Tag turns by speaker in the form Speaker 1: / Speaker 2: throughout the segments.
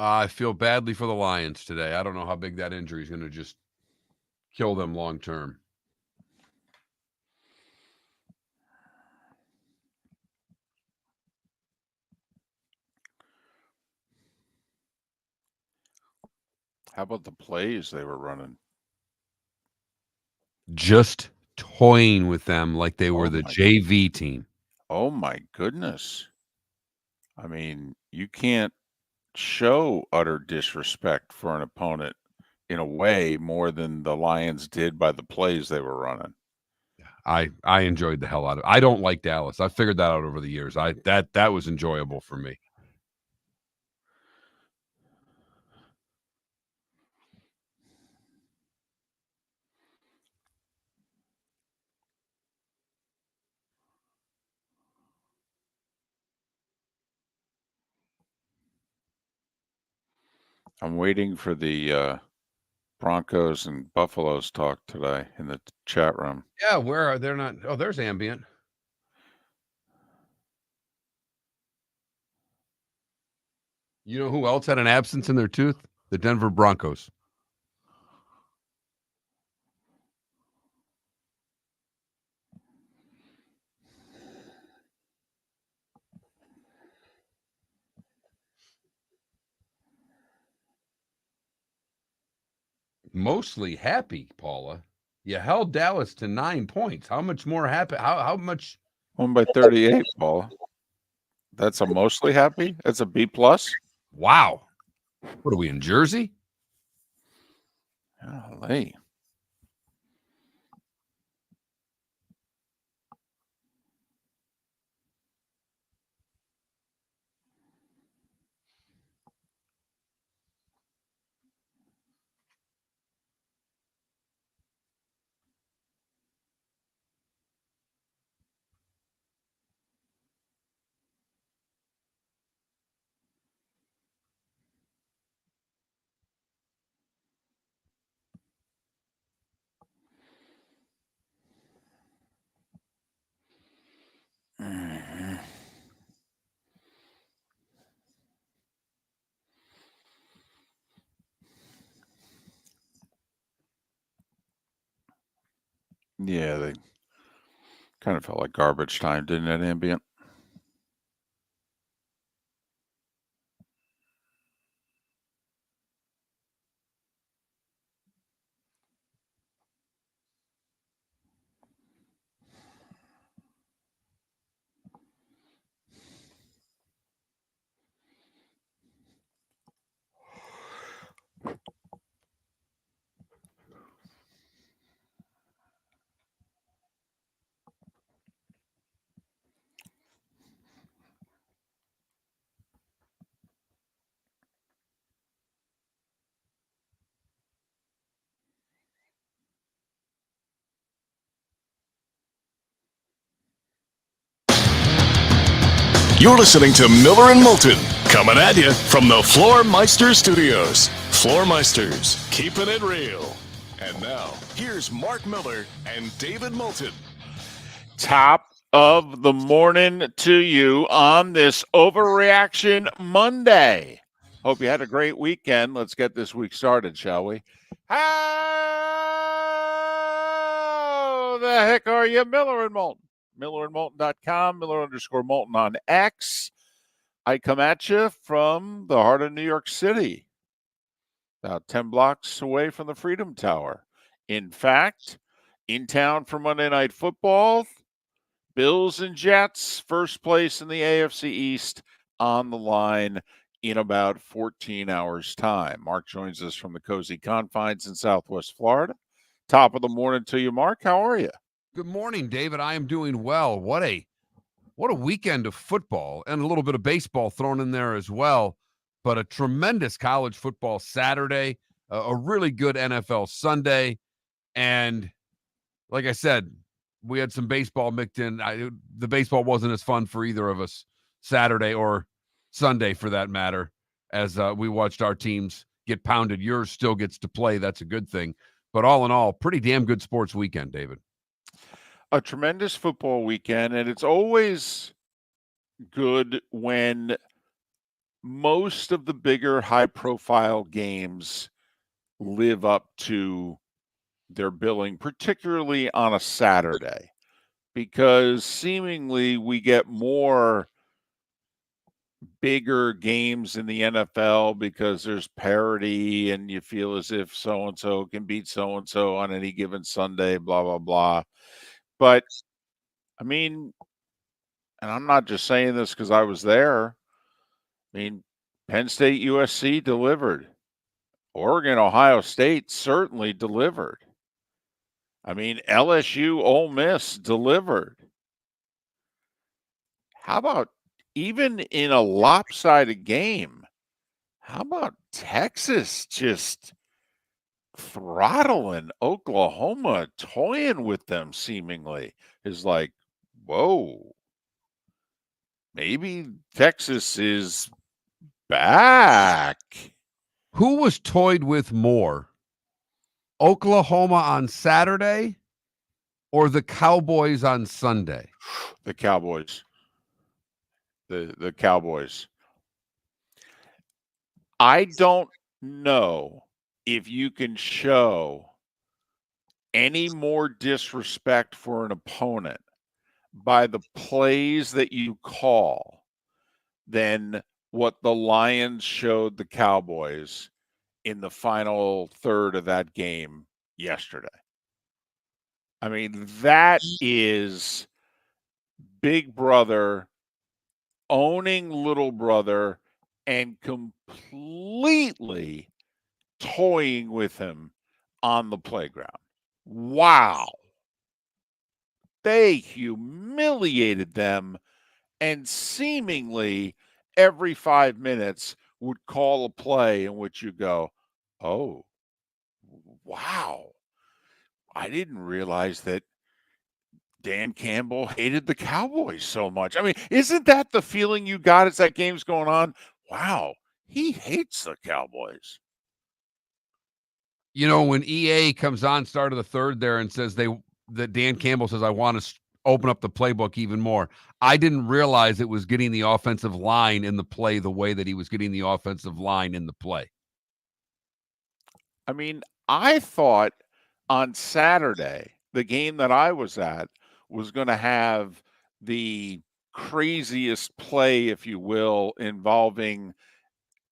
Speaker 1: I feel badly for the Lions today. I don't know how big that injury is going to just kill them long term.
Speaker 2: How about the plays they were running?
Speaker 1: Just toying with them like they were
Speaker 2: Oh
Speaker 1: the
Speaker 2: my,
Speaker 1: JV team.
Speaker 2: oh my goodness. I mean, you can't show utter disrespect for an opponent in a way more than the Lions did by the plays they were running.
Speaker 1: I enjoyed the hell out of it. I don't like Dallas. I figured that out over the years. That was enjoyable for me.
Speaker 2: I'm waiting for the Broncos and Buffaloes talk today in the chat room.
Speaker 1: Yeah, where are they not? Oh, there's ambient. You know who else had an absence in their tooth? The Denver Broncos. Mostly happy, Paula. You held Dallas to 9 points. How much more happy? How much?
Speaker 2: Won by 38, Paul. That's a mostly happy? That's a B plus?
Speaker 1: Wow. What are we in Jersey?
Speaker 2: Golly. Mhm. Yeah, they kind of felt like garbage time, didn't it, Ambient?
Speaker 3: You're listening to Miller and Moulton, coming at you from the Floor Meister Studios. Floor Meisters, keeping it real. And now, here's Mark Miller and David Moulton.
Speaker 2: Top of the morning to you on this Overreaction Monday. Hope you had a great weekend. Let's get this week started, shall we? How the heck are you, Miller and Moulton? MillerandMoulton.com, Miller_Moulton on X. I come at you from the heart of New York City, about 10 blocks away from the Freedom Tower. In fact, in town for Monday Night Football, Bills and Jets, first place in the AFC East on the line in about 14 hours' time. Mark joins us from the cozy confines in Southwest Florida. Top of the morning to you, Mark. How are you?
Speaker 1: Good morning, David. I am doing well. What a weekend of football and a little bit of baseball thrown in there as well. But a tremendous college football Saturday, a really good NFL Sunday, and like I said, we had some baseball mixed in. The baseball wasn't as fun for either of us Saturday or Sunday, for that matter, as we watched our teams get pounded. Yours still gets to play. That's a good thing. But all in all, pretty damn good sports weekend, David.
Speaker 2: A tremendous football weekend, and it's always good when most of the bigger high-profile games live up to their billing, particularly on a Saturday, because seemingly we get more bigger games in the NFL because there's parity and you feel as if so-and-so can beat so-and-so on any given Sunday, blah, blah, blah. But, I mean, and I'm not just saying this because I was there. I mean, Penn State, USC delivered. Oregon, Ohio State certainly delivered. I mean, LSU, Ole Miss delivered. How about even in a lopsided game, how about Texas just throttling Oklahoma, toying with them seemingly? Is like, whoa, maybe Texas is back.
Speaker 1: Who was toyed with more? Oklahoma on Saturday or the Cowboys on Sunday?
Speaker 2: The Cowboys. The Cowboys. I don't know if you can show any more disrespect for an opponent by the plays that you call than what the Lions showed the Cowboys in the final third of that game yesterday. I mean, that is big brother owning little brother and completely toying with him on the playground. Wow. They humiliated them and seemingly every 5 minutes would call a play in which you go, oh, wow. I didn't realize that Dan Campbell hated the Cowboys so much. I mean, isn't that the feeling you got as that game's going on? Wow, he hates the Cowboys.
Speaker 1: You know, when EA comes on start of the third there and says that Dan Campbell says, I want to open up the playbook even more. I didn't realize it was getting the offensive line in the play the way that he was getting the offensive line in the play.
Speaker 2: I mean, I thought on Saturday, the game that I was at was going to have the craziest play, if you will, involving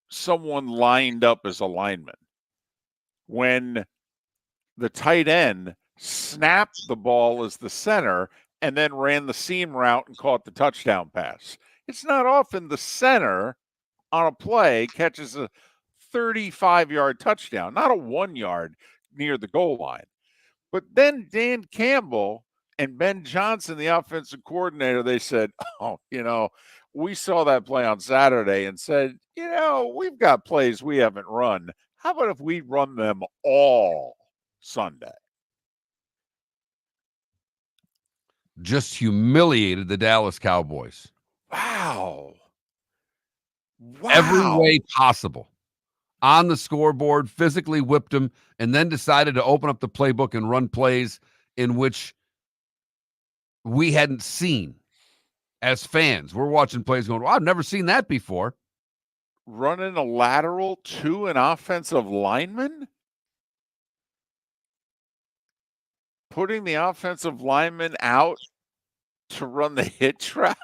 Speaker 2: someone lined up as a lineman. When the tight end snapped the ball as the center and then ran the seam route and caught the touchdown pass. It's not often the center on a play catches a 35-yard touchdown, not a 1 yard near the goal line. But then Dan Campbell and Ben Johnson, the offensive coordinator, they said, oh, we saw that play on Saturday and said, we've got plays we haven't run. How about if we run them all Sunday?
Speaker 1: Just humiliated the Dallas Cowboys.
Speaker 2: Wow.
Speaker 1: Every way possible. On the scoreboard, physically whipped them, and then decided to open up the playbook and run plays in which we hadn't seen as fans. We're watching plays going, well, I've never seen that before.
Speaker 2: Running a lateral to an offensive lineman? Putting the offensive lineman out to run the hitch route?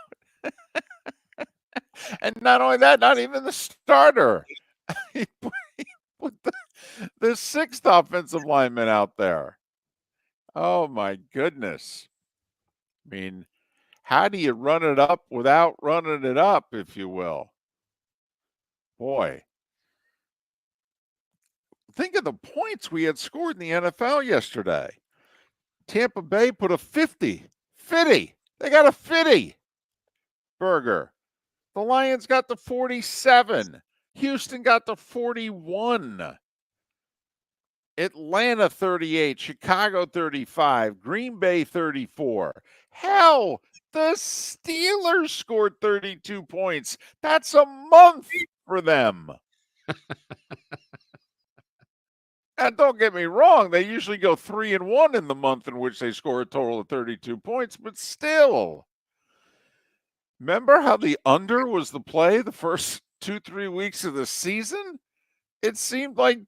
Speaker 2: And not only that, not even the starter. He put the sixth offensive lineman out there. Oh, my goodness. I mean, how do you run it up without running it up, if you will? Boy. Think of the points we had scored in the NFL yesterday. Tampa Bay put a 50. They got a 50 burger. The Lions got the 47. Houston got the 41. Atlanta 38. Chicago 35. Green Bay 34. Hell, the Steelers scored 32 points. That's a month for them. And don't get me wrong, they usually go 3-1 in the month in which they score a total of 32 points, but still. Remember how the under was the play the first 2-3 weeks of the season, it seemed like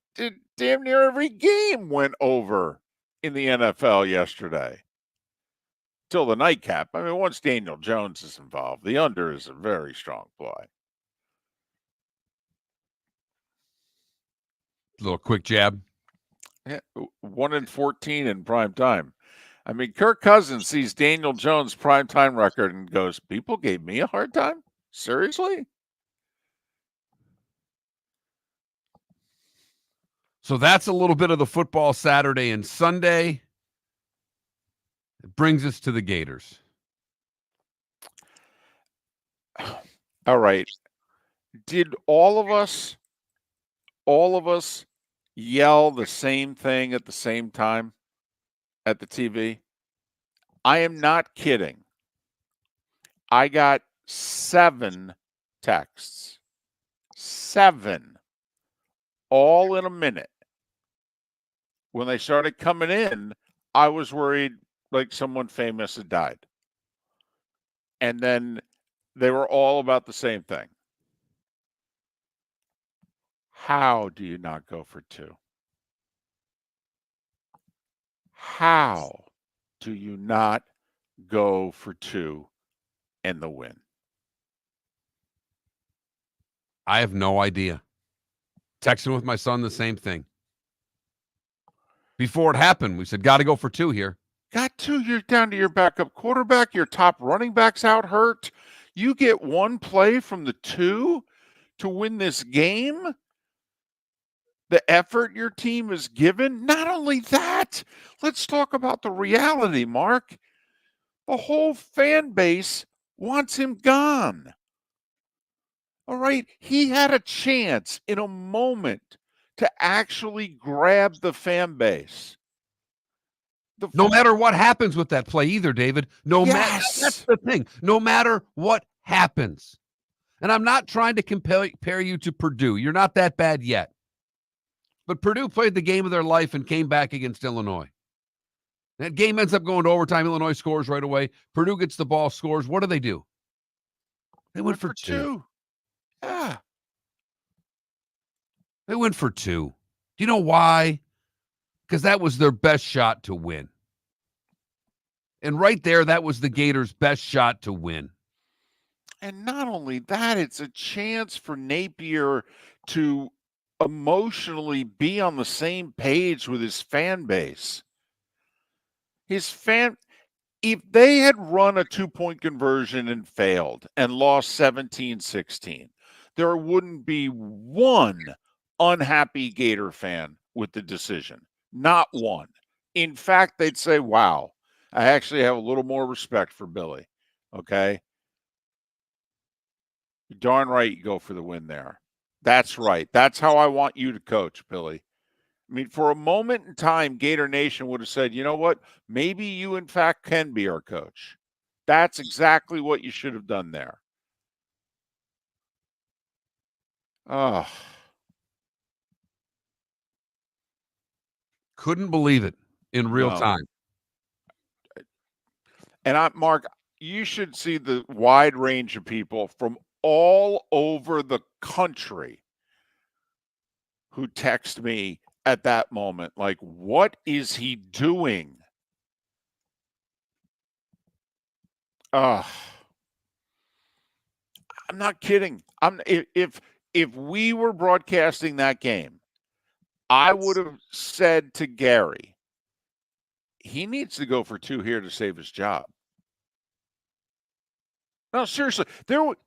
Speaker 2: damn near every game went over in the NFL yesterday. Till the nightcap. I mean, once Daniel Jones is involved, the under is a very strong play.
Speaker 1: Little quick jab.
Speaker 2: Yeah, 1-14 in prime time. I mean, Kirk Cousins sees Daniel Jones' primetime record and goes, people gave me a hard time? Seriously?
Speaker 1: So that's a little bit of the football Saturday and Sunday. It brings us to the Gators.
Speaker 2: All right. Did all of us yell the same thing at the same time at the TV? I am not kidding. I got 7 texts. 7. All in a minute. When they started coming in, I was worried like someone famous had died. And then they were all about the same thing. How do you not go for 2? How do you not go for 2 and the win?
Speaker 1: I have no idea. Texting with my son, the same thing. Before it happened, we said, got to go for 2 here.
Speaker 2: Got 2. You're down to your backup quarterback. Your top running back's out hurt. You get 1 play from the 2 to win this game. The effort your team has given. Not only that, let's talk about the reality, Mark. The whole fan base wants him gone. All right. He had a chance in a moment to actually grab the fan base.
Speaker 1: No matter what happens with that play either, David.
Speaker 2: Yes.
Speaker 1: That's the thing. No matter what happens. And I'm not trying to compare you to Purdue. You're not that bad yet. But Purdue played the game of their life and came back against Illinois. That game ends up going to overtime. Illinois scores right away. Purdue gets the ball, scores. What do? They went for 2.
Speaker 2: Yeah.
Speaker 1: They went for 2. Do you know why? Because that was their best shot to win. And right there, that was the Gators' best shot to win.
Speaker 2: And not only that, it's a chance for Napier to emotionally be on the same page with his fan base. If they had run a 2-point conversion and failed and lost 17-16, there wouldn't be one unhappy Gator fan with the decision. Not one. In fact, they'd say, wow, I actually have a little more respect for Billy. Okay? You're darn right you go for the win there. That's right. That's how I want you to coach, Billy. I mean, for a moment in time, Gator Nation would have said, you know what? Maybe you, in fact, can be our coach. That's exactly what you should have done there. Oh.
Speaker 1: Couldn't believe it in real time.
Speaker 2: And Mark, you should see the wide range of people from all over the country who text me at that moment. Like, what is he doing? I'm not kidding. If we were broadcasting that game, I would have said to Gary, he needs to go for 2 here to save his job. No, seriously,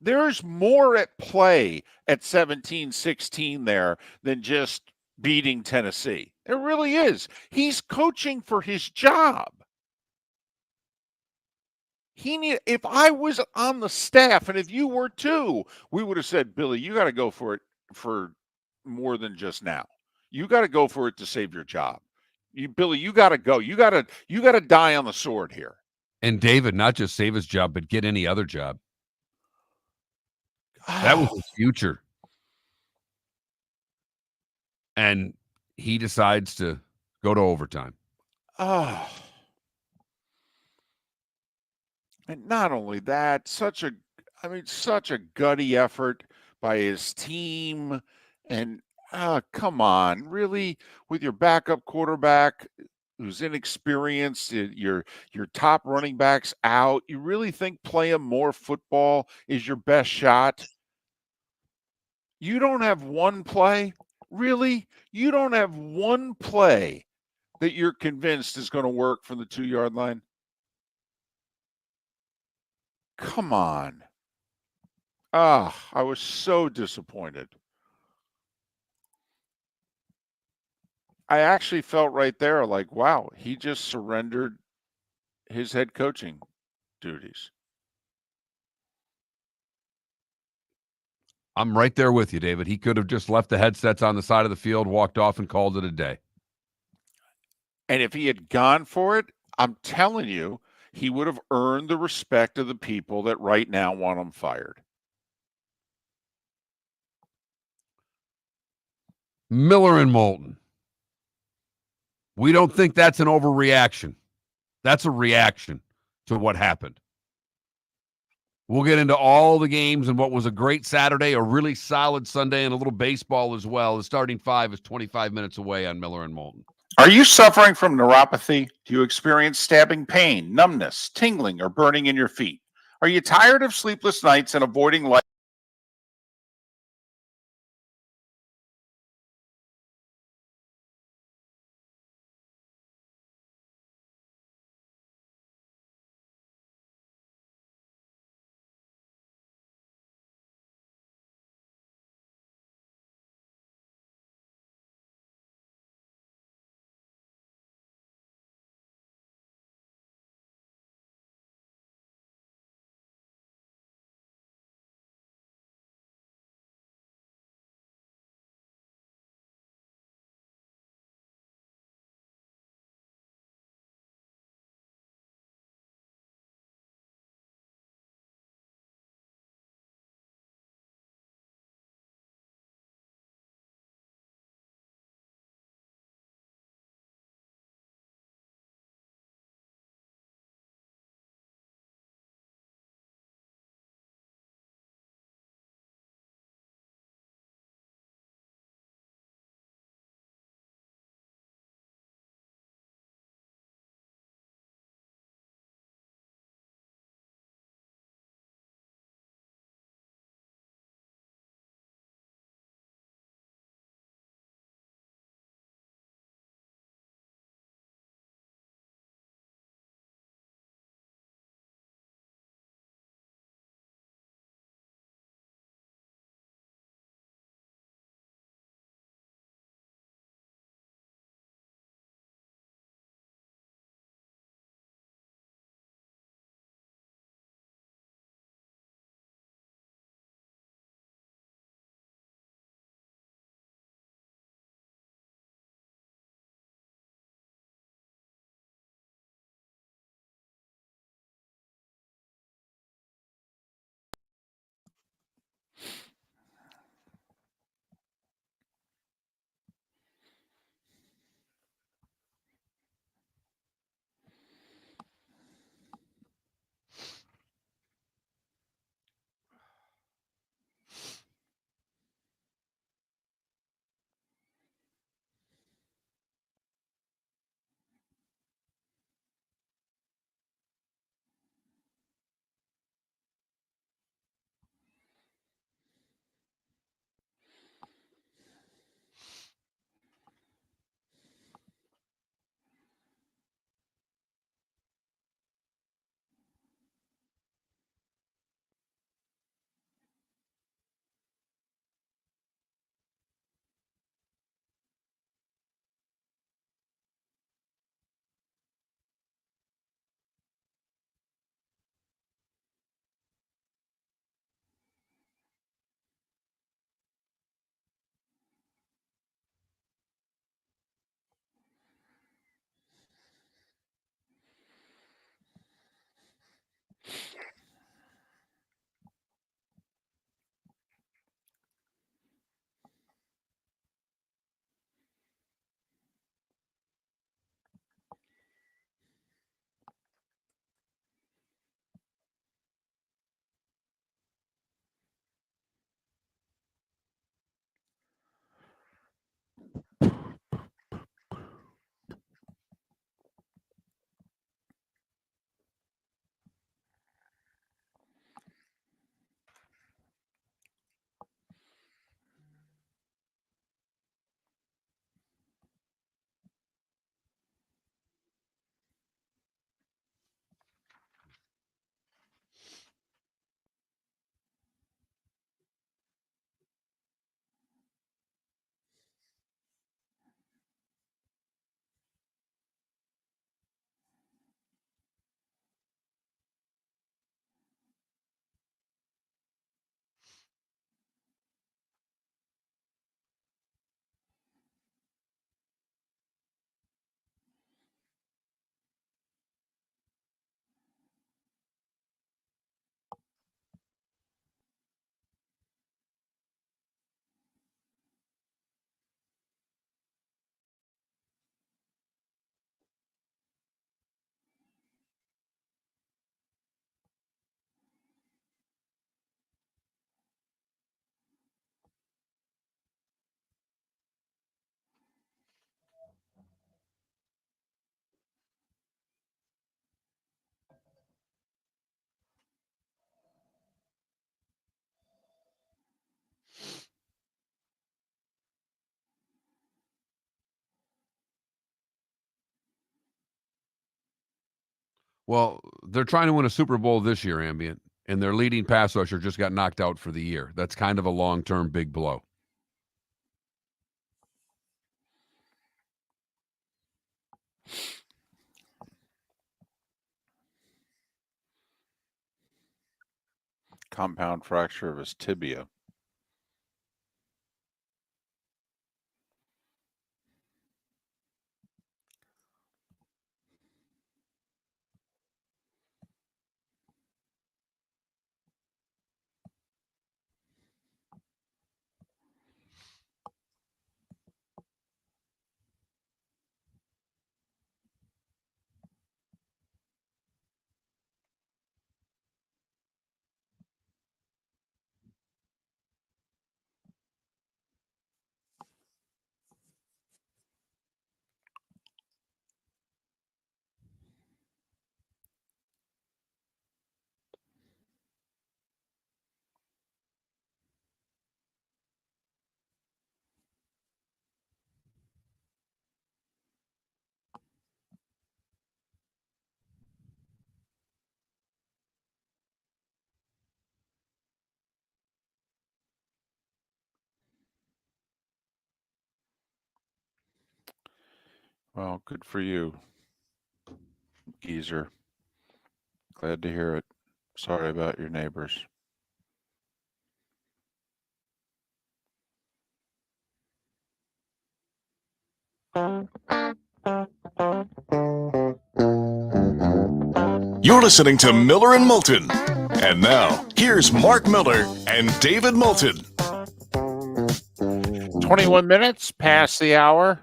Speaker 2: there's more at play at 17-16 there than just beating Tennessee. There really is. He's coaching for his job. If I was on the staff and if you were too, we would have said, Billy, you got to go for it for more than just now. You got to go for it to save your job. Billy, you got to go. You got to die on the sword here.
Speaker 1: And David, not just save his job, but get any other job. That was his future. And he decides to go to overtime.
Speaker 2: Oh. And not only that, such a gutty effort by his team. And come on, really, with your backup quarterback who's inexperienced, your top running backs out, you really think playing more football is your best shot? You don't have one play? Really? You don't have one play that you're convinced is going to work from the 2-yard line? Come on. I was so disappointed. I actually felt right there like, wow, he just surrendered his head coaching duties.
Speaker 1: I'm right there with you, David. He could have just left the headsets on the side of the field, walked off, and called it a day.
Speaker 2: And if he had gone for it, I'm telling you, he would have earned the respect of the people that right now want him fired.
Speaker 1: Miller and Moulton. We don't think that's an overreaction. That's a reaction to what happened. We'll get into all the games and what was a great Saturday, a really solid Sunday, and a little baseball as well. The starting five is 25 minutes away on Miller and Moulton.
Speaker 4: Are you suffering from neuropathy? Do you experience stabbing pain, numbness, tingling, or burning in your feet? Are you tired of sleepless nights and avoiding light?
Speaker 1: Well, they're trying to win a Super Bowl this year, Ambient, and their leading pass rusher just got knocked out for the year. That's kind of a long-term big blow.
Speaker 2: Compound fracture of his tibia. Well, good for you, geezer. Glad to hear it. Sorry about your neighbors.
Speaker 3: You're listening to Miller and Moulton. And now, here's Mark Miller and David Moulton.
Speaker 2: 21 minutes past the hour.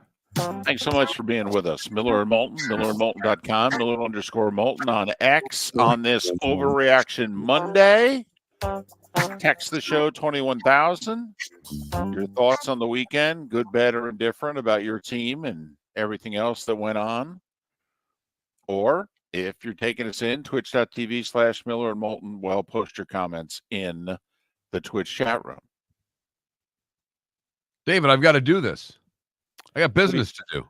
Speaker 2: Thanks so much for being with us. Miller and Moulton, millerandmoulton.com, Miller_Moulton on X on this Overreaction Monday. Text the show 21,000. Your thoughts on the weekend, good, bad, or indifferent about your team and everything else that went on. Or if you're taking us in, twitch.tv/Miller and Moulton, well, post your comments in the Twitch chat room.
Speaker 1: David, I've got to do this. I got business to do. If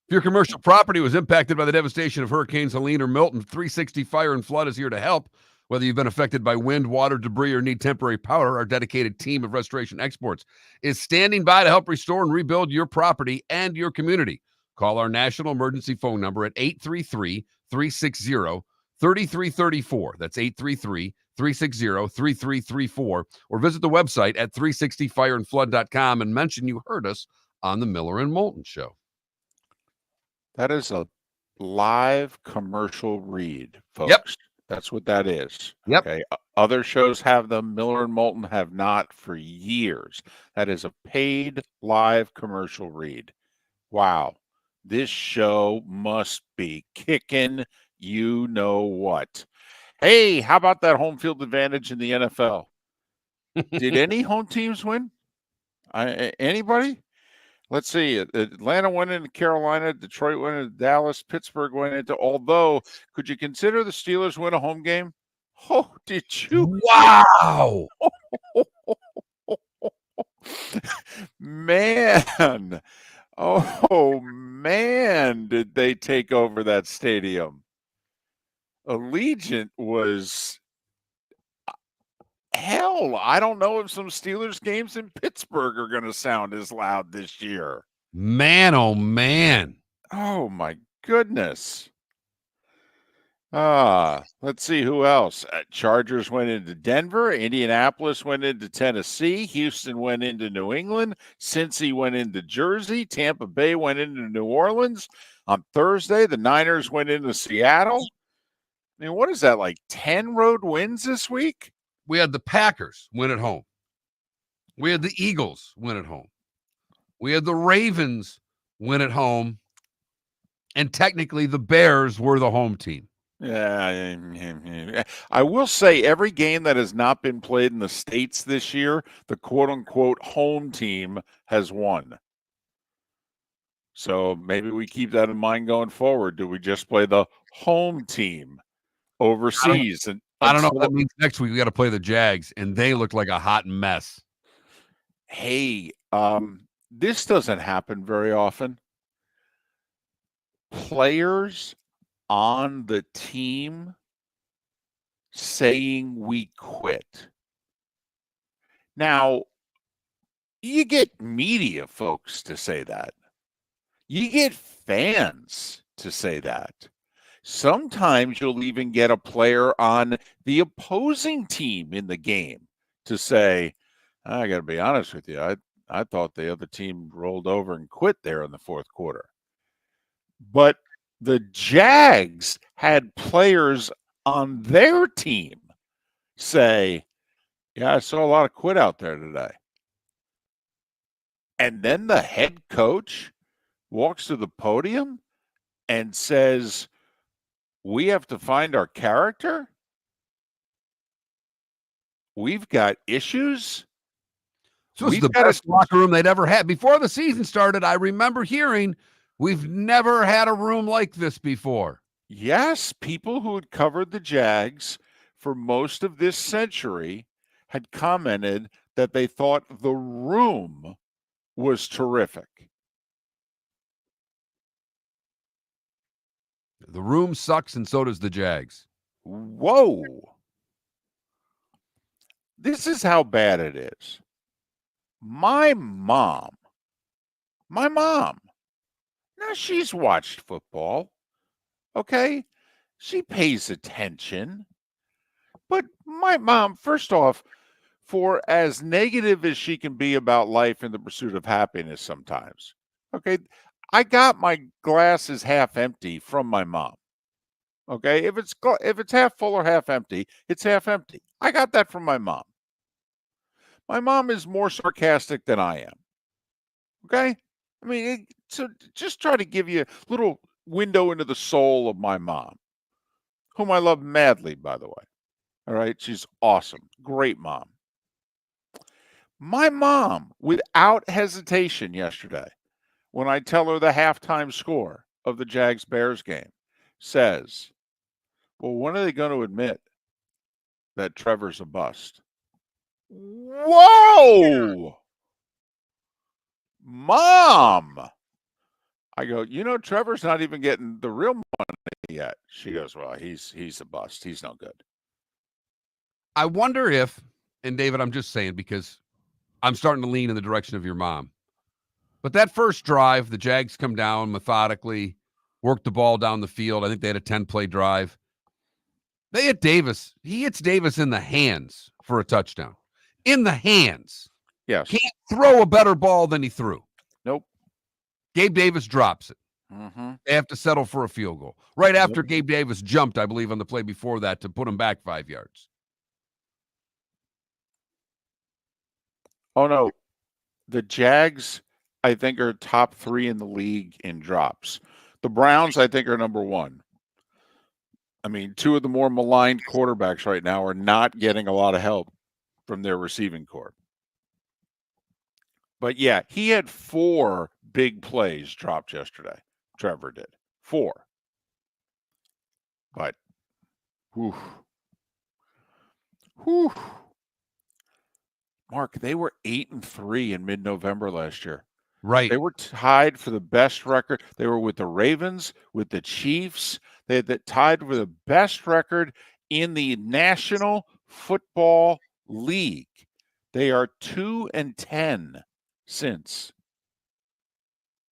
Speaker 1: your commercial property was impacted by the devastation of Hurricanes Helene or Milton, 360 Fire and Flood is here to help. Whether you've been affected by wind, water, debris, or need temporary power, our dedicated team of restoration experts is standing by to help restore and rebuild your property and your community. Call our national emergency phone number at 833-360-3334. That's 833-360-3334. Or visit the website at 360fireandflood.com and mention you heard us on the Miller and Moulton Show.
Speaker 2: That is a live commercial read, folks.
Speaker 1: Yep.
Speaker 2: That's what that is.
Speaker 1: Yep.
Speaker 2: Okay. Other shows have them. Miller and Moulton have not for years. That is a paid live commercial read. Wow. This show must be kicking you know what. Hey, how about that home field advantage in the NFL? Did any home teams win? Anybody? Let's see. Atlanta went into Carolina. Detroit went into Dallas. Pittsburgh went into. Although, could you consider the Steelers win a home game? Oh, did you?
Speaker 1: Wow.
Speaker 2: Man. Oh, man, did they take over that stadium. Allegiant was hell. I don't know if some Steelers games in Pittsburgh are going to sound as loud this year.
Speaker 1: Man, oh, man.
Speaker 2: Oh, my goodness. Let's see who else. Chargers went into Denver. Indianapolis went into Tennessee. Houston went into New England. Cincy went into Jersey. Tampa Bay went into New Orleans. On Thursday, the Niners went into Seattle. I mean, what is that, like 10 road wins this week?
Speaker 1: We had the Packers win at home. We had the Eagles win at home. We had the Ravens win at home. And technically, the Bears were the home team.
Speaker 2: Yeah, I will say every game that has not been played in the States this year, the quote-unquote home team has won. So maybe we keep that in mind going forward. Do we just play the home team overseas?
Speaker 1: I don't know what that means. Next week, we got to play the Jags, and they look like a hot mess.
Speaker 2: Hey, this doesn't happen very often. Players on the team saying we quit. Now, you get media folks to say that. You get fans to say that. Sometimes you'll even get a player on the opposing team in the game to say, I got to be honest with you. I thought the other team rolled over and quit there in the fourth quarter. But the Jags had players on their team say, yeah, I saw a lot of quit out there today. And then the head coach walks to the podium and says, we have to find our character. We've got issues.
Speaker 1: This was the best locker room they'd ever had. Before the season started, I remember hearing, we've never had a room like this before.
Speaker 2: Yes, people who had covered the Jags for most of this century had commented that they thought the room was terrific.
Speaker 1: The room sucks, and so does the Jags.
Speaker 2: Whoa. This is how bad it is. My mom, now she's watched football, okay? She pays attention. But my mom, first off, for as negative as she can be about life and the pursuit of happiness sometimes, okay, I got my glasses half empty from my mom. Okay, if it's half full or half empty, it's half empty. I got that from my mom. My mom is more sarcastic than I am. Okay, I mean, so just try to give you a little window into the soul of my mom, whom I love madly, by the way. All right, she's awesome, great mom. My mom, without hesitation yesterday, when I tell her the halftime score of the Jags-Bears game, says, well, when are they going to admit that Trevor's a bust? Whoa! Mom! I go, Trevor's not even getting the real money yet. She goes, well, he's a bust. He's no good.
Speaker 1: I wonder if, and David, I'm just saying because I'm starting to lean in the direction of your mom. But that first drive, the Jags come down methodically, work the ball down the field. I think they had a 10-play drive. They hit Davis. He hits Davis in the hands for a touchdown. In the hands.
Speaker 2: Yes.
Speaker 1: Can't throw a better ball than he threw.
Speaker 2: Nope.
Speaker 1: Gabe Davis drops it.
Speaker 2: Mm-hmm.
Speaker 1: They have to settle for a field goal. Right after Gabe Davis jumped, I believe, on the play before that to put him back 5 yards.
Speaker 2: Oh, no. The Jags, I think, are top 3 in the league in drops. The Browns, I think, are number 1. I mean, 2 of the more maligned quarterbacks right now are not getting a lot of help from their receiving corps. But, yeah, he had 4 big plays dropped yesterday. Trevor did. 4. But, whew. Mark, they were 8-3 in mid-November last year.
Speaker 1: Right.
Speaker 2: They were tied for the best record. They were with the Ravens, with the Chiefs. They had tied for the best record in the National Football League. They are 2-10 since.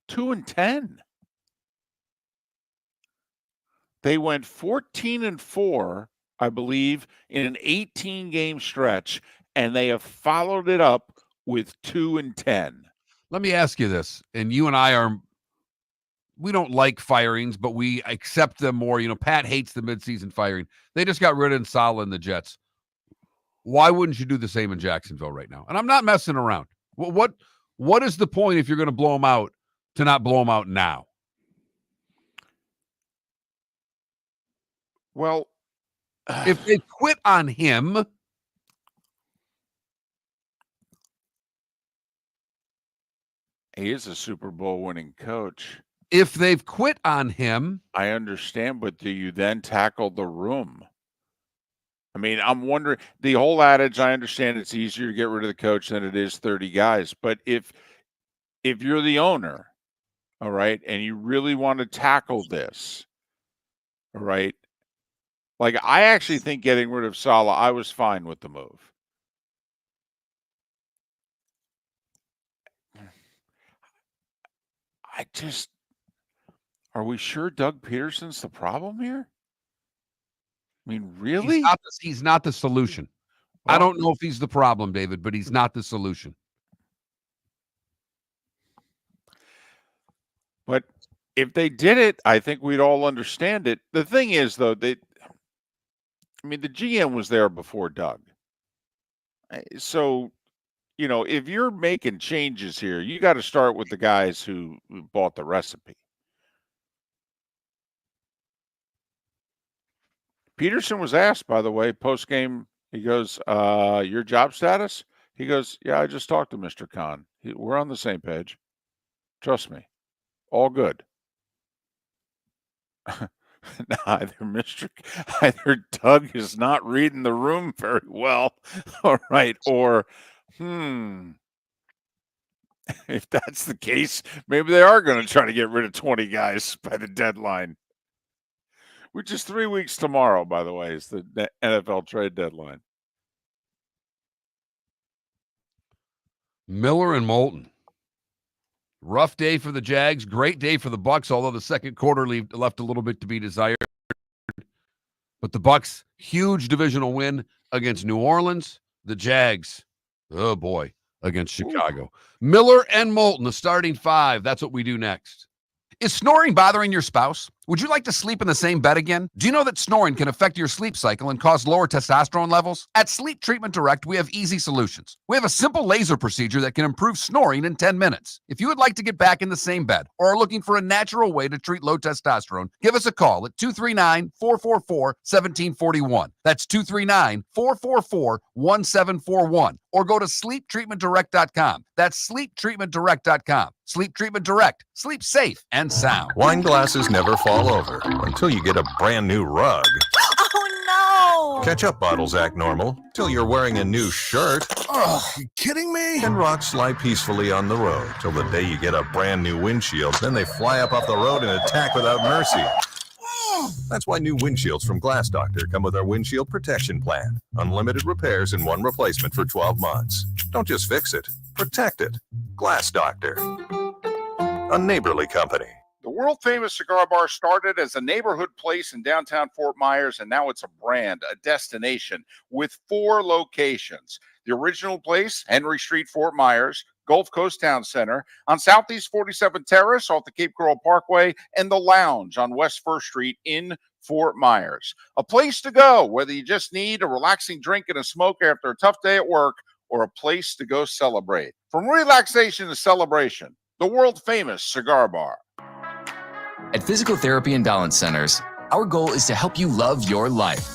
Speaker 2: 2-10. They went 14-4, I believe, in an 18-game stretch, and they have followed it up with 2-10.
Speaker 1: Let me ask you this, and you and I we don't like firings, but we accept them more. Pat hates the midseason firing. They just got rid of Saleh and the Jets. Why wouldn't you do the same in Jacksonville right now? And I'm not messing around. What is the point if you're going to blow them out to not blow them out now?
Speaker 2: Well,
Speaker 1: if they quit on him,
Speaker 2: he is a Super Bowl winning coach.
Speaker 1: If they've quit on him,
Speaker 2: I understand, but do you then tackle the room? I mean, I'm wondering, the whole adage, I understand it's easier to get rid of the coach than it is 30 guys. But if you're the owner, all right, and you really want to tackle this, right? Like, I actually think getting rid of Salah, I was fine with the move. Are we sure Doug Peterson's the problem here? I mean, really?
Speaker 1: He's not the solution. I
Speaker 2: Well,
Speaker 1: don't know if he's the problem, David, but he's not the solution.
Speaker 2: but if they did it, I think we'd all understand it. The thing is, though, the GM was there before Doug. So, if you're making changes here, you got to start with the guys who bought the recipe. Peterson was asked, by the way, post game. He goes, "Your job status?" He goes, "Yeah, I just talked to Mr. Khan. We're on the same page. Trust me, all good." Either Doug is not reading the room very well, all right, or if that's the case, maybe they are going to try to get rid of 20 guys by the deadline, which is 3 weeks tomorrow, by the way, is the NFL trade deadline.
Speaker 1: Miller and Moulton. Rough day for the Jags. Great day for the Bucs, although the second quarter left a little bit to be desired. But the Bucs, huge divisional win against New Orleans. The Jags, oh boy, against Chicago. Ooh. Miller and Moulton, the starting five. That's what we do next. Is snoring bothering your spouse? Would you like to sleep in the same bed again? Do you know that snoring can affect your sleep cycle and cause lower testosterone levels? At Sleep Treatment Direct, we have easy solutions. We have a simple laser procedure that can improve snoring in 10 minutes. If you would like to get back in the same bed or are looking for a natural way to treat low testosterone, give us a call at 239-444-1741. That's 239-444-1741. Or go to sleeptreatmentdirect.com. That's sleeptreatmentdirect.com. Sleep Treatment Direct. Sleep safe and sound.
Speaker 3: Wine glasses never fall over until you get a brand new rug.
Speaker 5: Oh, no!
Speaker 3: Ketchup bottles act normal till you're wearing a new shirt.
Speaker 5: Oh, you kidding me?
Speaker 3: And rocks lie peacefully on the road till the day you get a brand new windshield. Then they fly up off the road and attack without mercy. That's why new windshields from Glass Doctor come with our windshield protection plan. Unlimited repairs and one replacement for 12 months. Don't just fix it, protect it. Glass Doctor. A neighborly company.
Speaker 4: The world-famous cigar bar started as a neighborhood place in downtown Fort Myers, and now it's a brand, a destination, with 4 locations. The original place, Henry Street, Fort Myers, Gulf Coast Town Center, on Southeast 47th Terrace off the Cape Coral Parkway, and the Lounge on West 1st Street in Fort Myers. A place to go, whether you just need a relaxing drink and a smoke after a tough day at work, or a place to go celebrate. From relaxation to celebration, the world-famous cigar bar.
Speaker 6: At Physical Therapy and Balance Centers, our goal is to help you love your life.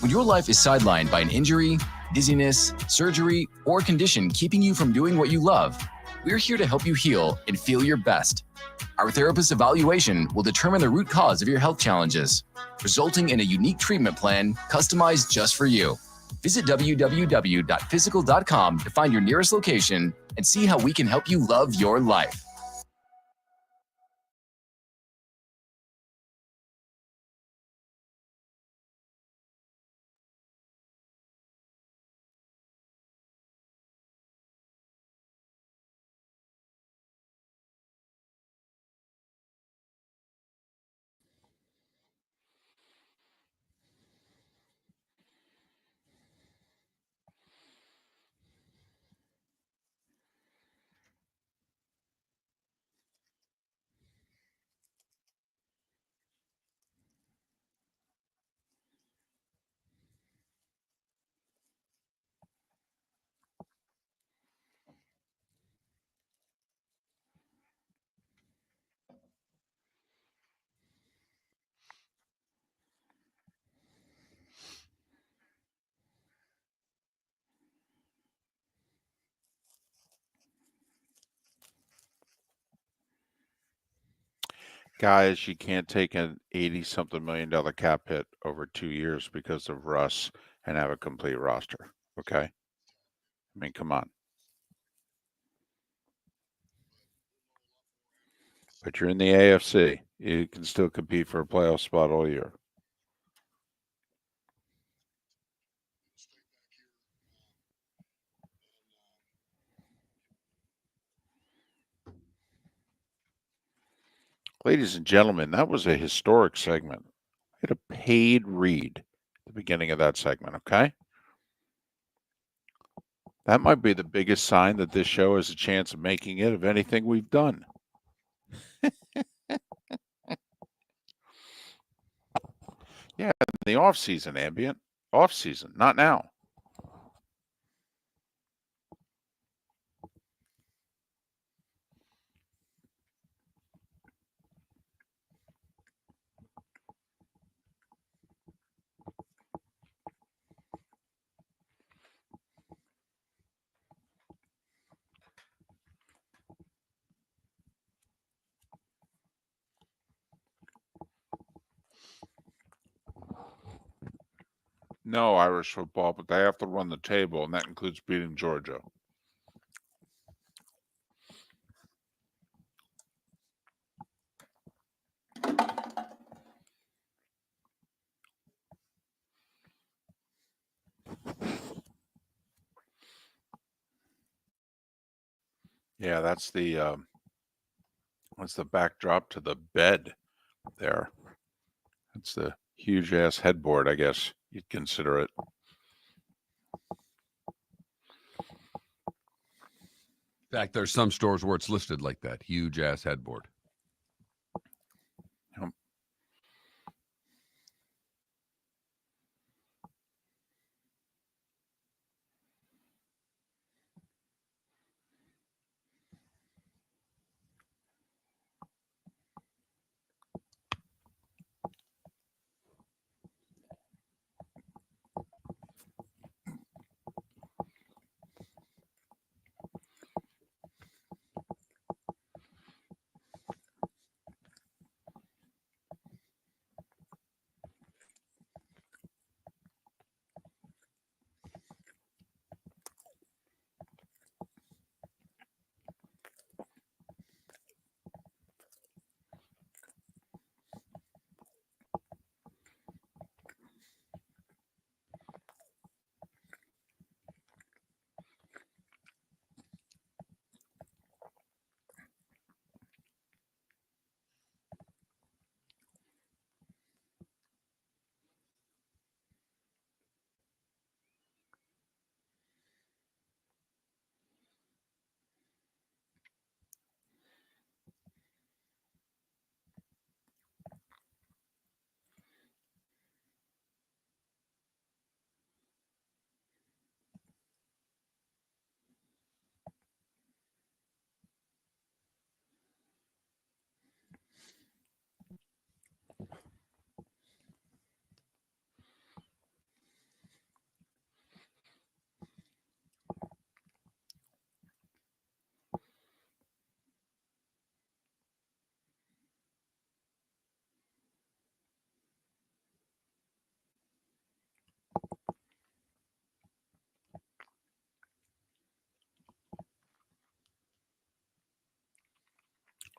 Speaker 6: When your life is sidelined by an injury, dizziness, surgery, or condition keeping you from doing what you love, we're here to help you heal and feel your best. Our therapist evaluation will determine the root cause of your health challenges, resulting in a unique treatment plan customized just for you. Visit www.physical.com to find your nearest location and see how we can help you love your life.
Speaker 2: Guys, you can't take an $80-something million cap hit over 2 years because of Russ and have a complete roster, okay? I mean, come on. But you're in the AFC. You can still compete for a playoff spot all year. Ladies and gentlemen, that was a historic segment. I had a paid read at the beginning of that segment, okay? That might be the biggest sign that this show has a chance of making it of anything we've done. Yeah, the off-season, ambient. Off-season, not now. No Irish football, but they have to run the table, and that includes beating Georgia. Yeah, that's the backdrop to the bed there. That's the huge ass headboard, I guess you'd consider it.
Speaker 1: In fact, there's some stores where it's listed like that, huge ass headboard.
Speaker 2: Yep.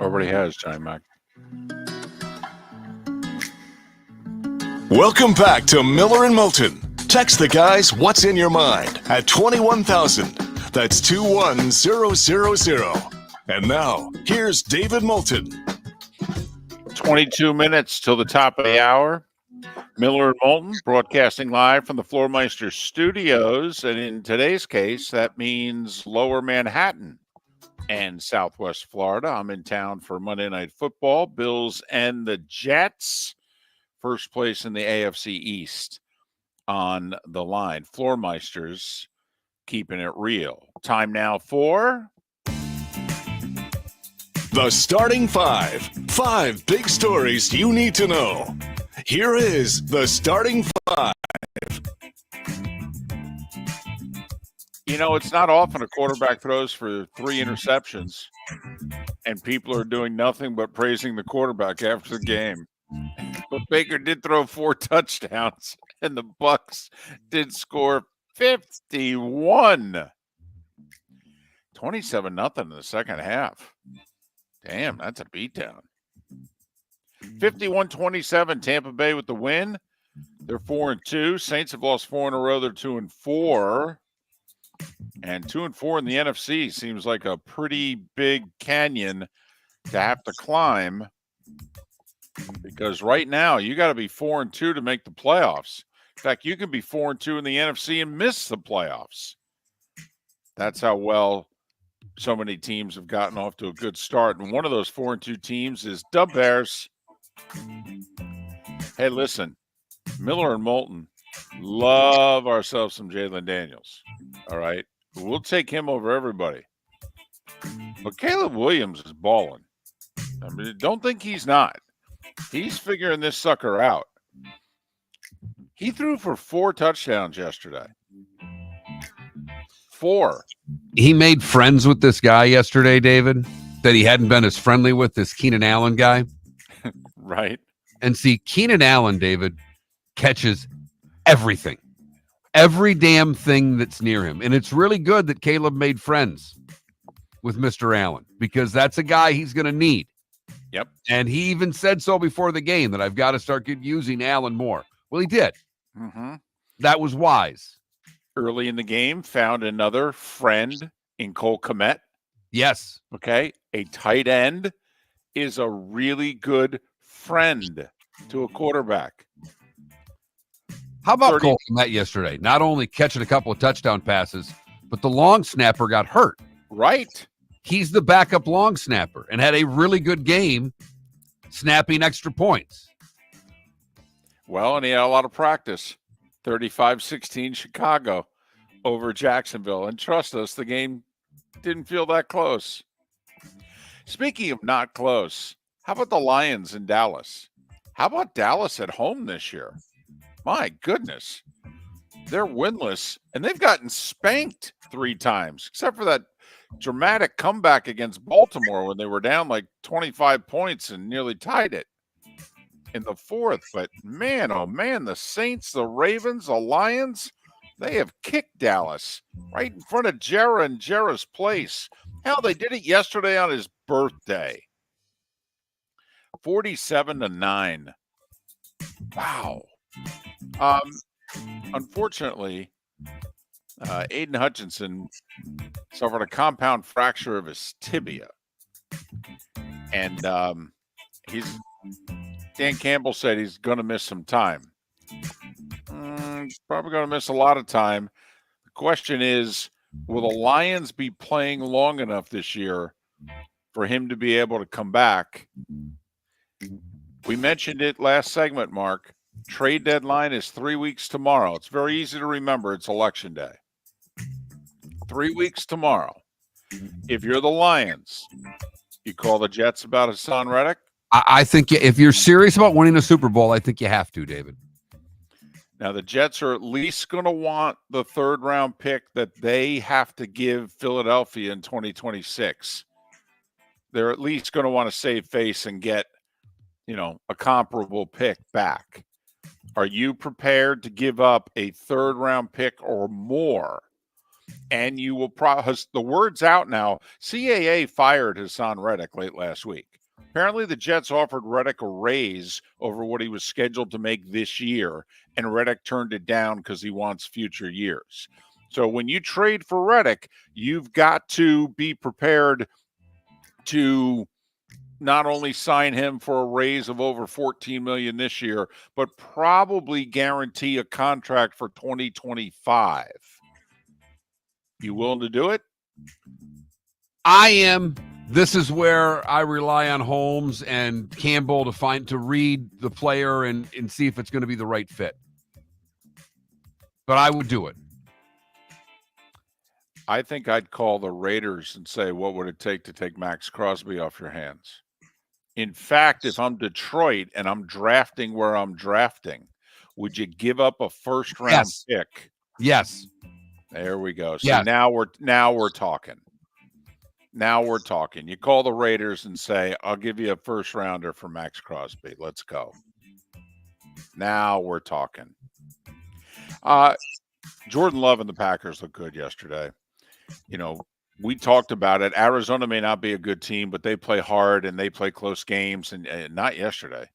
Speaker 2: Already has, Johnny Mac.
Speaker 5: Welcome back to Miller and Moulton. Text the guys what's in your mind at 21,000. That's 21000. And now, here's David Moulton.
Speaker 2: 22 minutes till the top of the hour. Miller and Moulton broadcasting live from the Floormeister Studios. And in today's case, that means Lower Manhattan and Southwest Florida. I'm in town for Monday Night Football. Bills and the Jets. First place in the AFC East on the line. Floormeisters keeping it real. Time now for
Speaker 5: The Starting Five. 5 big stories you need to know. Here is the Starting Five.
Speaker 2: You know, it's not often a quarterback throws for 3 interceptions and people are doing nothing but praising the quarterback after the game. But Baker did throw 4 touchdowns and the Bucs did score 51. 27-0 in the second half. Damn, that's a beatdown. 51-27, Tampa Bay with the win. They're 4-2. Saints have lost 4 in a row. They're 2-4. And 2-4 in the NFC seems like a pretty big canyon to have to climb Because right now you got to be 4-2 to make the playoffs. In fact, you can be 4-2 in the NFC and miss the playoffs. That's how well so many teams have gotten off to a good start. And one of those 4-2 teams is the Bears. Hey, listen, Miller and Moulton love ourselves some Jalen Daniels. All right. We'll take him over everybody. But Caleb Williams is balling. I mean, don't think he's not. He's figuring this sucker out. He threw for 4 touchdowns yesterday. 4.
Speaker 1: He made friends with this guy yesterday, David, that he hadn't been as friendly with, this Keenan Allen guy.
Speaker 2: Right.
Speaker 1: And see, Keenan Allen, David, catches everything. Every damn thing that's near him. And it's really good that Caleb made friends with Mr. Allen, because that's a guy he's going to need.
Speaker 2: Yep.
Speaker 1: And he even said so before the game, that I've got to start using Allen more. Well, he did.
Speaker 2: Mm-hmm.
Speaker 1: That was wise.
Speaker 2: Early in the game, found another friend in Cole Kmet.
Speaker 1: Yes.
Speaker 2: Okay. A tight end is a really good friend to a quarterback.
Speaker 1: How about Cole Kmet yesterday? Not only catching a couple of touchdown passes, but the long snapper got hurt.
Speaker 2: Right.
Speaker 1: He's the backup long snapper and had a really good game snapping extra points.
Speaker 2: Well, and he had a lot of practice. 35-16 Chicago over Jacksonville. And trust us, the game didn't feel that close. Speaking of not close, how about the Lions in Dallas? How about Dallas at home this year? My goodness. They're winless, and they've gotten spanked 3 times, except for that dramatic comeback against Baltimore when they were down like 25 points and nearly tied it in the 4th. But man, oh man, the Saints, the Ravens, the Lions, they have kicked Dallas right in front of Jarrah and Jarrah's place. Hell, they did it yesterday on his birthday. 47-9. Wow. Unfortunately, Aiden Hutchinson suffered a compound fracture of his tibia. And Dan Campbell said he's going to miss some time. He's probably going to miss a lot of time. The question is, will the Lions be playing long enough this year for him to be able to come back? We mentioned it last segment, Mark. Trade deadline is 3 weeks tomorrow. It's very easy to remember. It's election day. 3 weeks tomorrow. If you're the Lions, you call the Jets about Hassan Reddick?
Speaker 1: I think if you're serious about winning a Super Bowl, I think you have to, David.
Speaker 2: Now, the Jets are at least going to want the 3rd-round pick that they have to give Philadelphia in 2026. They're at least going to want to save face and get, a comparable pick back. Are you prepared to give up a 3rd-round pick or more? And you will the word's out now. CAA fired Hassan Reddick late last week. Apparently, the Jets offered Reddick a raise over what he was scheduled to make this year, and Reddick turned it down because he wants future years. So when you trade for Reddick, you've got to be prepared to not only sign him for a raise of over $14 million this year, but probably guarantee a contract for 2025. You willing to do it?
Speaker 1: I am. This is where I rely on Holmes and Campbell to read the player and see if it's going to be the right fit. But I would do it.
Speaker 2: I think I'd call the Raiders and say, what would it take to take Max Crosby off your hands? In fact, if I'm Detroit and I'm drafting where I'm drafting, would you give up a 1st-round pick?
Speaker 1: Yes.
Speaker 2: There we go. So
Speaker 1: yes.
Speaker 2: Now we're talking. Now we're talking. You call the Raiders and say, I'll give you a 1st-rounder for Max Crosby. Let's go. Now we're talking. Jordan Love and the Packers looked good yesterday. We talked about it. Arizona may not be a good team, but they play hard and they play close games, and not yesterday.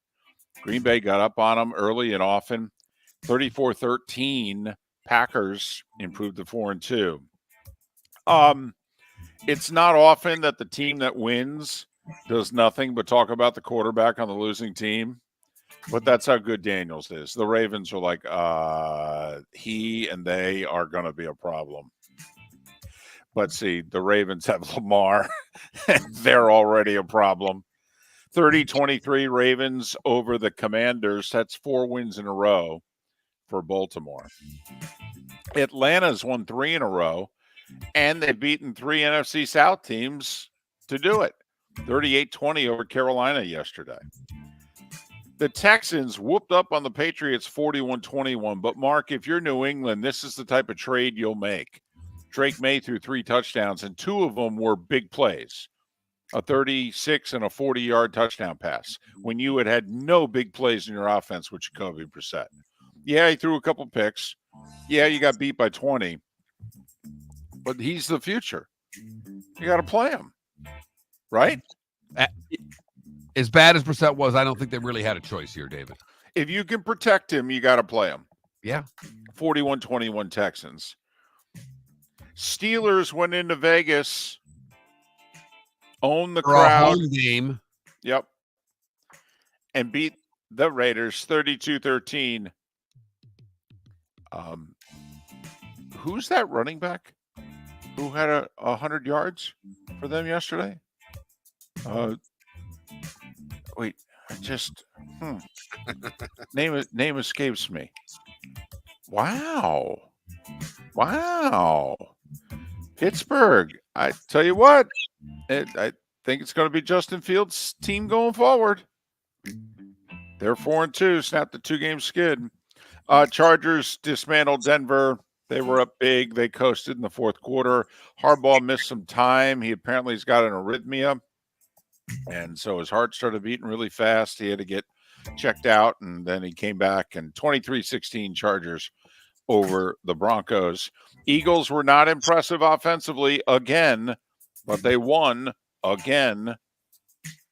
Speaker 2: Green Bay got up on them early and often. 34-13, Packers improved to 4-2. It's not often that the team that wins does nothing but talk about the quarterback on the losing team. But that's how good Daniels is. The Ravens are like, he and they are going to be a problem. But see, the Ravens have Lamar, and they're already a problem. 30-23 Ravens over the Commanders. That's 4 wins in a row for Baltimore. Atlanta's won 3 in a row, and they've beaten 3 NFC South teams to do it. 38-20 over Carolina yesterday. The Texans whooped up on the Patriots 41-21. But, Mark, if you're New England, this is the type of trade you'll make. Drake May threw 3 touchdowns, and 2 of them were big plays, a 36 and a 40-yard touchdown pass, when you had no big plays in your offense with Jacoby Brissett. Yeah, he threw a couple picks. Yeah, you got beat by 20. But he's the future. You got to play him, right?
Speaker 1: As bad as Brissett was, I don't think they really had a choice here, David.
Speaker 2: If you can protect him, you got to play him.
Speaker 1: Yeah.
Speaker 2: 41-21 Texans. Steelers went into Vegas, owned the crowd.
Speaker 1: Home game.
Speaker 2: Yep. And beat the Raiders 32-13. Who's that running back who had 100 yards for them yesterday? Wait, name escapes me. Wow. Pittsburgh. I tell you what, I think it's going to be Justin Fields' team going forward. They're 4-2, snapped the 2-game skid. Chargers dismantled Denver. They were up big. They coasted in the fourth quarter. Harbaugh missed some time. He apparently has got an arrhythmia, and so his heart started beating really fast. He had to get checked out, and then he came back, and 23-16 Chargers over the Broncos. Eagles were not impressive offensively again, but they won again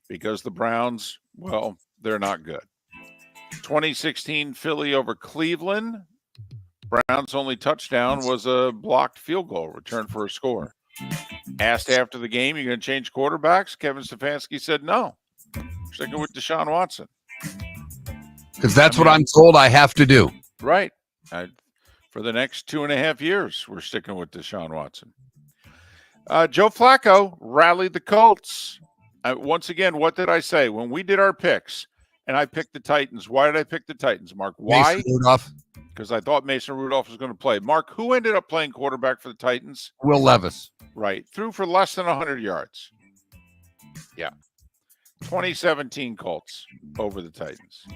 Speaker 2: because the Browns, well, they're not good. 2016 Philly over Cleveland. Browns' only touchdown was a blocked field goal return for a score. Asked after the game, you going to change quarterbacks? Kevin Stefanski said no. Sticking with Deshaun Watson.
Speaker 1: Because that's what I'm told I have to do.
Speaker 2: Right. For the next 2.5 years, we're sticking with Deshaun Watson. Joe Flacco rallied the Colts. Once again, what did I say? When we did our picks, and I picked the Titans. Why did I pick the Titans, Mark? Why? Because I thought Mason Rudolph was going to play. Mark, who ended up playing quarterback for the Titans?
Speaker 1: Will Levis.
Speaker 2: Right. Threw for less than 100 yards. Yeah. 2017 Colts over the Titans.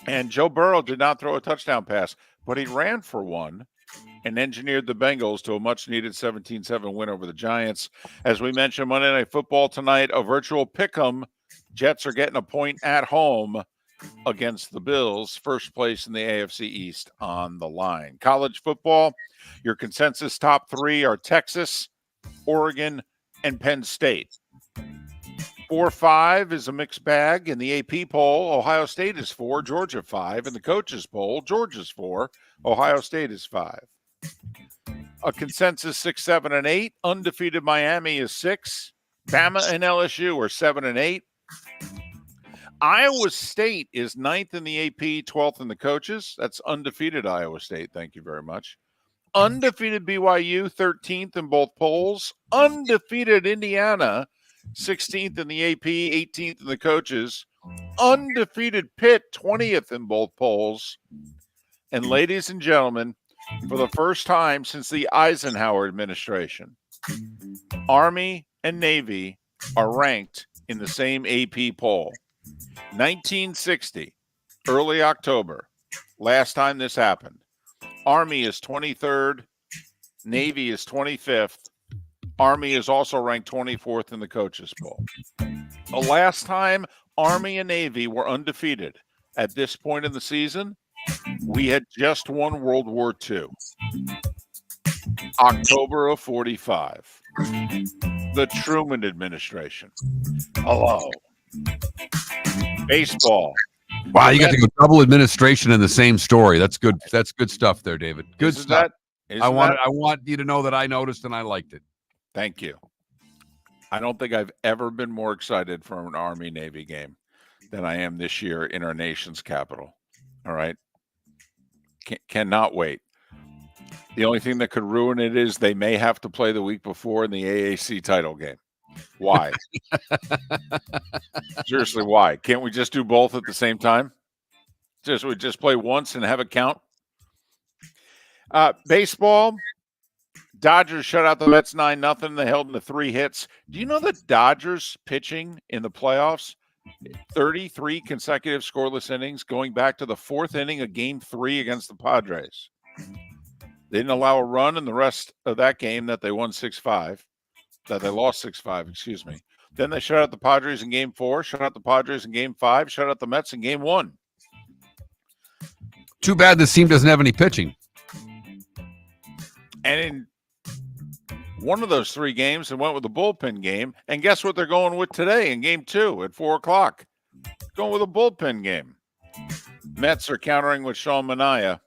Speaker 2: And Joe Burrow did not throw a touchdown pass, but he ran for one and engineered the Bengals to a much-needed 17-7 win over the Giants. As we mentioned, Monday Night Football tonight, a virtual pick'em. Jets are getting a point at home against the Bills, first place in the AFC East on the line. College football, your consensus top 3 are Texas, Oregon, and Penn State. 4-5 is a mixed bag. In the AP poll, Ohio State is 4, Georgia 5. In the coaches poll, Georgia's 4, Ohio State is 5. A consensus 6, 7, and 8. Undefeated Miami is 6. Bama and LSU are 7 and 8. Iowa State is 9th in the AP, 12th in the coaches. That's undefeated Iowa State. Thank you very much. Undefeated BYU, 13th in both polls. Undefeated Indiana, 16th in the AP, 18th in the coaches. Undefeated Pitt, 20th in both polls. And ladies and gentlemen, for the first time since the Eisenhower administration, Army and Navy are ranked in the same AP poll. 1960, early October, last time this happened. Army is 23rd. Navy is 25th. Army is also ranked 24th in the coaches poll. The last time Army and Navy were undefeated at this point in the season, we had just won World War II. October of 45. The Truman administration. Hello. Baseball.
Speaker 1: Wow, you got to go double administration in the same story. That's good. That's good stuff there, David. Good stuff. I want you to know that I noticed and I liked it.
Speaker 2: Thank you. I don't think I've ever been more excited for an Army-Navy game than I am this year in our nation's capital. All right. Cannot wait. The only thing that could ruin it is they may have to play the week before in the AAC title game. Why? Seriously, why? Can't we just do both at the same time? We just play once and have it count? Baseball, Dodgers shut out the Mets 9-0. They held them to 3 hits. Do you know that Dodgers pitching in the playoffs, 33 consecutive scoreless innings, going back to the 4th inning of Game 3 against the Padres? They didn't allow a run in the rest of that game that they won 6-5, that they lost 6-5, excuse me. Then they shut out the Padres in Game 4, shut out the Padres in Game 5, shut out the Mets in Game 1.
Speaker 1: Too bad this team doesn't have any pitching.
Speaker 2: And in one of those 3 games, they went with the bullpen game. And guess what they're going with today in Game 2 at 4 o'clock? Going with a bullpen game. Mets are countering with Sean Manaea.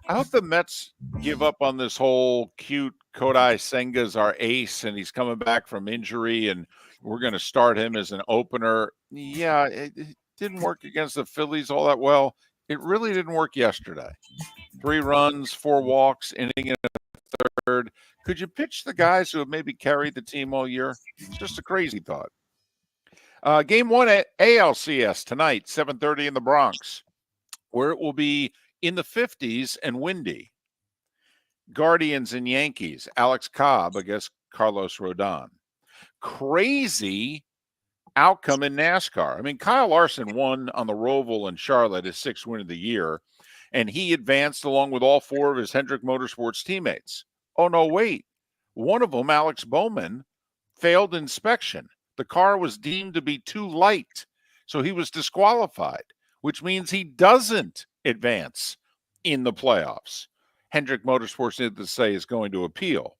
Speaker 2: I hope the Mets give up on this whole cute Kodai Senga's our ace and he's coming back from injury and we're going to start him as an opener. Yeah, it didn't work against the Phillies all that well. It really didn't work yesterday. 3 runs, 4 walks, inning and a third. Could you pitch the guys who have maybe carried the team all year? It's just a crazy thought. Game 1 at ALCS tonight, 7:30 in the Bronx, where it will be in the 50s and windy. Guardians and Yankees, Alex Cobb against Carlos Rodon. Crazy outcome in NASCAR. I mean, Kyle Larson won on the Roval in Charlotte, his 6th win of the year, and he advanced along with all 4 of his Hendrick Motorsports teammates. Oh, no, wait. One of them, Alex Bowman, failed inspection. The car was deemed to be too light, so he was disqualified, which means he doesn't advance in the playoffs. Hendrick Motorsports, needless to say, is going to appeal.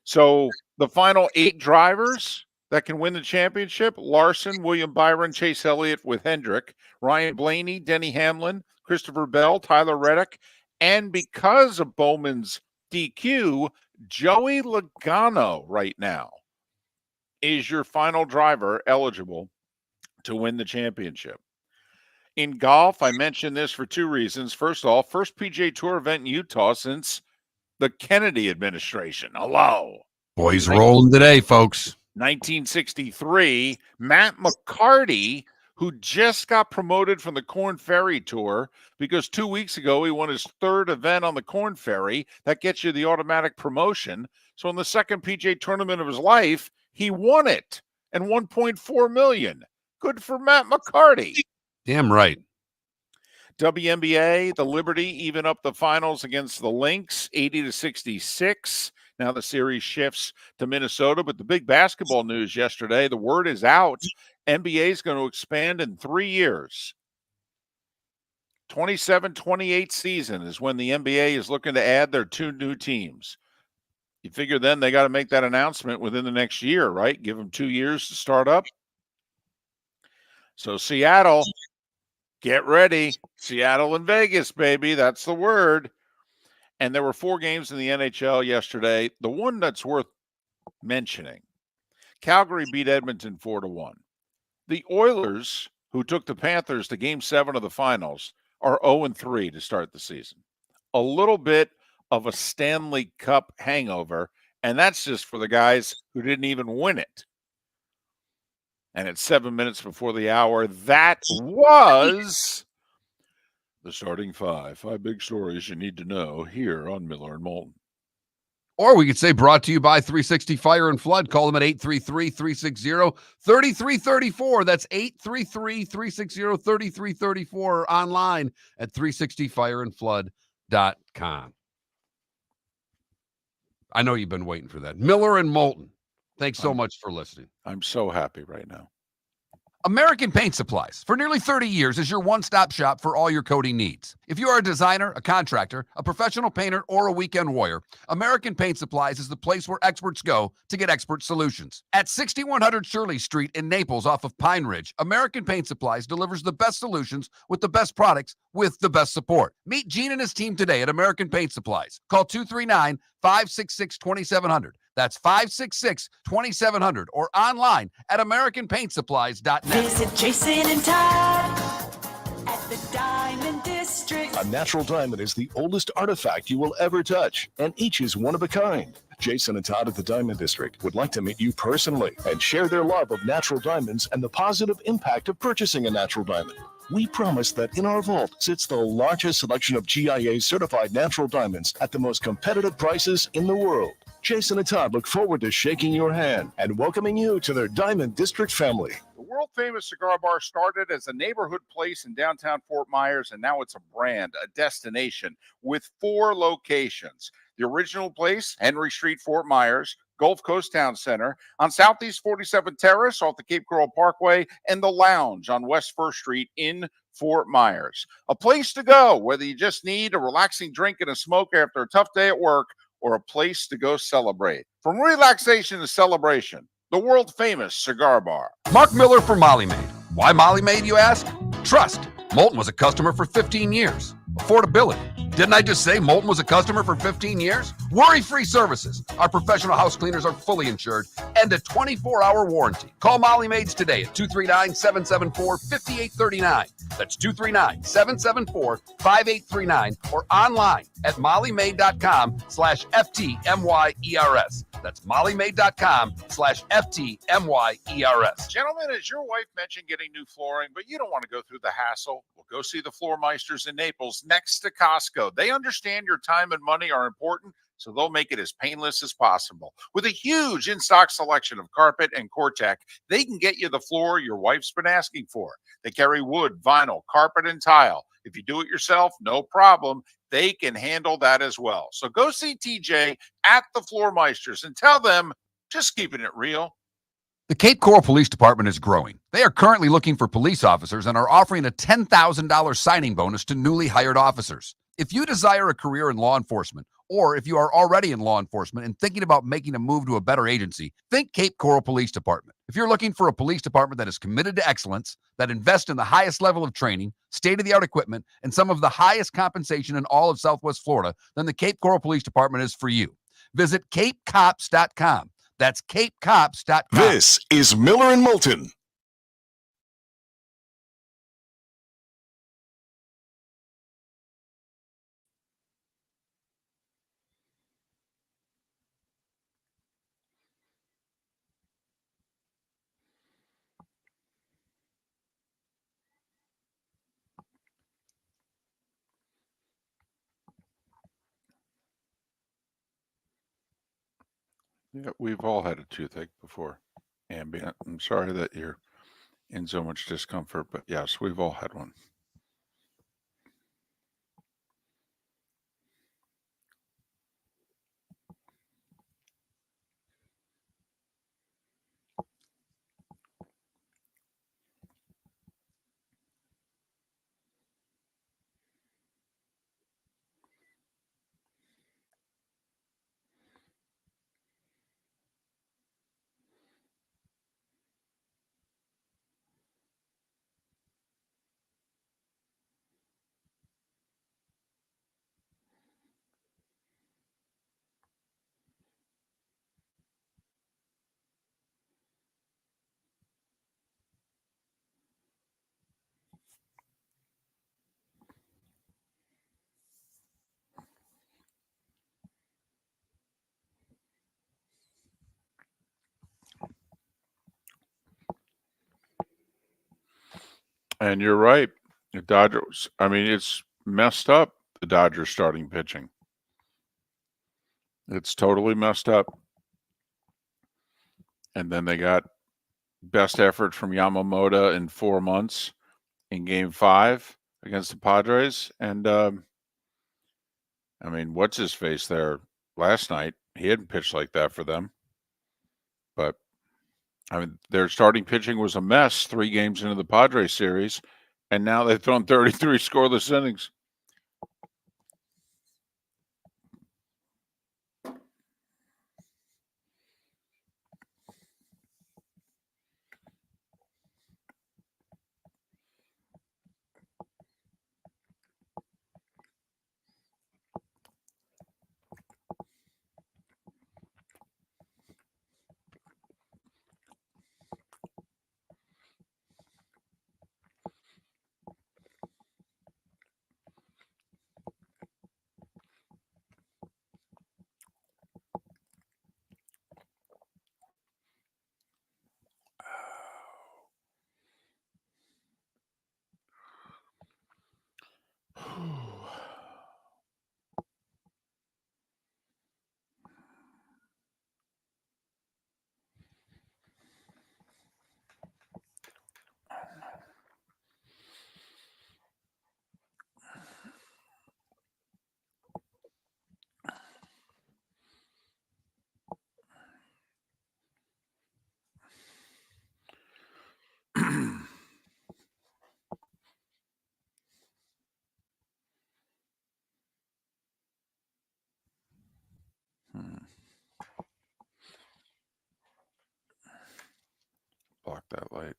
Speaker 2: So the final 8 drivers that can win the championship: Larson, William Byron, Chase Elliott with Hendrick, Ryan Blaney, Denny Hamlin, Christopher Bell, Tyler Reddick, and because of Bowman's DQ, Joey Logano right now is your final driver eligible to win the championship. In golf, I mentioned this for 2 reasons. First of all, first PGA Tour event in Utah since the Kennedy administration. Hello.
Speaker 1: Boys rolling today, folks.
Speaker 2: 1963, Matt McCarty, who just got promoted from the Corn Ferry Tour because 2 weeks ago he won his 3rd event on the Corn Ferry. That gets you the automatic promotion. So in the second PGA tournament of his life, he won it and $1.4 million. Good for Matt McCarty.
Speaker 1: Damn right.
Speaker 2: WNBA, the Liberty even up the finals against the Lynx, 80-66. Now the series shifts to Minnesota, but the big basketball news yesterday, the word is out. NBA is going to expand in 3 years. 27-28 season is when the NBA is looking to add their 2 new teams. You figure then they got to make that announcement within the next year, right? Give them 2 years to start up. So Seattle, get ready. Seattle and Vegas, baby. That's the word. And there were 4 games in the NHL yesterday. The one that's worth mentioning, Calgary beat Edmonton 4-1. The Oilers, who took the Panthers to Game 7 of the finals, are 0-3 to start the season. A little bit of a Stanley Cup hangover, and that's just for the guys who didn't even win it. And at 7 minutes before the hour, that was the starting 5. 5 big stories you need to know here on Miller and Moulton.
Speaker 1: Or we could say brought to you by 360 Fire and Flood. Call them at 833-360-3334. That's 833-360-3334 or online at 360fireandflood.com. I know you've been waiting for that. Miller and Moulton, thanks so much for listening.
Speaker 2: I'm so happy right now.
Speaker 1: American Paint Supplies, for nearly 30 years, is your one-stop shop for all your coating needs. If you are a designer, a contractor, a professional painter, or a weekend warrior, American Paint Supplies is the place where experts go to get expert solutions. At 6100 Shirley Street in Naples off of Pine Ridge, American Paint Supplies delivers the best solutions with the best products with the best support. Meet Gene and his team today at American Paint Supplies. Call 239-566-2700. That's 566-2700 or online at AmericanPaintSupplies.net.
Speaker 7: Visit Jason and Todd at the Diamond District.
Speaker 5: A natural diamond is the oldest artifact you will ever touch, and each is one of a kind. Jason and Todd at the Diamond District would like to meet you personally and share their love of natural diamonds and the positive impact of purchasing a natural diamond. We promise that in our vault sits the largest selection of GIA certified natural diamonds at the most competitive prices in the world. Jason and Todd look forward to shaking your hand and welcoming you to their Diamond District family.
Speaker 4: The world famous cigar bar started as a neighborhood place in downtown Fort Myers, and now it's a brand, a destination with 4 locations. The original place, Henry Street, Fort Myers, Gulf Coast Town Center, on Southeast 47th Terrace off the Cape Coral Parkway, and the Lounge on West 1st Street in Fort Myers. A place to go, whether you just need a relaxing drink and a smoke after a tough day at work, or a place to go celebrate. From relaxation to celebration, the world famous cigar bar.
Speaker 1: Mark Miller for Molly Maid. Why Molly Maid, you ask? Trust. Moulton was a customer for 15 years. Affordability. Didn't I just say Moulton was a customer for 15 years? Worry-free services. Our professional house cleaners are fully insured and a 24-hour warranty. Call Molly Maids today at 239-774-5839. That's 239-774-5839 or online at mollymaid.com/FTMYERS. That's mollymaid.com/FTMYERS.
Speaker 4: Gentlemen, as your wife mentioned getting new flooring, but you don't want to go through the hassle, well, go see the Floor Meisters in Naples next to Costco. They understand your time and money are important, so they'll make it as painless as possible. With a huge in-stock selection of carpet and Cortec, they can get you the floor your wife's been asking for. They carry wood, vinyl, carpet, and tile. If you do it yourself, no problem. They can handle that as well. So go see TJ at the Floor Meisters and tell them, just keeping it real.
Speaker 1: The Cape Coral Police Department is growing. They are currently looking for police officers and are offering a $10,000 signing bonus to newly hired officers. If you desire a career in law enforcement, or if you are already in law enforcement and thinking about making a move to a better agency, think Cape Coral Police Department. If you're looking for a police department that is committed to excellence, that invests in the highest level of training, state-of-the-art equipment, and some of the highest compensation in all of Southwest Florida, then the Cape Coral Police Department is for you. Visit capecops.com. That's capecops.com.
Speaker 5: This is Miller and Moulton.
Speaker 2: Yeah, we've all had a toothache before. Ambient. I'm sorry that you're in so much discomfort, but yes, we've all had one. And you're right. The Dodgers, I mean, it's messed up, the Dodgers starting pitching. It's totally messed up. And then they got best effort from Yamamoto in 4 months in Game 5 against the Padres. And, I mean, what's his face there last night? He hadn't pitched like that for them. But, I mean, their starting pitching was a mess 3 games into the Padres series. And now they've thrown 33 scoreless innings. Knock that light.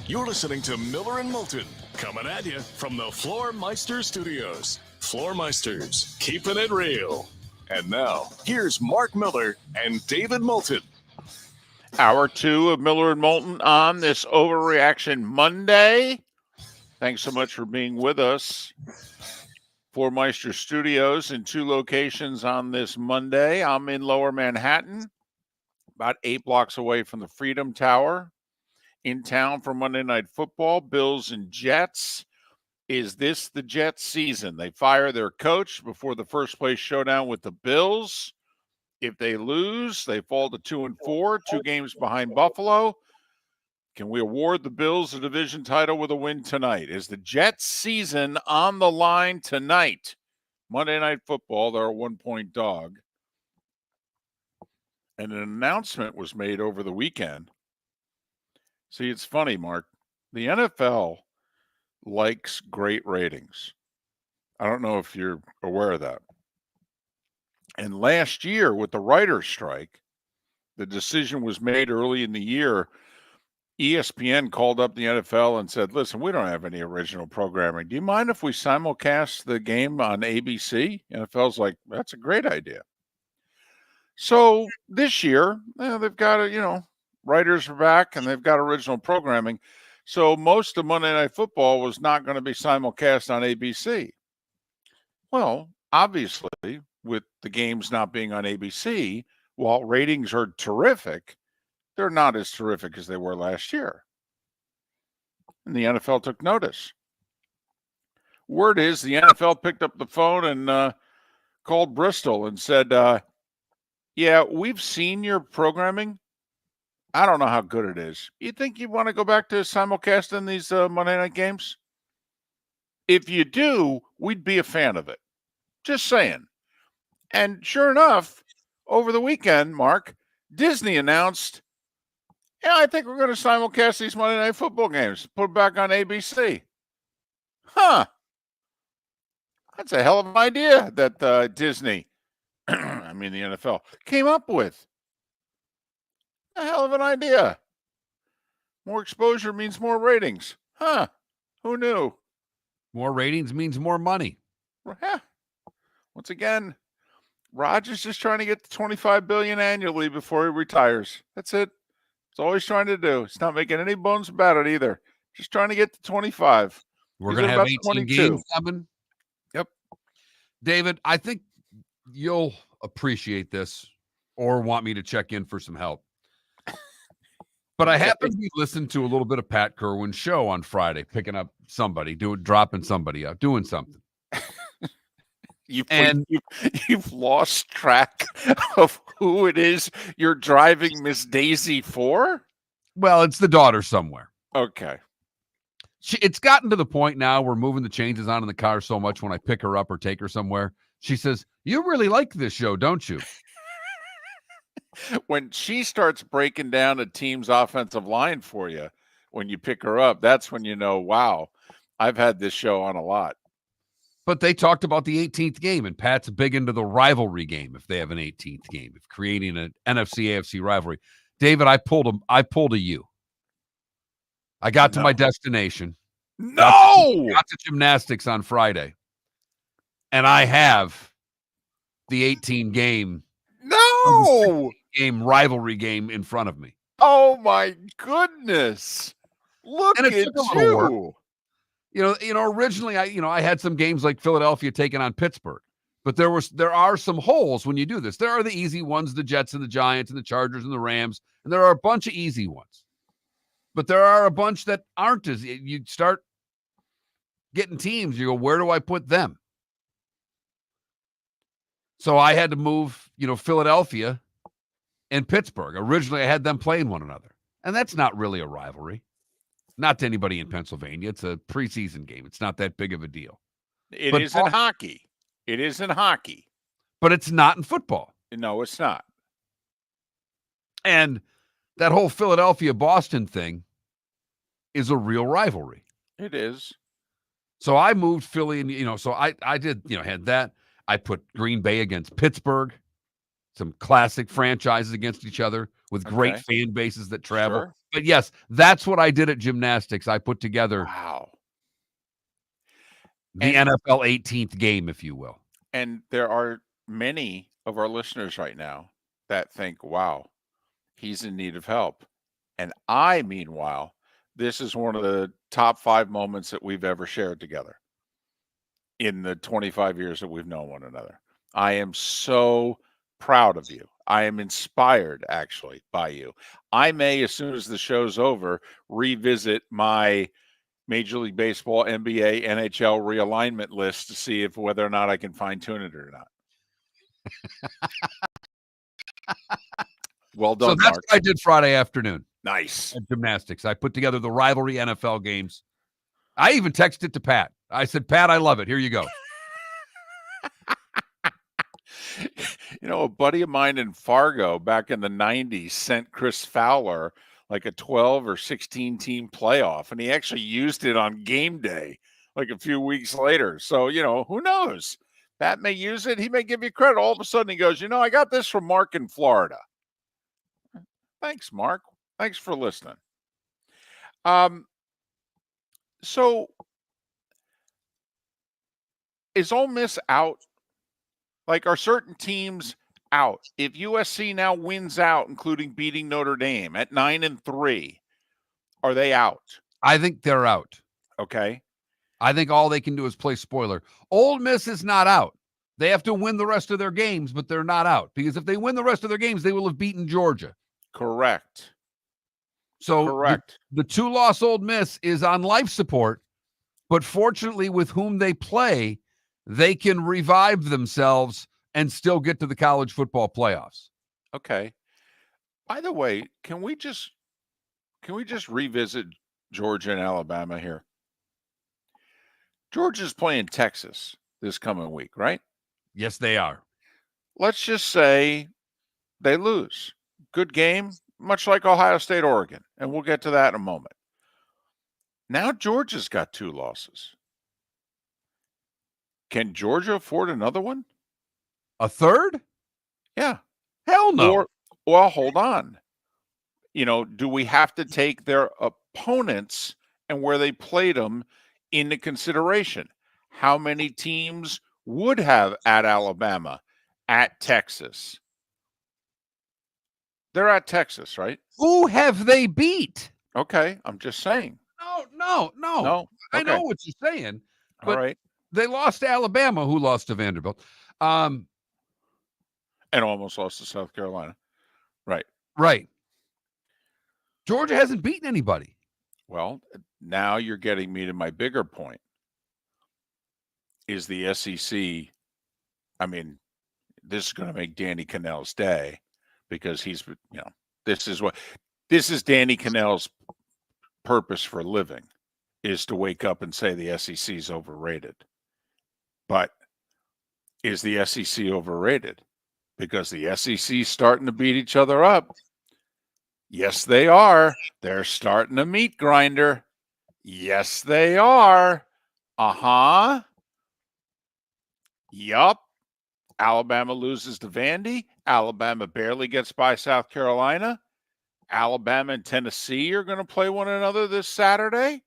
Speaker 5: You're listening to Miller and Moulton, coming at you from the Floormeister Studios. Floormeisters, keeping it real. And now, here's Mark Miller and David Moulton.
Speaker 2: Hour 2 of Miller and Moulton on this Overreaction Monday. Thanks so much for being with us. Floormeister Studios in 2 locations on this Monday. I'm in Lower Manhattan, about 8 blocks away from the Freedom Tower. In town for Monday Night Football, Bills and Jets. Is this the Jets season? They fire their coach before the first place showdown with the Bills. If they lose, they fall to 2-4, 2 games behind Buffalo. Can we award the Bills a division title with a win tonight? Is the Jets season on the line tonight? Monday Night Football, they're a 1-point dog. And an announcement was made over the weekend. See, it's funny, Mark. The NFL likes great ratings. I don't know if you're aware of that. And last year with the writer's strike, the decision was made early in the year. ESPN called up the NFL and said, listen, we don't have any original programming. Do you mind if we simulcast the game on ABC? NFL's like, that's a great idea. So this year, they've got writers are back and they've got original programming. So most of Monday Night Football was not going to be simulcast on ABC. Well, obviously, with the games not being on ABC, while ratings are terrific, they're not as terrific as they were last year. And the NFL took notice. Word is the NFL picked up the phone and called Bristol and said, yeah, we've seen your programming. I don't know how good it is. You think you want to go back to simulcasting these Monday night games? If you do, we'd be a fan of it. Just saying. And sure enough, over the weekend, Mark, Disney announced, yeah, I think we're going to simulcast these Monday Night Football games. Put it back on ABC. Huh. That's a hell of an idea that Disney, I mean the NFL, came up with. A hell of an idea. More exposure means more ratings. Huh. Who knew?
Speaker 1: More ratings means more money.
Speaker 2: Yeah. Once again, Rodgers just trying to get to $25 billion annually before he retires. That's it. That's all he's trying to do. He's not making any bones about it either. Just trying to get to 25.
Speaker 1: We're going to have 18
Speaker 2: 22
Speaker 1: games coming.
Speaker 2: Yep.
Speaker 1: David, I think you'll appreciate this or want me to check in for some help. But I happened to be listening to a little bit of Pat Kerwin's show on Friday, picking up somebody, dropping somebody out, doing something.
Speaker 2: You've lost track of who it is you're driving Miss Daisy for?
Speaker 1: Well, it's the daughter somewhere.
Speaker 2: Okay.
Speaker 1: It's gotten to the point now we're moving the changes on in the car so much when I pick her up or take her somewhere. She says, you really like this show, don't you?
Speaker 2: When she starts breaking down a team's offensive line for you, when you pick her up, that's when you know, wow, I've had this show on a lot.
Speaker 1: But they talked about the 18th game, and Pat's big into the rivalry game if they have an 18th game, if creating an NFC-AFC rivalry. David, I pulled a you. I got to my destination. Got to gymnastics on Friday. And I have the 18 game rivalry game in front of me.
Speaker 2: Oh my goodness. Look at you.
Speaker 1: You know, originally I had some games like Philadelphia taking on Pittsburgh. But there are some holes when you do this. There are the easy ones, the Jets and the Giants and the Chargers and the Rams, and there are a bunch of easy ones. But there are a bunch that aren't as you start getting teams, you go, where do I put them? So I had to move, Philadelphia and Pittsburgh. Originally, I had them playing one another. And that's not really a rivalry. Not to anybody in Pennsylvania. It's a preseason game. It's not that big of a deal.
Speaker 2: It is in hockey. It is in hockey.
Speaker 1: But it's not in football.
Speaker 2: No, it's not.
Speaker 1: And that whole Philadelphia-Boston thing is a real rivalry.
Speaker 2: It is.
Speaker 1: So I moved Philly, and, so I did, had that. I put Green Bay against Pittsburgh, some classic franchises against each other with great fan bases that travel.
Speaker 2: Sure.
Speaker 1: But yes, that's what I did at gymnastics. I put together the NFL 18th game, if you will.
Speaker 2: And there are many of our listeners right now that think, wow, he's in need of help. And I, meanwhile, this is one of the top 5 moments that we've ever shared together in the 25 years that we've known one another. I am so proud of you. I am inspired, actually, by you. I may, as soon as the show's over, revisit my Major League Baseball, NBA, NHL realignment list to see if whether or not I can fine-tune it or not. Well done,
Speaker 1: So that's
Speaker 2: Mark.
Speaker 1: what I did Friday afternoon.
Speaker 2: Nice.
Speaker 1: At gymnastics. I put together the rivalry NFL games. I even texted to Pat. I said, Pat, I love it. Here you go.
Speaker 2: A buddy of mine in Fargo back in the 90s sent Chris Fowler like a 12 or 16 team playoff, and he actually used it on game day like a few weeks later. So, who knows? Pat may use it. He may give you credit. All of a sudden he goes, I got this from Mark in Florida. Thanks, Mark. Thanks for listening. So is Ole Miss out? Like, are certain teams out? If USC now wins out, including beating Notre Dame at 9-3, are they out?
Speaker 1: I think they're out.
Speaker 2: Okay.
Speaker 1: I think all they can do is play spoiler. Ole Miss is not out. They have to win the rest of their games, but they're not out. Because if they win the rest of their games, they will have beaten Georgia.
Speaker 2: Correct.
Speaker 1: So
Speaker 2: Correct.
Speaker 1: The 2-loss Ole Miss is on life support, but fortunately with whom they play, they can revive themselves and still get to the college football playoffs.
Speaker 2: Okay. By the way, can we just revisit Georgia and Alabama here? Georgia's playing Texas this coming week, right?
Speaker 1: Yes, they are.
Speaker 2: Let's just say they lose. Good game, much like Ohio State, Oregon. And we'll get to that in a moment. Now Georgia's got 2 losses. Can Georgia afford another one?
Speaker 1: A third?
Speaker 2: Yeah.
Speaker 1: Hell no.
Speaker 2: Well, hold on. Do we have to take their opponents and where they played them into consideration? How many teams would have at Alabama, at Texas? They're at Texas, right?
Speaker 1: Who have they beat?
Speaker 2: Okay, I'm just saying.
Speaker 1: No.
Speaker 2: No?
Speaker 1: I know
Speaker 2: Okay.
Speaker 1: what you're saying.
Speaker 2: All right.
Speaker 1: They lost to Alabama, who lost to Vanderbilt.
Speaker 2: And almost lost to South Carolina. Right.
Speaker 1: Right. Georgia hasn't beaten anybody.
Speaker 2: Well, now you're getting me to my bigger point. Is the SEC, I mean, this is going to make Danny Cannell's day because he's, this is Danny Cannell's purpose for living, is to wake up and say the SEC is overrated. But is the SEC overrated? Because the SEC is starting to beat each other up. Yes, they are. They're starting a meat grinder. Yes, they are. Uh-huh. Yup. Alabama loses to Vandy. Alabama barely gets by South Carolina. Alabama and Tennessee are going to play one another this Saturday.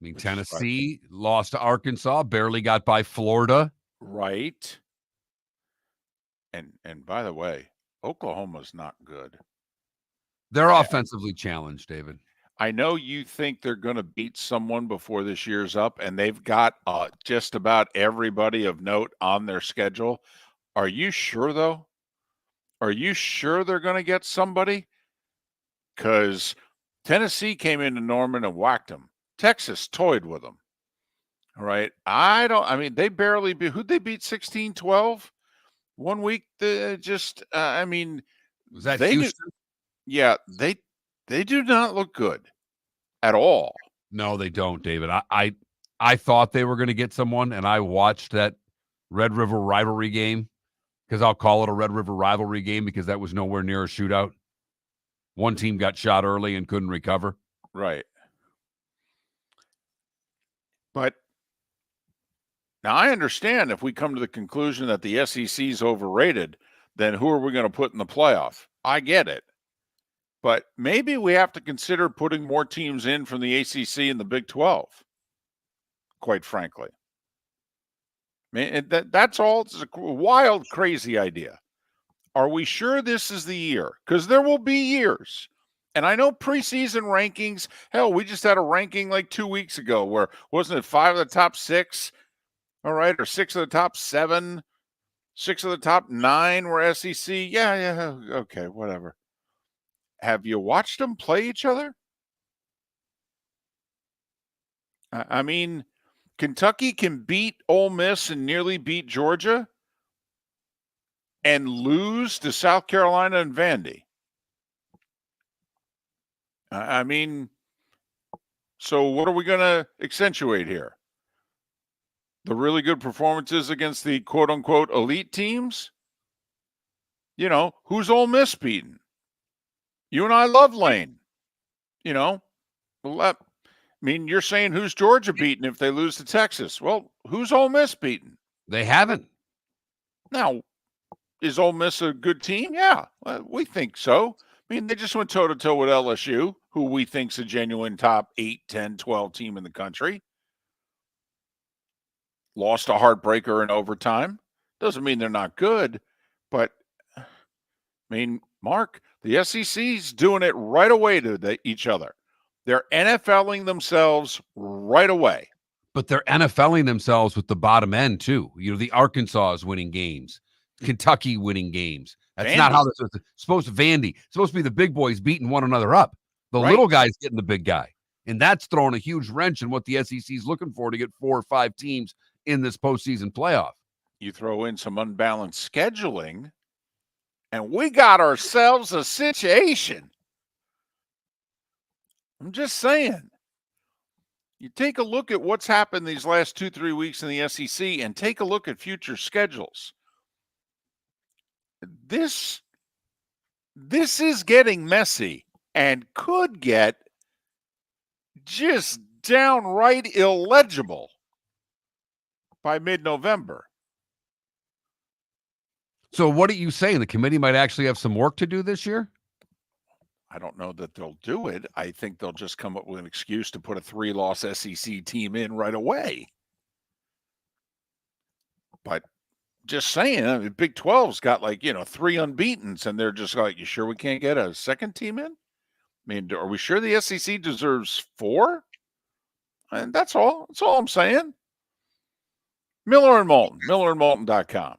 Speaker 1: I mean, Tennessee lost to Arkansas, barely got by Florida.
Speaker 2: Right. And by the way, Oklahoma's not good.
Speaker 1: They're offensively challenged, David.
Speaker 2: I know you think they're going to beat someone before this year's up, and they've got just about everybody of note on their schedule. Are you sure, though? Are you sure they're going to get somebody? Because Tennessee came into Norman and whacked them. Texas toyed with them. All right. They barely beat, who'd they beat 16-12? 1 week. Was
Speaker 1: that
Speaker 2: they
Speaker 1: Houston?
Speaker 2: Yeah, they do not look good at all.
Speaker 1: No, they don't, David. I thought they were going to get someone, and I watched that Red River rivalry game, because I'll call it a Red River rivalry game because that was nowhere near a shootout. One team got shot early and couldn't recover.
Speaker 2: Right. But now I understand if we come to the conclusion that the SEC is overrated, then who are we going to put in the playoff? I get it. But maybe we have to consider putting more teams in from the ACC and the Big 12, quite frankly. I mean, that's all. It's a wild, crazy idea. Are we sure this is the year? Because there will be years. And I know preseason rankings, hell, we just had a ranking like 2 weeks ago where, wasn't it 5 of the top 6? All right, or 6 of the top 7, 6 of the top 9 were SEC. Yeah, okay, whatever. Have you watched them play each other? I mean, Kentucky can beat Ole Miss and nearly beat Georgia and lose to South Carolina and Vandy. I mean, so what are we going to accentuate here? The really good performances against the quote-unquote elite teams? You know, who's Ole Miss beating? You and I love Lane. You know, I mean, you're saying who's Georgia beating if they lose to Texas? Well, who's Ole Miss beating?
Speaker 1: They haven't.
Speaker 2: Now, is Ole Miss a good team? Yeah, we think so. I mean, they just went toe-to-toe with LSU, who we think's a genuine top 8, 10, 12 team in the country. Lost a heartbreaker in overtime. Doesn't mean they're not good, but, I mean, Mark, the SEC's doing it right away to each other. They're NFLing themselves right away.
Speaker 1: But they're NFLing themselves with the bottom end, too. You know, the Arkansas is winning games. Kentucky winning games. That's
Speaker 2: Vandy.
Speaker 1: not how this is supposed to. Vandy. It's supposed to be the big boys beating one another up. The
Speaker 2: Right.
Speaker 1: little guy's getting the big guy. And that's throwing a huge wrench in what the SEC is looking for to get 4 or 5 teams in this postseason playoff.
Speaker 2: You throw in some unbalanced scheduling, and we got ourselves a situation. I'm just saying. You take a look at what's happened these last 2-3 weeks in the SEC and take a look at future schedules. This is getting messy and could get just downright illegible by mid-November.
Speaker 1: So what are you saying? The committee might actually have some work to do this year?
Speaker 2: I don't know that they'll do it. I think they'll just come up with an excuse to put a 3-loss SEC team in right away. But just saying, I mean, Big 12's got 3 unbeatens, and they're just like, you sure we can't get a second team in? I mean, are we sure the SEC deserves 4? And that's all. That's all I'm saying. Miller and Moulton, millerandmoulton.com.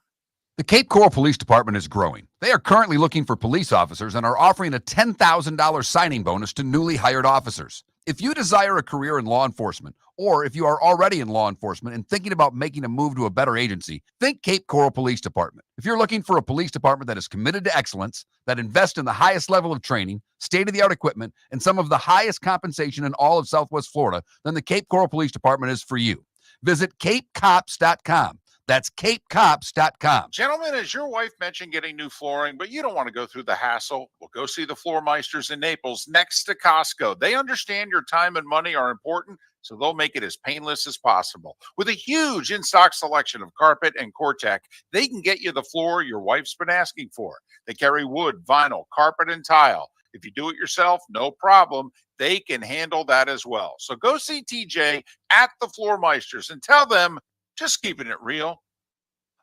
Speaker 8: The Cape Coral Police Department is growing. They are currently looking for police officers and are offering a $10,000 signing bonus to newly hired officers. If you desire a career in law enforcement, or if you are already in law enforcement and thinking about making a move to a better agency, think Cape Coral Police Department. If you're looking for a police department that is committed to excellence, that invests in the highest level of training, state-of-the-art equipment, and some of the highest compensation in all of Southwest Florida, then the Cape Coral Police Department is for you. Visit capecops.com. That's capecops.com.
Speaker 4: Gentlemen, as your wife mentioned getting new flooring, but you don't want to go through the hassle, well, go see the Floormeisters in Naples next to Costco. They understand your time and money are important, so they'll make it as painless as possible. With a huge in-stock selection of carpet and Cortec, they can get you the floor your wife's been asking for. They carry wood, vinyl, carpet, and tile. If you do it yourself, no problem. They can handle that as well. So go see TJ at the Floormeisters and tell them, just keeping it real.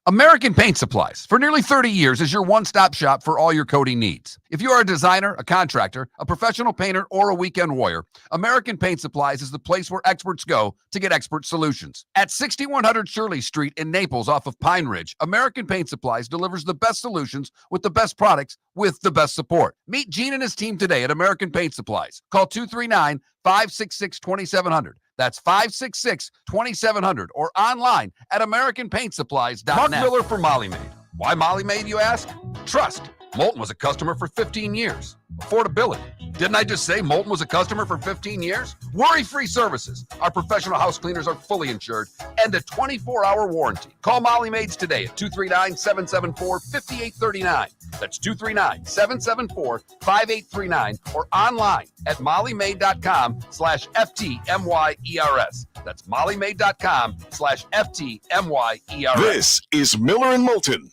Speaker 8: American Paint Supplies, for nearly 30 years, is your one-stop shop for all your coating needs. If you are a designer, a contractor, a professional painter, or a weekend warrior, American Paint Supplies is the place where experts go to get expert solutions. At 6100 Shirley Street in Naples off of Pine Ridge, American Paint Supplies delivers the best solutions with the best products with the best support. Meet Gene and his team today at American Paint Supplies. Call 239-566-2700. That's 566-2700 or online at AmericanPaintSupplies.net. Mark Miller for Molly Maid. Why Molly Maid, you ask? Trust. Moulton was a customer for 15 years. Affordability. Didn't I just say Moulton was a customer for 15 years? Worry-free services. Our professional house cleaners are fully insured and a 24-hour warranty. Call Molly Maids today at 239-774-5839. That's 239-774-5839 or online at mollymaid.com/FTMYERS. That's mollymaid.com/FTMYERS.
Speaker 5: This is Miller and Moulton.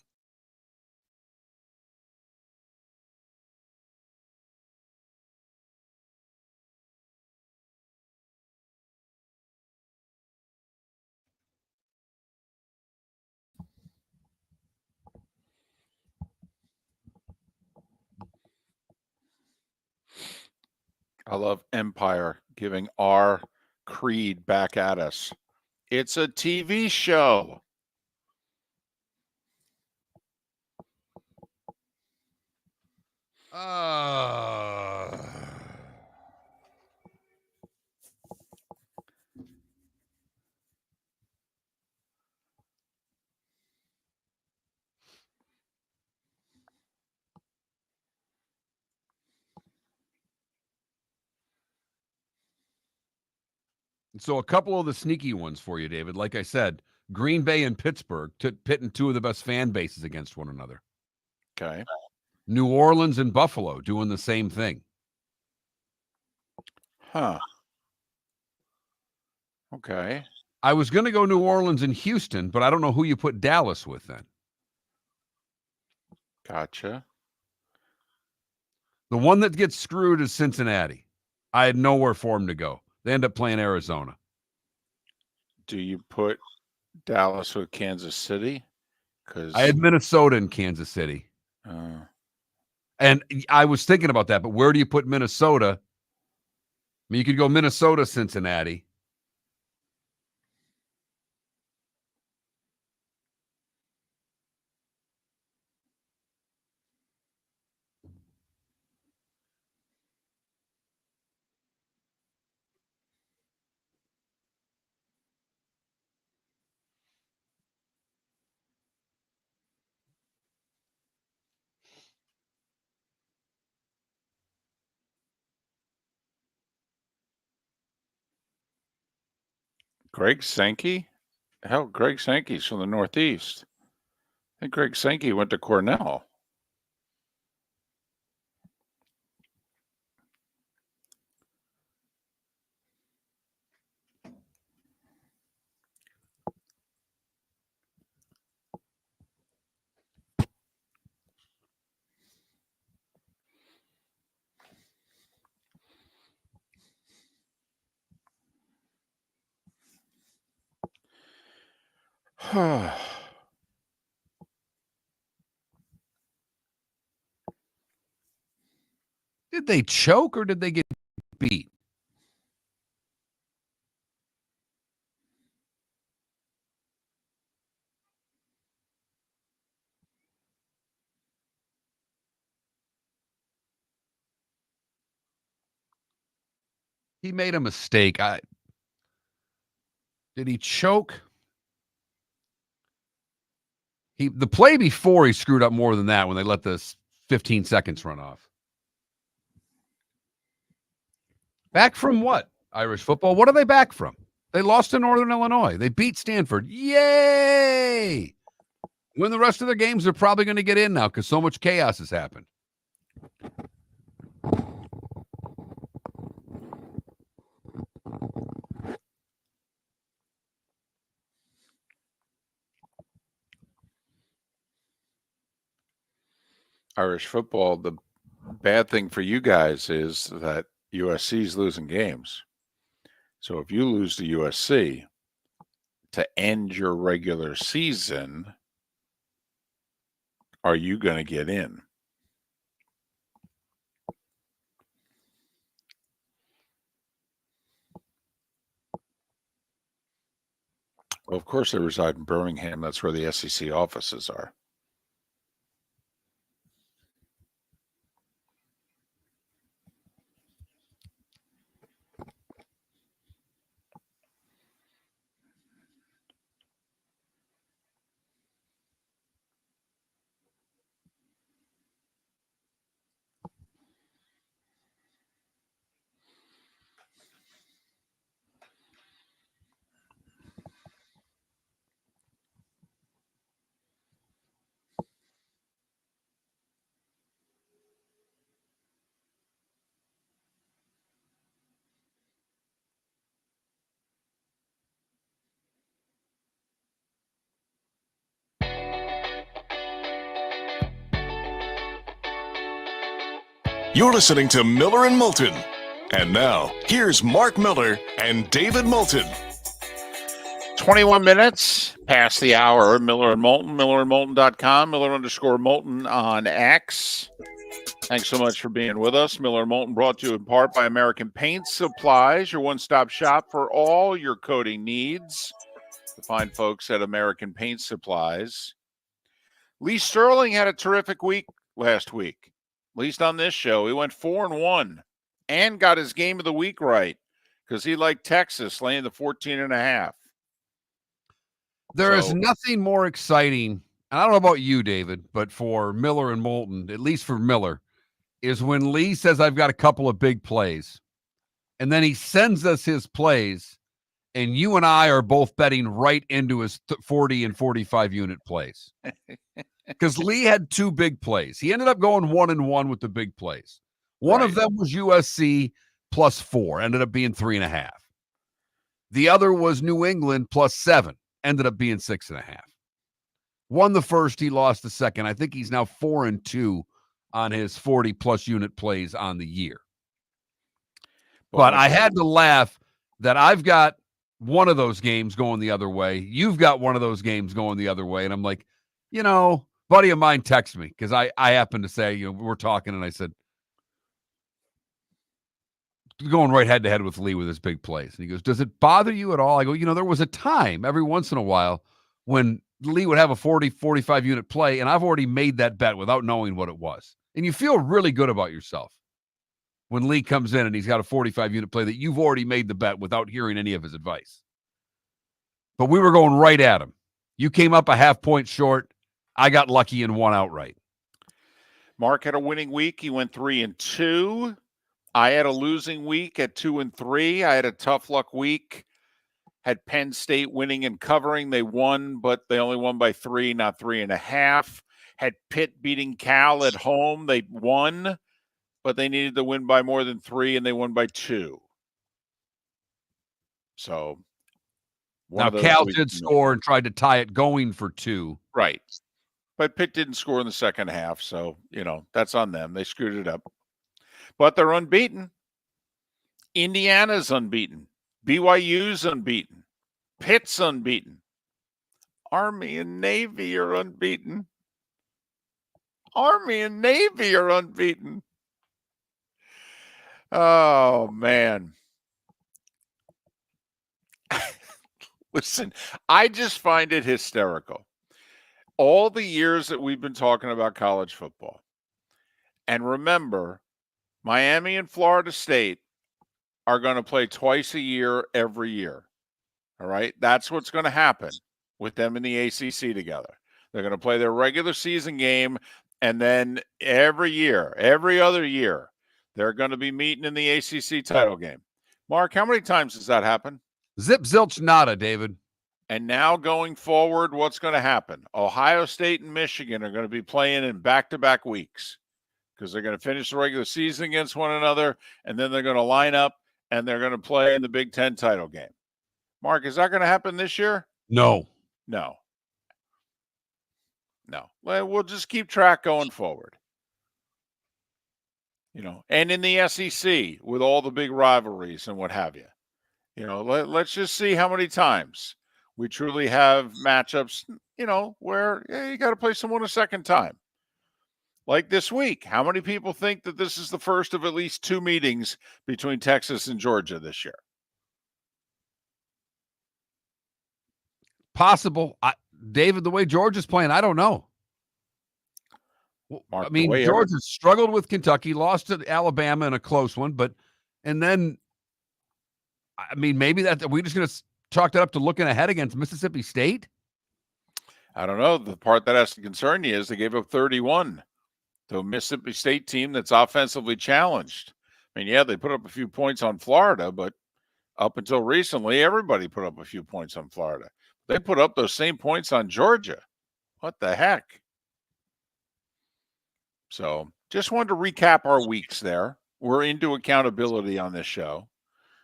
Speaker 2: I love Empire giving our creed back at us. It's a TV show.
Speaker 1: So a couple of the sneaky ones for you, David. Like I said, Green Bay and Pittsburgh pitting two of the best fan bases against one another.
Speaker 2: Okay.
Speaker 1: New Orleans and Buffalo doing the same thing.
Speaker 2: Huh. Okay.
Speaker 1: I was going to go New Orleans and Houston, but I don't know who you put Dallas with then.
Speaker 2: Gotcha.
Speaker 1: The one that gets screwed is Cincinnati. I had nowhere for him to go. They end up playing Arizona.
Speaker 2: Do you put Dallas with Kansas City? Because
Speaker 1: I had Minnesota and Kansas City. And I was thinking about that, but where do you put Minnesota? I mean, you could go Minnesota, Cincinnati.
Speaker 2: Greg Sankey? Hell, Greg Sankey's from the Northeast. I think Greg Sankey went to Cornell.
Speaker 1: Did they choke or did they get beat? He made a mistake. Did he choke? The play before he screwed up more than that when they let the 15 seconds run off. Back from what? Irish football? What are they back from? They lost to Northern Illinois. They beat Stanford. Yay! Win the rest of their games, they're probably going to get in now because so much chaos has happened.
Speaker 2: Irish football, the bad thing for you guys is that USC's losing games. So if you lose to USC to end your regular season, are you going to get in? Well, of course, they reside in Birmingham. That's where the SEC offices are.
Speaker 5: You're listening to Miller and Moulton. And now, here's Mark Miller and David Moulton.
Speaker 2: 21 minutes past the hour. Miller and Moulton, millerandmoulton.com, Miller_Moulton on X. Thanks so much for being with us. Miller and Moulton brought to you in part by American Paint Supplies, your one-stop shop for all your coating needs. The fine folks at American Paint Supplies. Lee Sterling had a terrific week last week, at least on this show. He went 4-1 and got his game of the week right because he liked Texas laying the 14.5.
Speaker 1: There is nothing more exciting, and I don't know about you, David, but for Miller and Moulton, at least for Miller, is when Lee says, I've got a couple of big plays, and then he sends us his plays, and you and I are both betting right into his 40 and 45 unit plays. Because Lee had two big plays. He ended up going 1-1 with the big plays. One of them was USC +4, ended up being 3.5. The other was New England +7, ended up being 6.5. Won the first, he lost the second. I think he's now 4-2 on his 40+ unit plays on the year. But I had to laugh that I've got one of those games going the other way. You've got one of those games going the other way. And I'm like, buddy of mine texted me because I happened to say, we're talking, and I said, going right head to head with Lee with his big plays. And he goes, does it bother you at all? I go, there was a time every once in a while when Lee would have a 40, 45 unit play, and I've already made that bet without knowing what it was. And you feel really good about yourself when Lee comes in and he's got a 45 unit play that you've already made the bet without hearing any of his advice. But we were going right at him. You came up a half point short. I got lucky and won outright.
Speaker 2: Mark had a winning week. He went 3-2. I had a losing week at 2-3. I had a tough luck week. Had Penn State winning and covering. They won, but they only won by 3, not 3.5. Had Pitt beating Cal at home. They won, but they needed to win by more than 3, and they won by 2. So
Speaker 1: now Cal did score and tried to tie it going for 2.
Speaker 2: Right. But Pitt didn't score in the second half, so, that's on them. They screwed it up. But they're unbeaten. Indiana's unbeaten. BYU's unbeaten. Pitt's unbeaten. Army and Navy are unbeaten. Army and Navy are unbeaten. Oh, man. Listen, I just find it hysterical. All the years that we've been talking about college football. And remember, Miami and Florida State are going to play twice a year every year. All right? That's what's going to happen with them in the ACC together. They're going to play their regular season game, and then every other year, they're going to be meeting in the ACC title game. Mark, how many times does that happen?
Speaker 1: Zip, zilch, nada, David.
Speaker 2: And now going forward, what's going to happen? Ohio State and Michigan are going to be playing in back-to-back weeks because they're going to finish the regular season against one another, and then they're going to line up, and they're going to play in the Big Ten title game. Mark, is that going to happen this year?
Speaker 1: No.
Speaker 2: Well, we'll just keep track going forward. And in the SEC with all the big rivalries and what have you. Let's just see how many times we truly have matchups, where you got to play someone a second time. like this week. How many people think that this is the first of at least 2 meetings between Texas and Georgia this year?
Speaker 1: Possible. David, the way Georgia's playing, I don't know.
Speaker 2: Mark,
Speaker 1: I mean, Georgia struggled with Kentucky, lost to Alabama in a close one, and then, I mean, maybe that we just going to chalk that up to looking ahead against Mississippi State.
Speaker 2: I don't know. The part that has to concern you is they gave up 31 to a Mississippi State team that's offensively challenged. I mean, yeah, they put up a few points on Florida, but up until recently, everybody put up a few points on Florida. They put up those same points on Georgia. What the heck? So just wanted to recap our weeks there. We're into accountability on this show.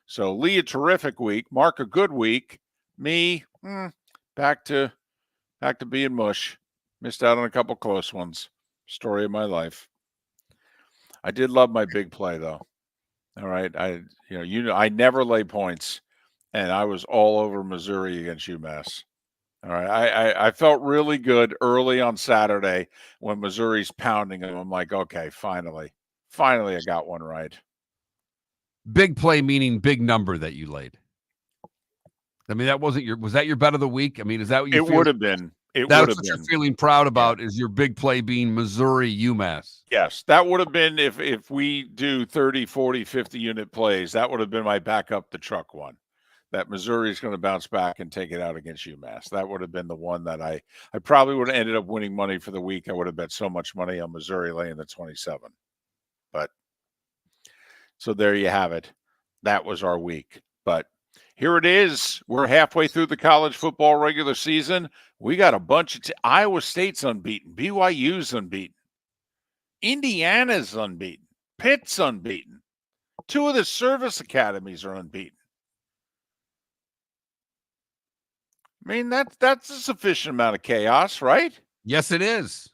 Speaker 2: So Lee, a terrific week. Mark, a good week. Me, back to being mush. Missed out on a couple close ones. Story of my life. I did love my big play though. All right. I never lay points, and I was all over Missouri against UMass. All right. I felt really good early on Saturday when Missouri's pounding them. I'm like, okay, finally I got one right.
Speaker 1: Big play meaning big number that you laid. I mean, was that your bet of the week? I mean, is that what you
Speaker 2: It would have been.
Speaker 1: That's what you're feeling proud about, is your big play being Missouri UMass.
Speaker 2: Yes, that would have been if we do 30, 40, 50 unit plays, that would have been my back up the truck one. That Missouri is going to bounce back and take it out against UMass. That would have been the one that I probably would have ended up winning money for the week. I would have bet so much money on Missouri laying the 27. But so there you have it. That was our week. But here it is. We're halfway through the college football regular season. We got a bunch of Iowa State's unbeaten. BYU's unbeaten. Indiana's unbeaten. Pitt's unbeaten. 2 of the service academies are unbeaten. I mean, that's a sufficient amount of chaos, right?
Speaker 1: Yes, it is.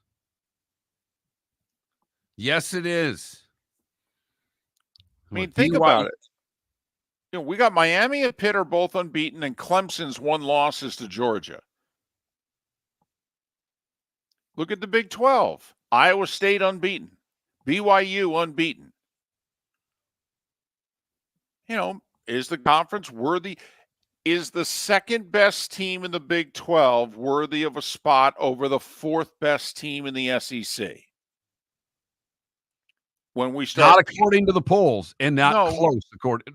Speaker 1: Yes, it is.
Speaker 2: I mean, think about it. We got Miami and Pitt are both unbeaten, and Clemson's 1 loss is to Georgia. Look at the Big 12. Iowa State unbeaten. BYU unbeaten. Is the conference worthy? Is the second best team in the Big 12 worthy of a spot over the 4th best team in the SEC? When we start,
Speaker 1: not according to the polls, and close,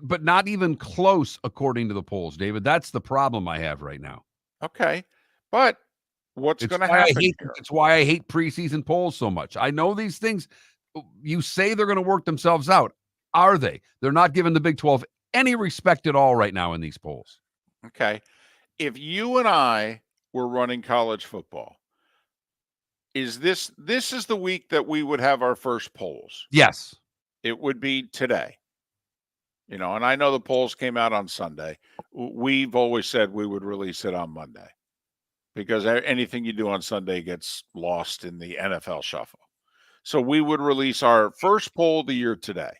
Speaker 1: but not even close according to the polls, David. That's the problem I have right now.
Speaker 2: Okay, but what's going to happen here?
Speaker 1: It's why I hate preseason polls so much. I know these things. You say they're going to work themselves out. Are they? They're not giving the Big 12 any respect at all right now in these polls.
Speaker 2: Okay, if you and I were running college football, is this is the week that we would have our first polls?
Speaker 1: Yes.
Speaker 2: It would be today. And I know the polls came out on Sunday. We've always said we would release it on Monday because anything you do on Sunday gets lost in the NFL shuffle. So we would release our first poll of the year today.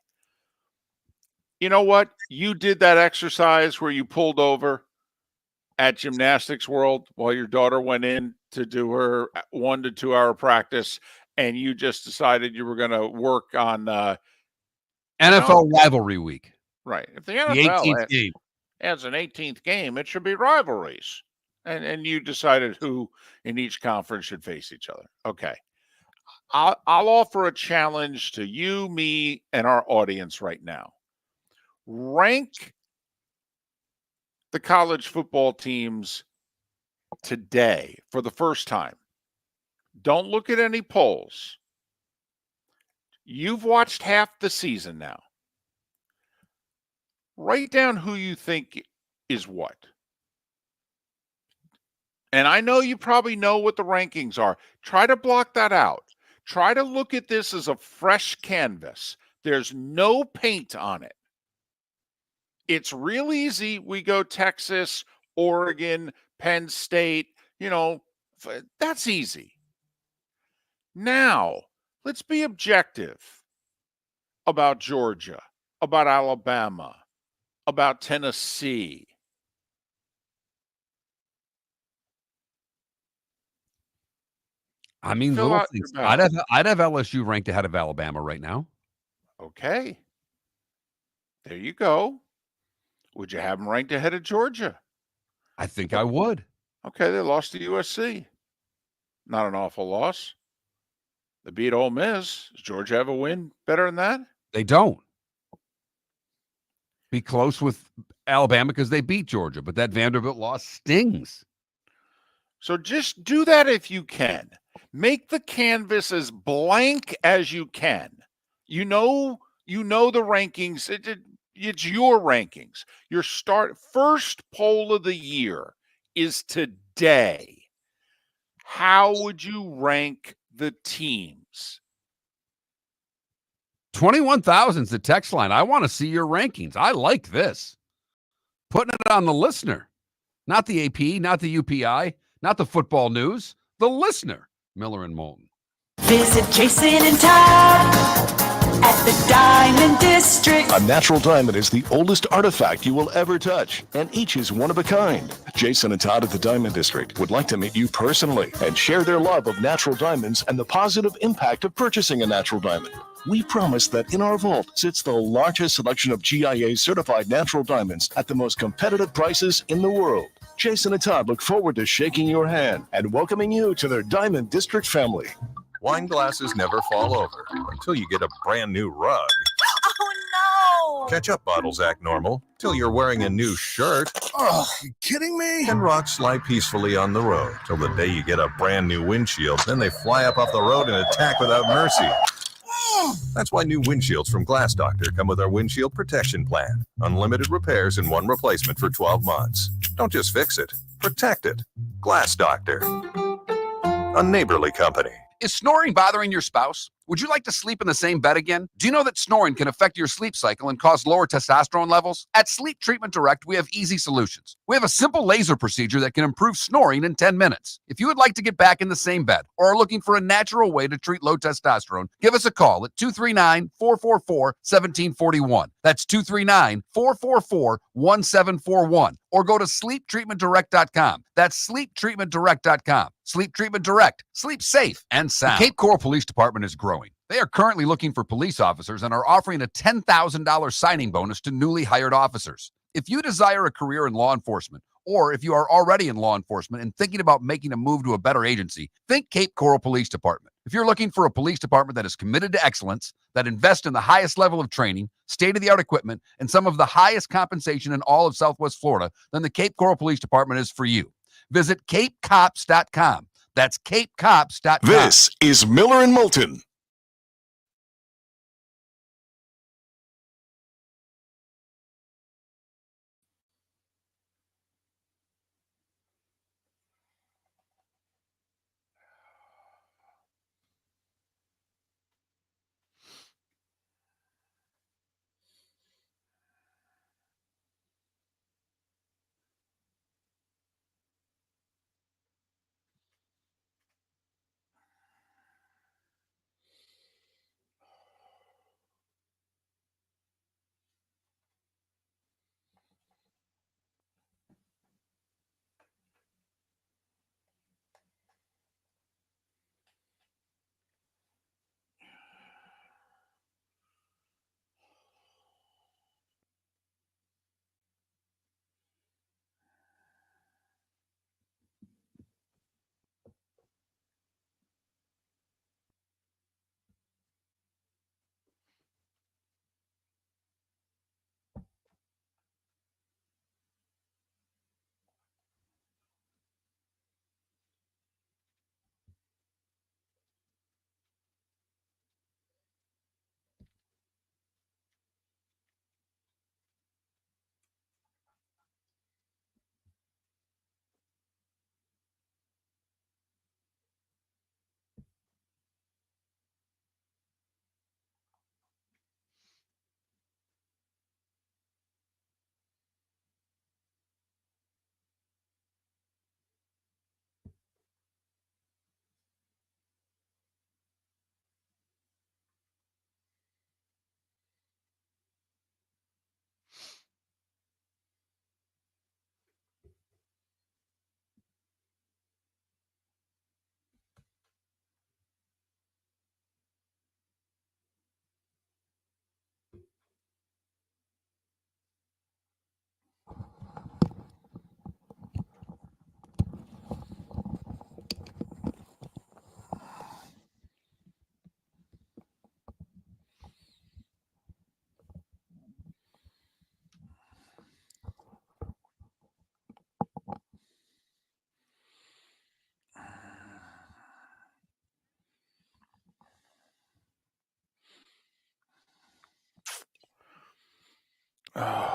Speaker 2: You know what? You did that exercise where you pulled over at Gymnastics World while your daughter went in to do her 1 to 2 hour practice, and you just decided you were going to work on
Speaker 1: NFL rivalry week.
Speaker 2: Right. If the NFL
Speaker 1: 18th game
Speaker 2: has an 18th game, it should be rivalries. And you decided who in each conference should face each other. Okay. I'll offer a challenge to you, me, and our audience right now. Rank the college football teams today for the first time. Don't look at any polls. You've watched half the season now. Write down who you think is what. And I know you probably know what the rankings are. Try to block that out. Try to look at this as a fresh canvas. There's no paint on it. It's real easy. We go Texas, Oregon, Penn State, that's easy. Now, let's be objective about Georgia, about Alabama, about Tennessee.
Speaker 1: I mean,
Speaker 2: Fill
Speaker 1: little
Speaker 2: out your
Speaker 1: things.
Speaker 2: ballot.
Speaker 1: I'd have LSU ranked ahead of Alabama right now.
Speaker 2: Okay. There you go. Would you have them ranked ahead of Georgia?
Speaker 1: I think I would.
Speaker 2: Okay, they lost to USC. Not an awful loss. They beat Ole Miss. Does Georgia have a win better than that?
Speaker 1: They don't. Be close with Alabama because they beat Georgia, but that Vanderbilt loss stings.
Speaker 2: So just do that if you can. Make the canvas as blank as you can. You know the rankings. It's your rankings. Your first poll of the year is today. How would you rank the teams?
Speaker 1: 21,000 is the text line. I want to see your rankings. I like this. Putting it on the listener, not the AP, not the UPI, not the football news, the listener. Miller and Moulton.
Speaker 7: Visit Jason and Todd at the Diamond District.
Speaker 5: A natural diamond is the oldest artifact you will ever touch, and each is one of a kind. Jason and Todd at the Diamond District would like to meet you personally and share their love of natural diamonds and the positive impact of purchasing a natural diamond. We promise that in our vault sits the largest selection of GIA certified natural diamonds at the most competitive prices in the world. Jason and Todd look forward to shaking your hand and welcoming you to their Diamond District family.
Speaker 3: Wine glasses never fall over until you get a brand new rug.
Speaker 7: Oh no!
Speaker 3: Ketchup bottles act normal till you're wearing a new shirt.
Speaker 5: Oh, you kidding me?
Speaker 3: And rocks lie peacefully on the road till the day you get a brand new windshield. Then they fly up off the road and attack without mercy. That's why new windshields from Glass Doctor come with our windshield protection plan. Unlimited repairs and one replacement for 12 months. Don't just fix it, protect it. Glass Doctor, a neighborly company.
Speaker 8: Is snoring bothering your spouse? Would you like to sleep in the same bed again? Do you know that snoring can affect your sleep cycle and cause lower testosterone levels? At Sleep Treatment Direct, we have easy solutions. We have a simple laser procedure that can improve snoring in 10 minutes. If you would like to get back in the same bed or are looking for a natural way to treat low testosterone, give us a call at 239-444-1741. That's 239-444-1741. Or go to sleeptreatmentdirect.com. That's sleeptreatmentdirect.com. Sleep Treatment Direct. Sleep safe and sound. The Cape Coral Police Department is growing. They are currently looking for police officers and are offering a $10,000 signing bonus to newly hired officers. If you desire a career in law enforcement, or if you are already in law enforcement and thinking about making a move to a better agency, think Cape Coral Police Department. If you're looking for a police department that is committed to excellence, that invests in the highest level of training, state-of-the-art equipment, and some of the highest compensation in all of Southwest Florida, then the Cape Coral Police Department is for you. Visit capecops.com. That's capecops.com.
Speaker 5: This is Miller and Moulton.
Speaker 2: Oh.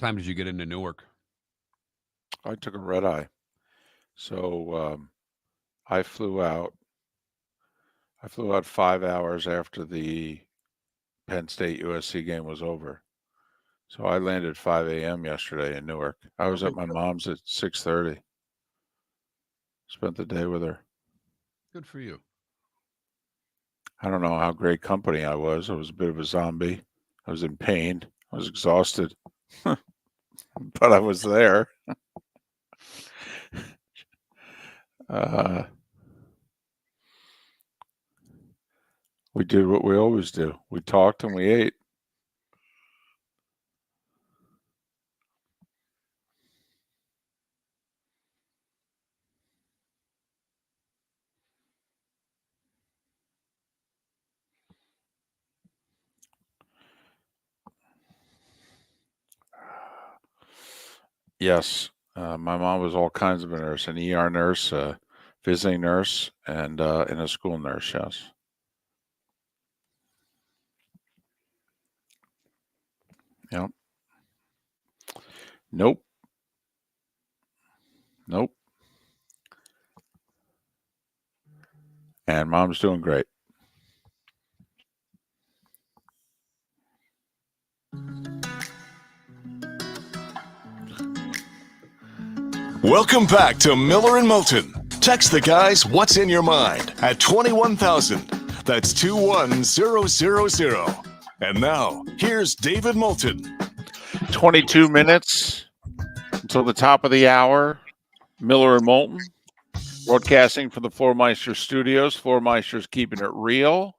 Speaker 1: Time did you get into Newark?
Speaker 2: I took a red eye. So I flew out. I flew out 5 hours after the Penn State USC game was over. So I landed 5 a.m. yesterday in Newark. I was
Speaker 1: Okay,
Speaker 2: at my
Speaker 1: good.
Speaker 2: mom's at 6:30. Spent the day with her.
Speaker 1: Good for you.
Speaker 2: I don't know how great company I was. I was a bit of a zombie. I was in pain. I was exhausted. But I was there. We did what we always do. We talked and we ate. Yes. My mom was all kinds of a nurse, an ER nurse, a visiting nurse, and a school nurse, yes. Yep. Nope. Nope. And mom's doing great.
Speaker 5: Welcome back to Miller and Moulton. Text the guys what's in your mind at 21,000. That's 21000. And now, here's David Moulton.
Speaker 2: 22 minutes until the top of the hour. Miller and Moulton, broadcasting from the Floormeister Studios. Floormeister's keeping it real.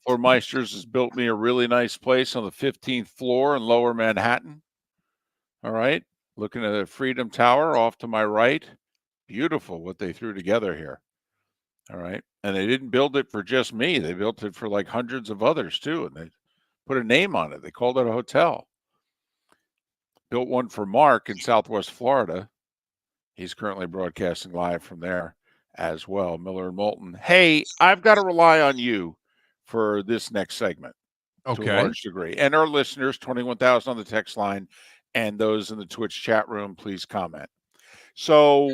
Speaker 2: Floormeister's has built me a really nice place on the 15th floor in Lower Manhattan. All right. Looking at the Freedom Tower off to my right. Beautiful what they threw together here. All right. And they didn't build it for just me. They built it for like hundreds of others too. And they put a name on it. They called it a hotel. Built one for Mark in Southwest Florida. He's currently broadcasting live from there as well. Miller and Moulton. Hey, I've got to rely on you for this next segment to a
Speaker 1: Okay.
Speaker 2: large degree. And our listeners, 21,000 on the text line, and those in the Twitch chat room, please comment. So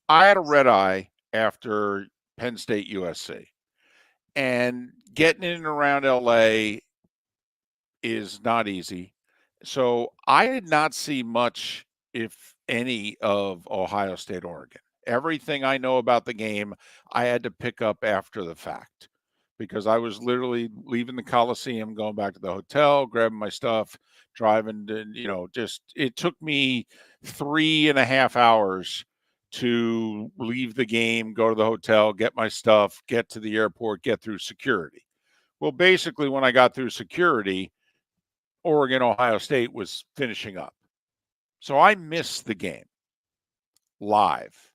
Speaker 2: I had a red eye after Penn State USC. And getting in and around LA is not easy. So I did not see much, if any, of Ohio State, Oregon. Everything I know about the game, I had to pick up after the fact because I was literally leaving the Coliseum, going back to the hotel, grabbing my stuff, driving to, just it took me 3.5 hours to leave the game, go to the hotel, get my stuff, get to the airport, get through security. Well, basically, when I got through security, Oregon, Ohio State was finishing up. So I missed the game live.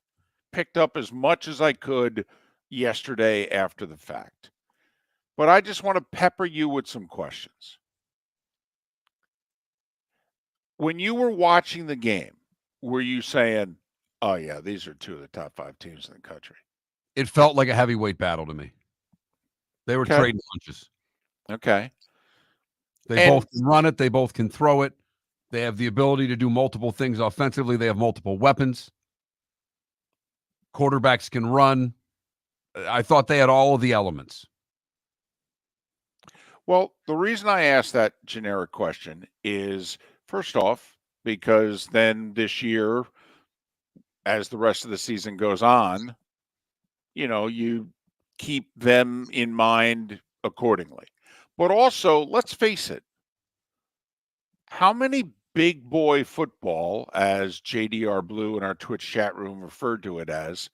Speaker 2: Picked up as much as I could yesterday after the fact. But I just want to pepper you with some questions. When you were watching the game, were you saying, oh, yeah, these are two of the top 5 teams in the country?
Speaker 1: It felt like a heavyweight battle to me. They were
Speaker 2: Okay.
Speaker 1: trading punches.
Speaker 2: Okay.
Speaker 1: They both can run it. They both can throw it. They have the ability to do multiple things offensively. They have multiple weapons. Quarterbacks can run. I thought they had all of the elements.
Speaker 2: Well, the reason I asked that generic question is, first off, because then this year as the rest of the season goes on, you keep them in mind accordingly. But also, let's face it, how many big boy football, as JDR Blue in our Twitch chat room referred to it as,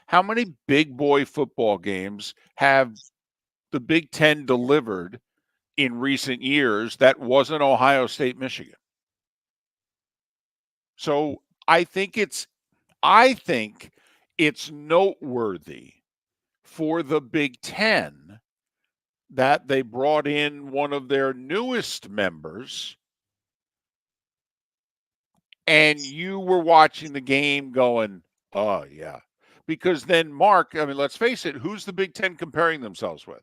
Speaker 2: how many big boy football games have the Big Ten delivered in recent years that wasn't Ohio State, Michigan? So I think it's noteworthy for the Big Ten that they brought in one of their newest members, and you were watching the game going, oh, yeah. Because then, Mark, I mean, let's face it, who's the Big Ten comparing themselves with?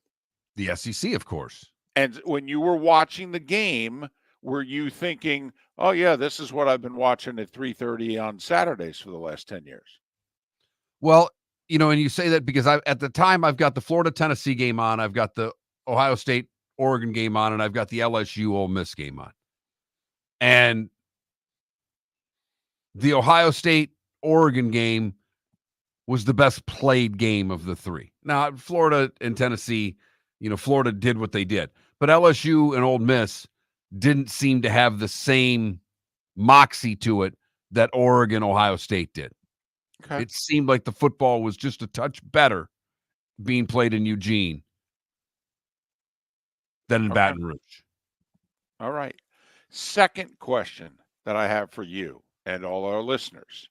Speaker 1: The SEC, of course.
Speaker 2: And when you were watching the game, were you thinking, oh, yeah, this is what I've been watching at 3:30 on Saturdays for the last 10 years?
Speaker 1: Well, and you say that because at the time I've got the Florida-Tennessee game on, I've got the Ohio State-Oregon game on, and I've got the LSU-Ole Miss game on. And the Ohio State-Oregon game was the best played game of the three. Now, Florida and Tennessee, Florida did what they did. But LSU and Ole Miss didn't seem to have the same moxie to it that Oregon, Ohio State did.
Speaker 2: Okay.
Speaker 1: It seemed like the football was just a touch better being played in Eugene than in Baton Rouge.
Speaker 2: All right. Second question that I have for you and all our listeners.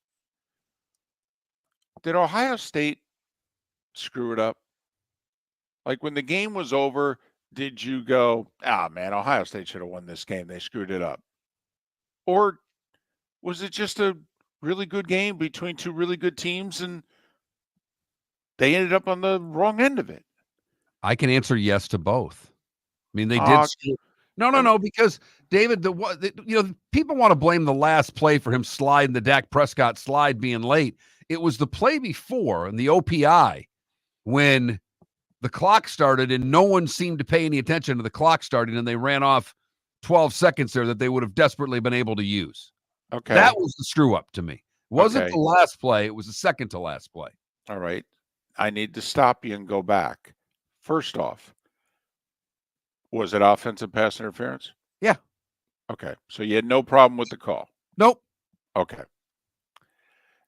Speaker 2: Did Ohio State screw it up? Like when the game was over, did you go, man, Ohio State should have won this game. They screwed it up. Or was it just a really good game between two really good teams and they ended up on the wrong end of it?
Speaker 1: I can answer yes to both. I mean, they did. No, because David, people want to blame the last play for him sliding, the Dak Prescott slide being late. It was the play before in the OPI when the clock started and no one seemed to pay any attention to the clock starting, and they ran off 12 seconds there that they would have desperately been able to use.
Speaker 2: Okay.
Speaker 1: That was the screw up to me. It wasn't the last play. It was the second to last play.
Speaker 2: All right. I need to stop you and go back. First off, was it offensive pass interference?
Speaker 1: Yeah.
Speaker 2: Okay. So you had no problem with the call?
Speaker 1: Nope.
Speaker 2: Okay.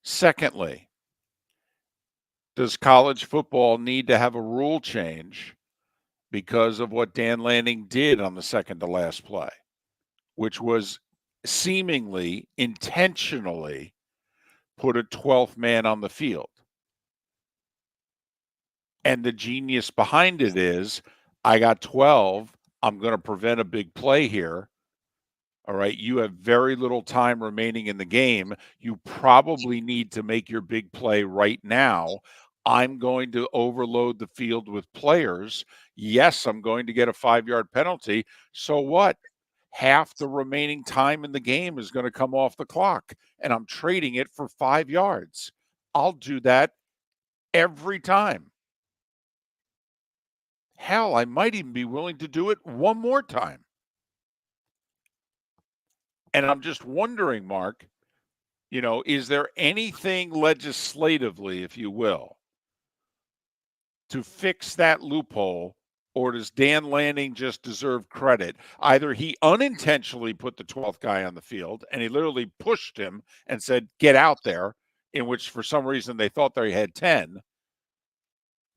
Speaker 2: Secondly, does college football need to have a rule change because of what Dan Lanning did on the second to last play, which was seemingly intentionally put a 12th man on the field? And the genius behind it is, I got 12. I'm going to prevent a big play here. All right. You have very little time remaining in the game. You probably need to make your big play right now. I'm going to overload the field with players. Yes, I'm going to get a 5-yard penalty. So what? Half the remaining time in the game is going to come off the clock, and I'm trading it for 5 yards. I'll do that every time. Hell, I might even be willing to do it one more time. And I'm just wondering, Mark, is there anything legislatively, if you will, to fix that loophole, or does Dan Lanning just deserve credit? Either he unintentionally put the 12th guy on the field and he literally pushed him and said, get out there, in which for some reason they thought they had 10,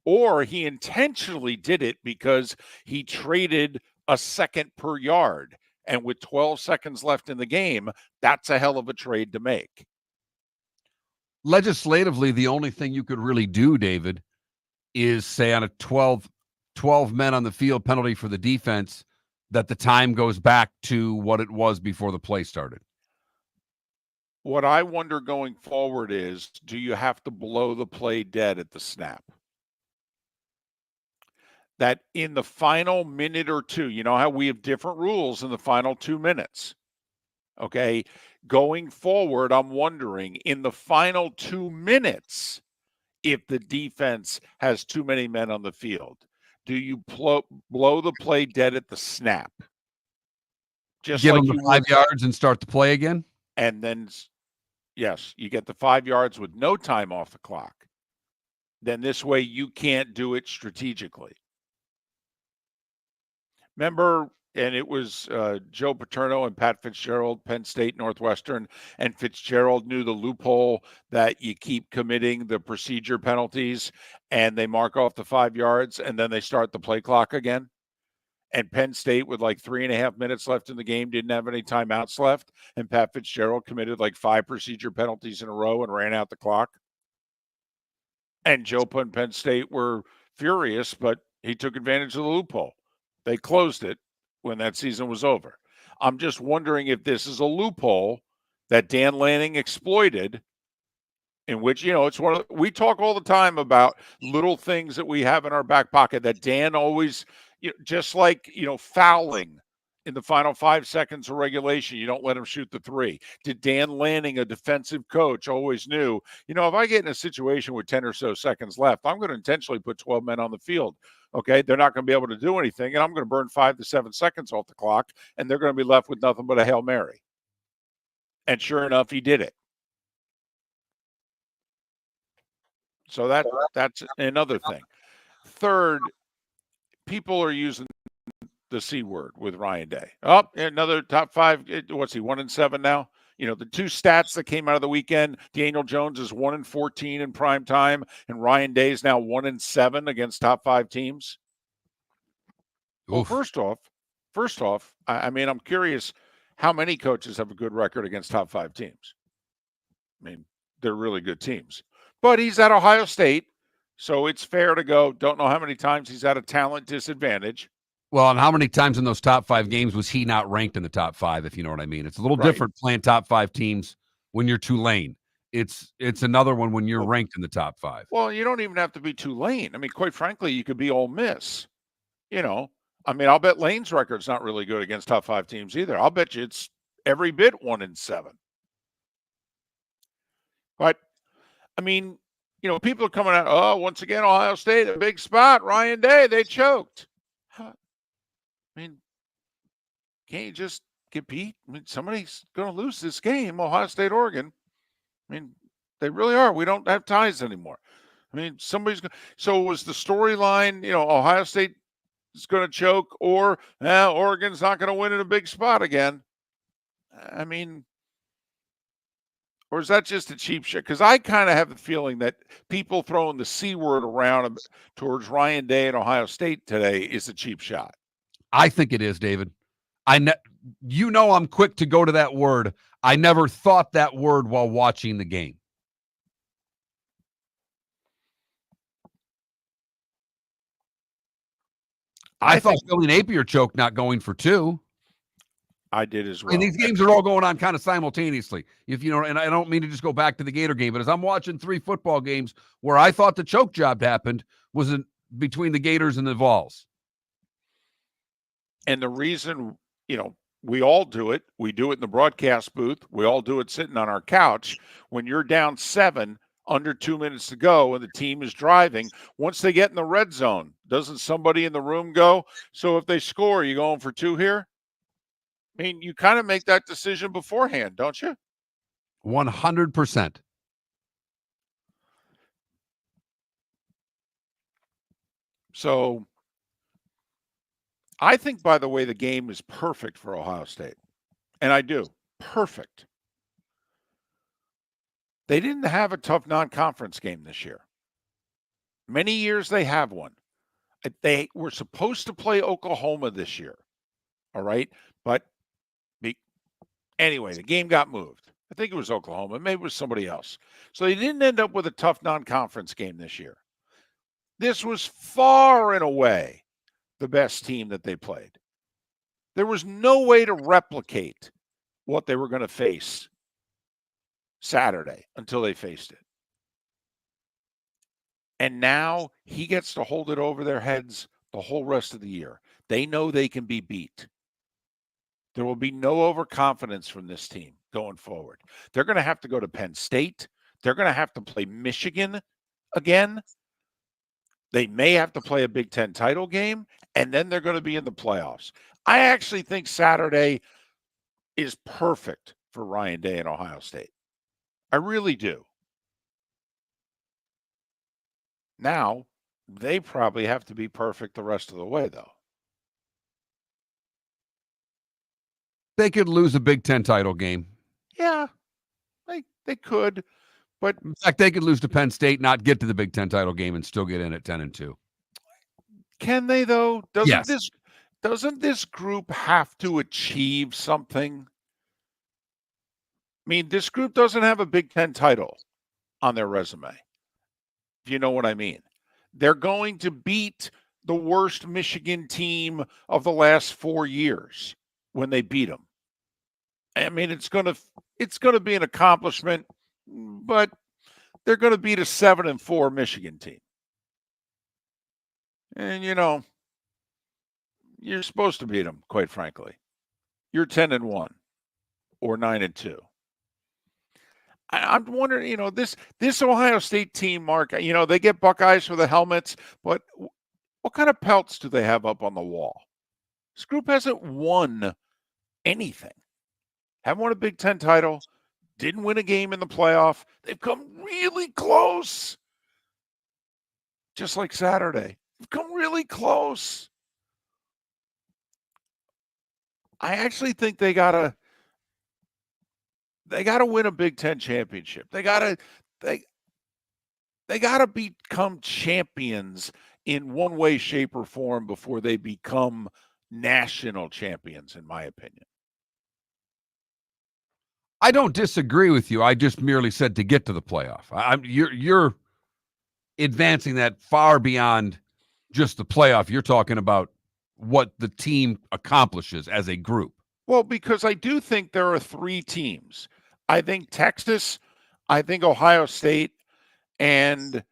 Speaker 2: or he intentionally did it because he traded a second per yard. And with 12 seconds left in the game, that's a hell of a trade to make.
Speaker 1: Legislatively, the only thing you could really do, David, is say on a 12 men on the field penalty for the defense that the time goes back to what it was before the play started.
Speaker 2: What I wonder going forward is, do you have to blow the play dead at the snap? That in the final minute or two, you know how we have different rules in the final 2 minutes. Okay. Going forward, I'm wondering in the final 2 minutes, if the defense has too many men on the field, do you blow the play dead at the snap? Just
Speaker 1: give
Speaker 2: like
Speaker 1: them the 5 yards and start the play again?
Speaker 2: And then Yes, you get the 5 yards with no time off the clock. Then this way you can't do it strategically. Remember, and it was Joe Paterno and Pat Fitzgerald, Penn State, Northwestern, and Fitzgerald knew the loophole that you keep committing the procedure penalties and they mark off the 5 yards and then they start the play clock again. And Penn State, with like 3.5 minutes left in the game, didn't have any timeouts left. And Pat Fitzgerald committed like 5 procedure penalties in a row and ran out the clock. And Joe and Penn State were furious, but he took advantage of the loophole. They closed it when that season was over. I'm just wondering if this is a loophole that Dan Lanning exploited, in which, it's one of we talk all the time about little things that we have in our back pocket that Dan always, just like, fouling in the final 5 seconds of regulation, you don't let him shoot the 3. Did Dan Lanning, a defensive coach, always knew, if I get in a situation with 10 or so seconds left, I'm going to intentionally put 12 men on the field. Okay, they're not going to be able to do anything, and I'm going to burn 5 to 7 seconds off the clock, and they're going to be left with nothing but a Hail Mary. And sure enough, he did it. So that's another thing. Third, people are using the C word with Ryan Day. Oh, another top 5. What's he, 1-7 now? The 2 stats that came out of the weekend, Daniel Jones is 1-14 in prime time, and Ryan Day is now 1-7 against top 5 teams. Well, first off, I mean, I'm curious how many coaches have a good record against top 5 teams. I mean, they're really good teams. But he's at Ohio State, so it's fair to go, don't know how many times he's at a talent disadvantage.
Speaker 1: Well, and how many times in those top 5 games was he not ranked in the top 5, if you know what I mean? It's a little different playing top 5 teams when you're Tulane. It's another one when you're ranked in the top 5.
Speaker 2: Well, you don't even have to be Tulane. I mean, quite frankly, you could be Ole Miss. I mean, I'll bet Lane's record's not really good against top 5 teams either. I'll bet you it's every bit 1-7. But, I mean, people are coming out, once again, Ohio State, a big spot, Ryan Day, they choked. I mean, can't you just get beat? I mean, somebody's going to lose this game, Ohio State, Oregon. I mean, they really are. We don't have ties anymore. I mean, somebody's going to. So was the storyline, Ohio State is going to choke or Oregon's not going to win in a big spot again? I mean, or is that just a cheap shot? Because I kind of have the feeling that people throwing the C word around towards Ryan Day and Ohio State today is a cheap shot.
Speaker 1: I think it is, David. I'm quick to go to that word. I never thought that word while watching the game. I thought Billy Napier choked not going for 2.
Speaker 2: I did as well.
Speaker 1: And these games are all going on kind of simultaneously. And I don't mean to just go back to the Gator game, but as I'm watching 3 football games where I thought the choke job happened was between the Gators and the Vols.
Speaker 2: And the reason, we all do it. We do it in the broadcast booth. We all do it sitting on our couch. When you're down 7, under 2 minutes to go, and the team is driving, once they get in the red zone, doesn't somebody in the room go, so if they score, you going for 2 here? I mean, you kind of make that decision beforehand, don't you?
Speaker 1: 100%.
Speaker 2: So I think, by the way, the game is perfect for Ohio State. And I do. Perfect. They didn't have a tough non-conference game this year. Many years they have one. They were supposed to play Oklahoma this year. All right. But anyway, the game got moved. I think it was Oklahoma. Maybe it was somebody else. So they didn't end up with a tough non-conference game this year. This was far and away the best team that they played. There was no way to replicate what they were going to face Saturday until they faced it. And now he gets to hold it over their heads the whole rest of the year. They know they can be beat. There will be no overconfidence from this team going forward. They're going to have to go to Penn State. They're going to have to play Michigan again. They may have to play a Big Ten title game, and then they're going to be in the playoffs. I actually think Saturday is perfect for Ryan Day and Ohio State. I really do. Now, they probably have to be perfect the rest of the way, though.
Speaker 1: They could lose a Big Ten title game.
Speaker 2: Yeah, they could, but
Speaker 1: In fact, they could lose to Penn State, not get to the Big Ten title game, and still get in at 10-2.
Speaker 2: can they though?
Speaker 1: Yes.
Speaker 2: Doesn't this group have to achieve something? I mean, this group doesn't have a Big Ten title on their resume. If you know what I mean. They're going to beat the worst Michigan team of the last 4 years when they beat them. I mean, it's going to be an accomplishment, but they're going to beat a 7-4 Michigan team. And you're supposed to beat them, quite frankly. You're 10-1 or 9-2. I'm wondering, this Ohio State team, Mark, they get Buckeyes for the helmets, but what kind of pelts do they have up on the wall? This group hasn't won anything. Haven't won a Big Ten title. Didn't win a game in the playoff. They've come really close. Just like Saturday. They've come really close. I actually think they gotta win a Big Ten championship. They gotta become champions in one way, shape, or form before they become national champions, in my opinion.
Speaker 1: I don't disagree with you. I just merely said to get to the playoff. You're advancing that far beyond just the playoff. You're talking about what the team accomplishes as a group.
Speaker 2: Well, because I do think there are 3 teams. I think Texas, I think Ohio State, and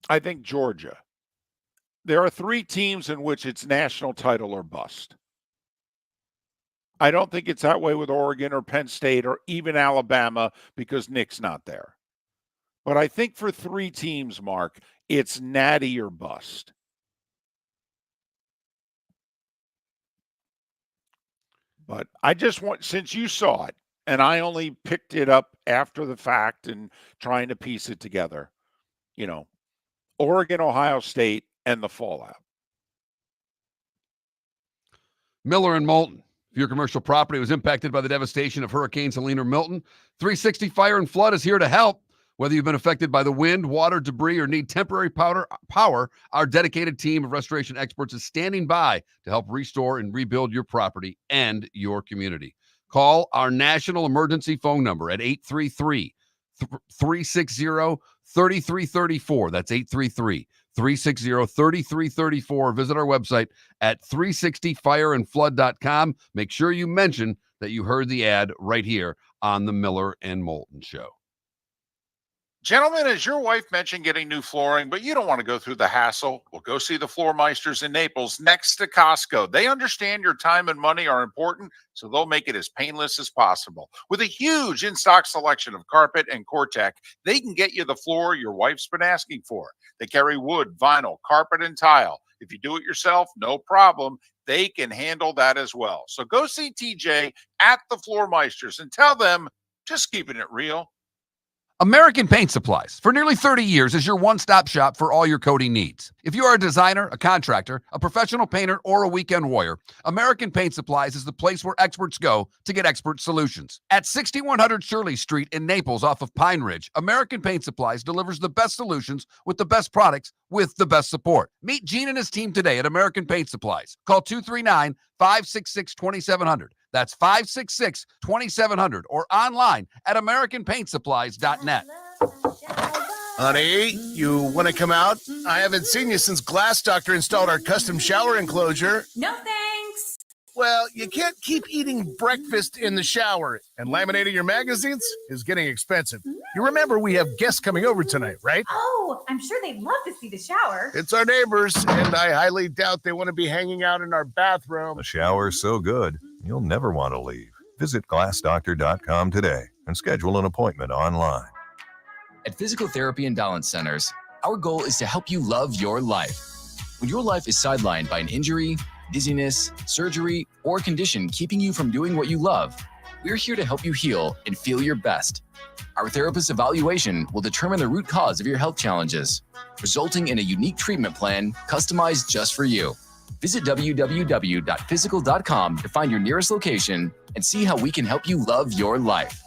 Speaker 2: I think Georgia. There are 3 teams in which it's national title or bust. I don't think it's that way with Oregon or Penn State or even Alabama because Nick's not there. But I think for 3 teams, Mark, it's natty or bust. But I just want, since you saw it, and I only picked it up after the fact and trying to piece it together, Oregon, Ohio State, and the fallout.
Speaker 1: Miller and Moulton. If your commercial property was impacted by the devastation of Hurricanes Helene or Milton, 360 Fire and Flood is here to help. Whether you've been affected by the wind, water, debris, or need temporary power, our dedicated team of restoration experts is standing by to help restore and rebuild your property and your community. Call our national emergency phone number at 833-360-3334. That's 833-360-3334. Visit our website at 360fireandflood.com. Make sure you mention that you heard the ad right here on the Miller and Moulton Show.
Speaker 4: Gentlemen, as your wife mentioned getting new flooring, but you don't want to go through the hassle, well, go see the Floor Meisters in Naples next to Costco. They understand your time and money are important, so they'll make it as painless as possible. With a huge in-stock selection of carpet and Cortec, they can get you the floor your wife's been asking for. They carry wood, vinyl, carpet, and tile. If you do it yourself, no problem. They can handle that as well. So go see TJ at the Floor Meisters and tell them, just keeping it real.
Speaker 8: American Paint Supplies, for nearly 30 years, is your one-stop shop for all your coating needs. If you are a designer, a contractor, a professional painter, or a weekend warrior, American Paint Supplies is the place where experts go to get expert solutions. At 6100 Shirley Street in Naples off of Pine Ridge, American Paint Supplies delivers the best solutions with the best products with the best support. Meet Gene and his team today at American Paint Supplies. Call 239-566-2700. That's 566-2700 or online at AmericanPaintSupplies.net.
Speaker 9: Honey, you want to come out? I haven't seen you since Glass Doctor installed our custom shower enclosure.
Speaker 10: No thanks.
Speaker 9: Well, you can't keep eating breakfast in the shower, and laminating your magazines is getting expensive. You remember we have guests coming over tonight, right?
Speaker 10: Oh, I'm sure they'd love to see the shower.
Speaker 9: It's our neighbors, and I highly doubt they want to be hanging out in our bathroom.
Speaker 3: The shower's so good, you'll never want to leave. Visit glassdoctor.com today and schedule an appointment online.
Speaker 6: At Physical Therapy and Balance Centers, our goal is to help you love your life. When your life is sidelined by an injury, dizziness, surgery, or condition keeping you from doing what you love, We're here to help you heal and feel your best. Our therapist evaluation will determine the root cause of your health challenges, resulting in a unique treatment plan customized just for you. Visit www.physical.com to find your nearest location and see how we can help you love your life.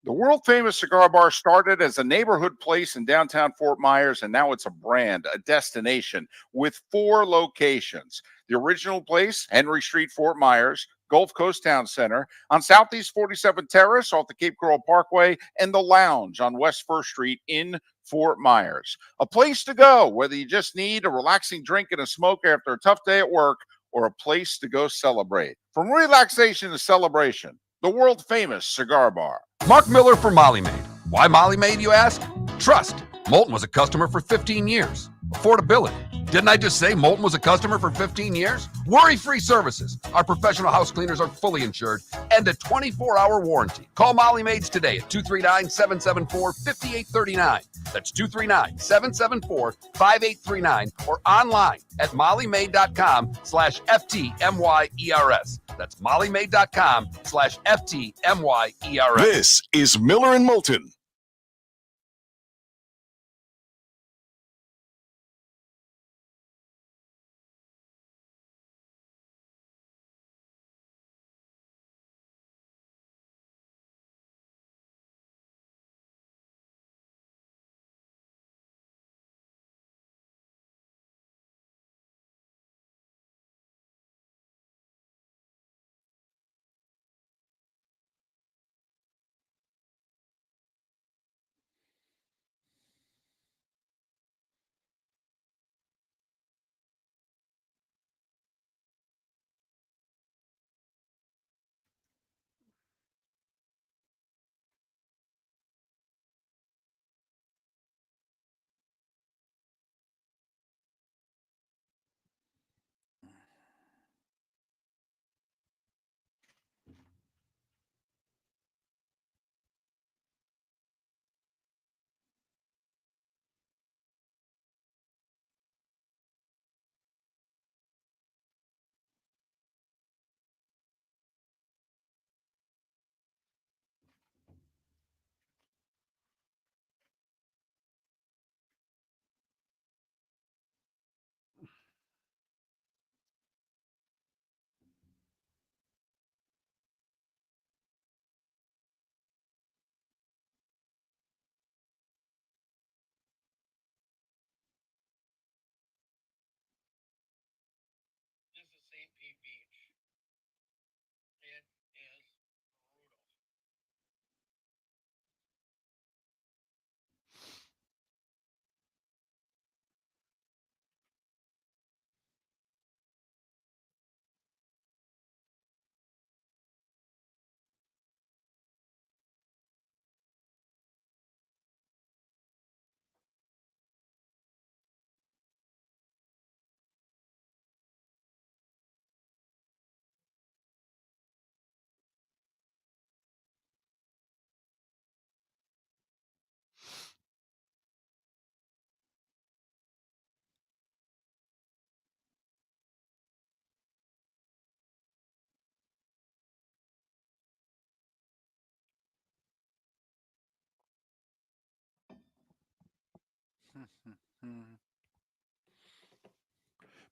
Speaker 4: The world famous cigar bar started as a neighborhood place in downtown Fort Myers, and now it's a brand, a destination with 4 locations. The original place, Henry Street, Fort Myers, Gulf Coast Town Center, on Southeast 47th Terrace off the Cape Coral Parkway, and the Lounge on West 1st Street in Fort Myers. A place to go, whether you just need a relaxing drink and a smoke after a tough day at work, or a place to go celebrate. From relaxation to celebration, the world famous cigar bar.
Speaker 8: Mark Miller for Molly Maid. Why Molly Maid, you ask? Trust. Moulton was a customer for 15 years. Affordability. Didn't I just say Moulton was a customer for 15 years? Worry-free services. Our professional house cleaners are fully insured and a 24-hour warranty. Call Molly Maids today at 239-774-5839. That's 239-774-5839 or online at mollymaid.com/FTMYERS. That's mollymaid.com/FTMYERS.
Speaker 5: This is Miller and Moulton.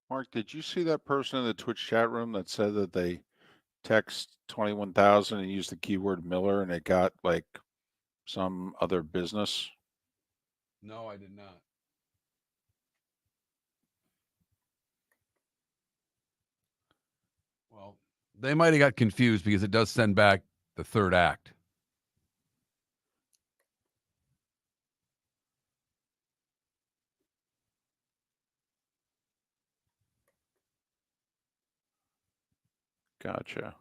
Speaker 2: Mark, did you see that person in the Twitch chat room that said that they text 21,000 and used the keyword Miller and it got like some other business?
Speaker 1: No, I did not. Well, they might have got confused because it does send back the third act.
Speaker 2: Gotcha.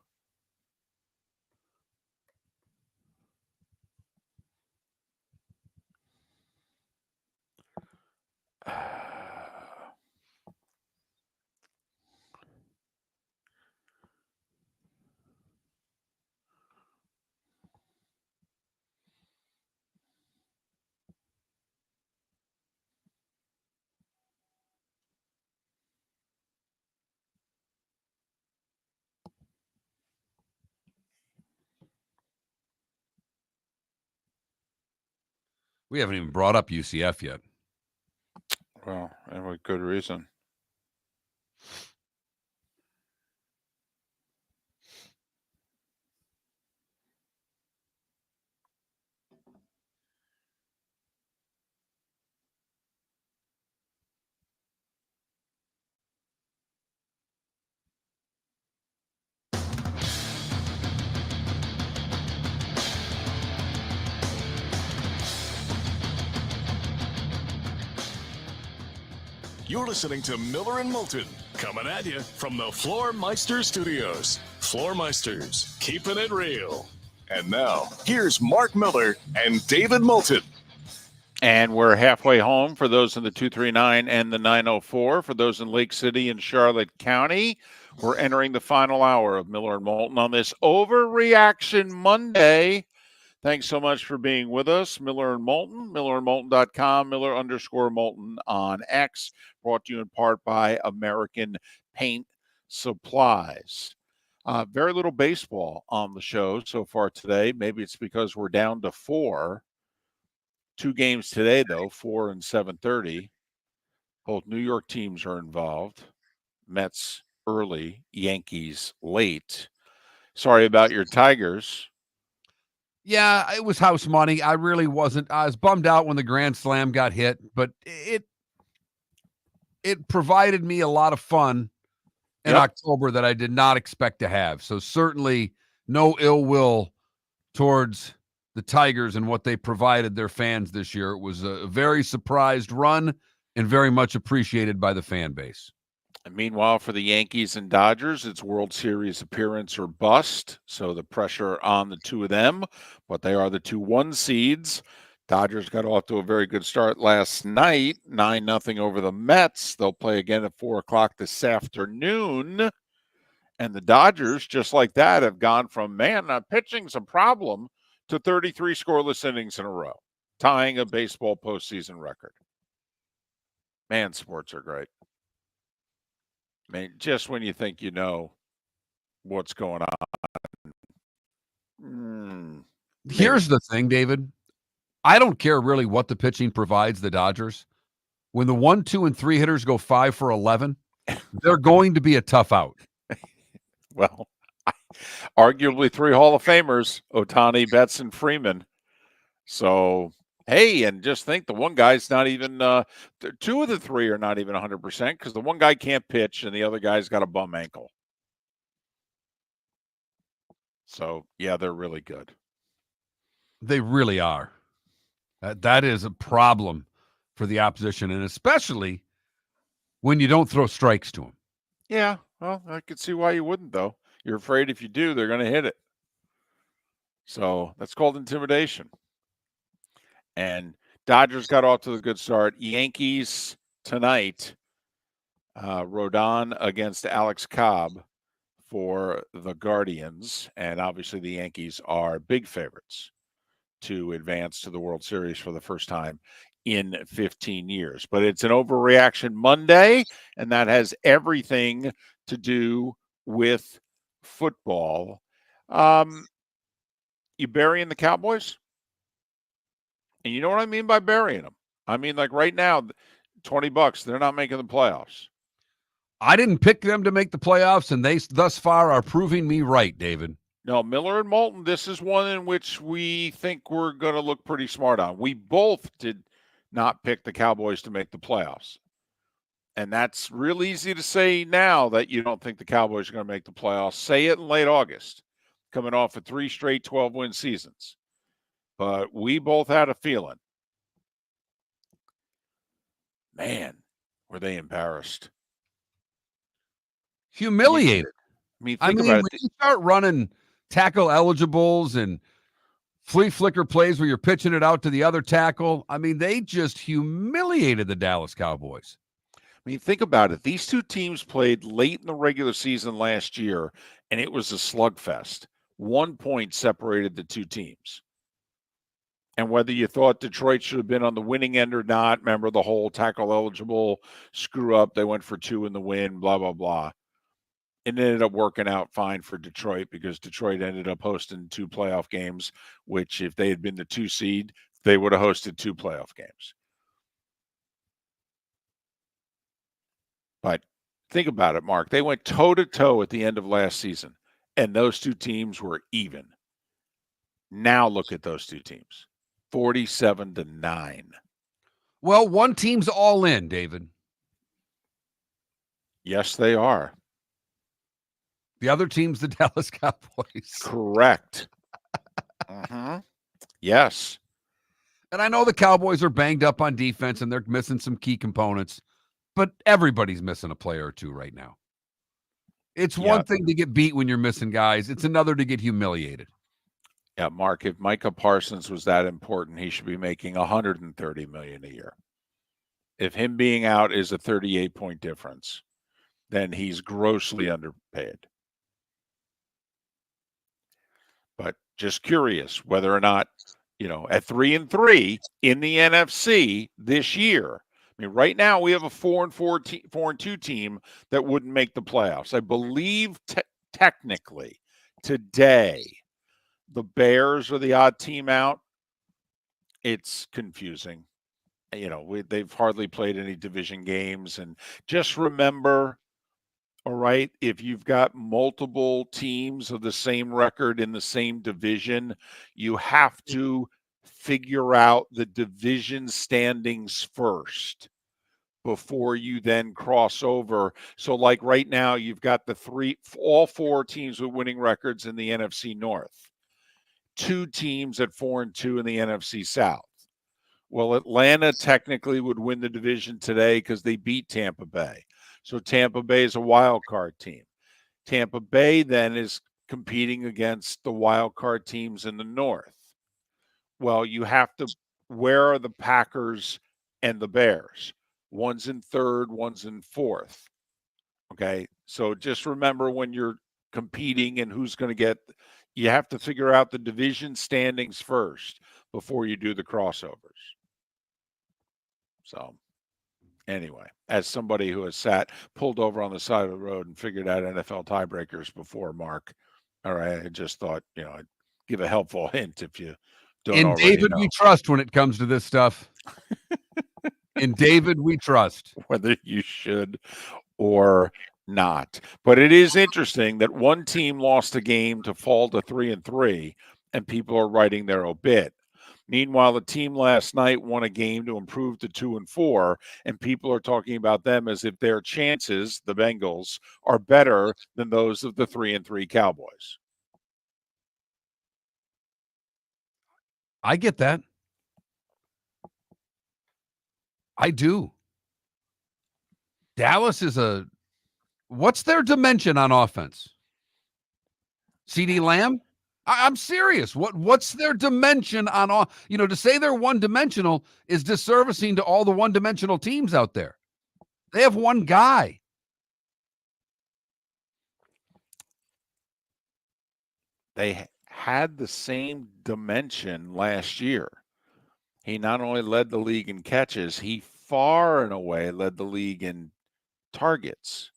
Speaker 1: We haven't even brought up UCF yet.
Speaker 2: Well, and with good reason.
Speaker 5: You're listening to Miller and Moulton, coming at you from the Floormeister Studios. Floormeisters, keeping it real. And now, here's Mark Miller and David Moulton.
Speaker 2: And we're halfway home for those in the 239 and the 904. For those in Lake City and Charlotte County, we're entering the final hour of Miller and Moulton on this Overreaction Monday. Thanks so much for being with us. Miller and Moulton, millerandmoulton.com, Miller_Moulton on X, brought to you in part by American Paint Supplies. Very little baseball on the show so far today. Maybe it's because we're down to 4. 2 games today, though, 4 and 7:30. Both New York teams are involved. Mets early, Yankees late. Sorry about your Tigers.
Speaker 1: Yeah, it was house money. I really wasn't. I was bummed out when the grand slam got hit, but it provided me a lot of fun in October that I did not expect to have. So certainly no ill will towards the Tigers and what they provided their fans this year. It was a very surprised run and very much appreciated by the fan base.
Speaker 2: And meanwhile, for the Yankees and Dodgers, it's World Series appearance or bust. So the pressure on the two of them, but they are the 2-1 seeds. Dodgers got off to a very good start last night, 9-0 over the Mets. They'll play again at 4 o'clock this afternoon. And the Dodgers, just like that, have gone from, pitching's a problem, to 33 scoreless innings in a row, tying a baseball postseason record. Man, sports are great. I mean, just when you think you know what's going on.
Speaker 1: Here's the thing, David. I don't care really what the pitching provides the Dodgers. When the 1, 2, and 3 hitters go 5 for 11, they're going to be a tough out.
Speaker 2: Well, arguably 3 Hall of Famers, Ohtani, Betts, and Freeman. So, hey, and just think the one guy's not even 2 of the 3 are not even 100% because the one guy can't pitch and the other guy's got a bum ankle. So, yeah, they're really good.
Speaker 1: They really are. That is a problem for the opposition, and especially when you don't throw strikes to them.
Speaker 2: Yeah, well, I could see why you wouldn't, though. You're afraid if you do, they're going to hit it. So that's called intimidation. And Dodgers got off to a good start. Yankees tonight, Rodon against Alex Cobb for the Guardians. And obviously the Yankees are big favorites to advance to the World Series for the first time in 15 years. But it's an Overreaction Monday, and that has everything to do with football. You burying the Cowboys? And you know what I mean by burying them? I mean, like right now, $20, they're not making the playoffs.
Speaker 1: I didn't pick them to make the playoffs, and they thus far are proving me right, David.
Speaker 2: No, Miller and Moulton, this is one in which we think we're going to look pretty smart on. We both did not pick the Cowboys to make the playoffs. And that's real easy to say now that you don't think the Cowboys are going to make the playoffs. Say it in late August, coming off of 3 straight 12-win seasons. But we both had a feeling. Man, were they embarrassed.
Speaker 1: Humiliated.
Speaker 2: I mean, think about
Speaker 1: when
Speaker 2: it.
Speaker 1: you start running tackle eligibles and flea flicker plays where you're pitching it out to the other tackle, I mean, they just humiliated the Dallas Cowboys.
Speaker 2: I mean, think about it. These two teams played late in the regular season last year, and it was a slugfest. 1 point separated the two teams. And whether you thought Detroit should have been on the winning end or not, remember the whole tackle eligible screw up. They went for 2 in the win, blah, blah, blah. It ended up working out fine for Detroit because Detroit ended up hosting 2 playoff games, which if they had been the 2 seed, they would have hosted 2 playoff games. But think about it, Mark. They went toe-to-toe at the end of last season, and those 2 teams were even. Now look at those 2 teams, 47-9.
Speaker 1: Well, one team's all in, David.
Speaker 2: Yes, they are.
Speaker 1: The other team's the Dallas Cowboys.
Speaker 2: Correct. Yes.
Speaker 1: And I know the Cowboys are banged up on defense and they're missing some key components, but everybody's missing a player or 2 right now. It's one thing to get beat when you're missing guys. It's another to get humiliated.
Speaker 2: Yeah, Mark, if Micah Parsons was that important, he should be making $130 million a year. If him being out is a 38-point difference, then he's grossly underpaid. But just curious whether or not, at 3-3 in the NFC this year. I mean, right now we have a 4-2 team that wouldn't make the playoffs. I believe technically today the Bears are the odd team out. It's confusing. They've hardly played any division games. And just remember, all right, if you've got multiple teams of the same record in the same division, you have to figure out the division standings first before you then cross over. So like right now, you've got all 4 teams with winning records in the NFC North, 2 teams at 4-2 in the NFC South. Well, Atlanta technically would win the division today because they beat Tampa Bay. So Tampa Bay is a wild card team. Tampa Bay then is competing against the wild card teams in the North. Well, you have to, where are the Packers and the Bears? One's in 3rd, one's in 4th. Okay. So just remember when you're competing and who's going to get, you have to figure out the division standings first before you do the crossovers. So anyway, as somebody who has pulled over on the side of the road and figured out NFL tiebreakers before, Mark, all right, I just thought, I'd give a helpful hint if you don't
Speaker 1: In
Speaker 2: already
Speaker 1: David,
Speaker 2: know.
Speaker 1: we trust when it comes to this stuff. In David, we trust.
Speaker 2: Whether you should or not. But it is interesting that one team lost a game to fall to 3-3, and people are writing their obit. Meanwhile, the team last night won a game to improve to 2-4, and people are talking about them as if their chances, the Bengals, are better than those of the 3-3 Cowboys.
Speaker 1: I get that. I do. Dallas is what's their dimension on offense? CD Lamb? I'm serious. What's their dimension on all? To say they're one-dimensional is disservicing to all the one-dimensional teams out there. They have one guy.
Speaker 2: They had the same dimension last year. He not only led the league in catches, he far and away led the league in targets.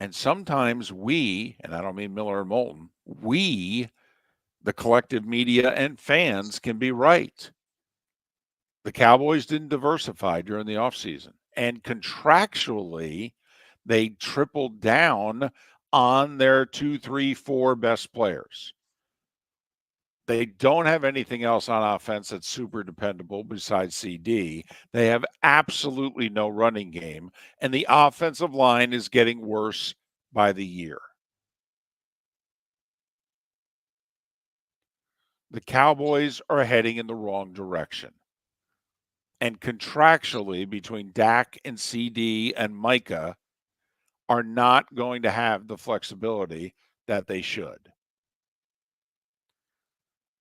Speaker 2: And sometimes we, and I don't mean Miller and Moulton, we, the collective media and fans, can be right. The Cowboys didn't diversify during the offseason. And contractually, they tripled down on their 2, 3, 4 best players. They don't have anything else on offense that's super dependable besides CD. They have absolutely no running game, and the offensive line is getting worse by the year. The Cowboys are heading in the wrong direction. And contractually, between Dak and CD and Micah are not going to have the flexibility that they should.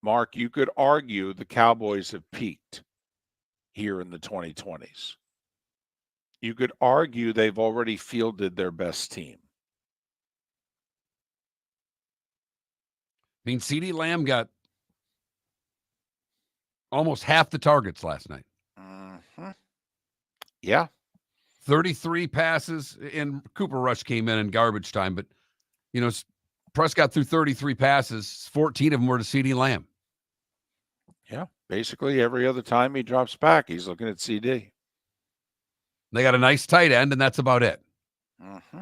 Speaker 2: Mark, you could argue the Cowboys have peaked here in the 2020s. You could argue they've already fielded their best team.
Speaker 1: I mean, CD Lamb got almost half the targets last night.
Speaker 2: Mm-hmm. Yeah.
Speaker 1: 33 passes, and Cooper Rush came in garbage time, but Prescott threw 33 passes. 14 of them were to CeeDee Lamb.
Speaker 2: Yeah, basically every other time he drops back, he's looking at CD.
Speaker 1: They got a nice tight end, and that's about it.
Speaker 2: Mm-hmm.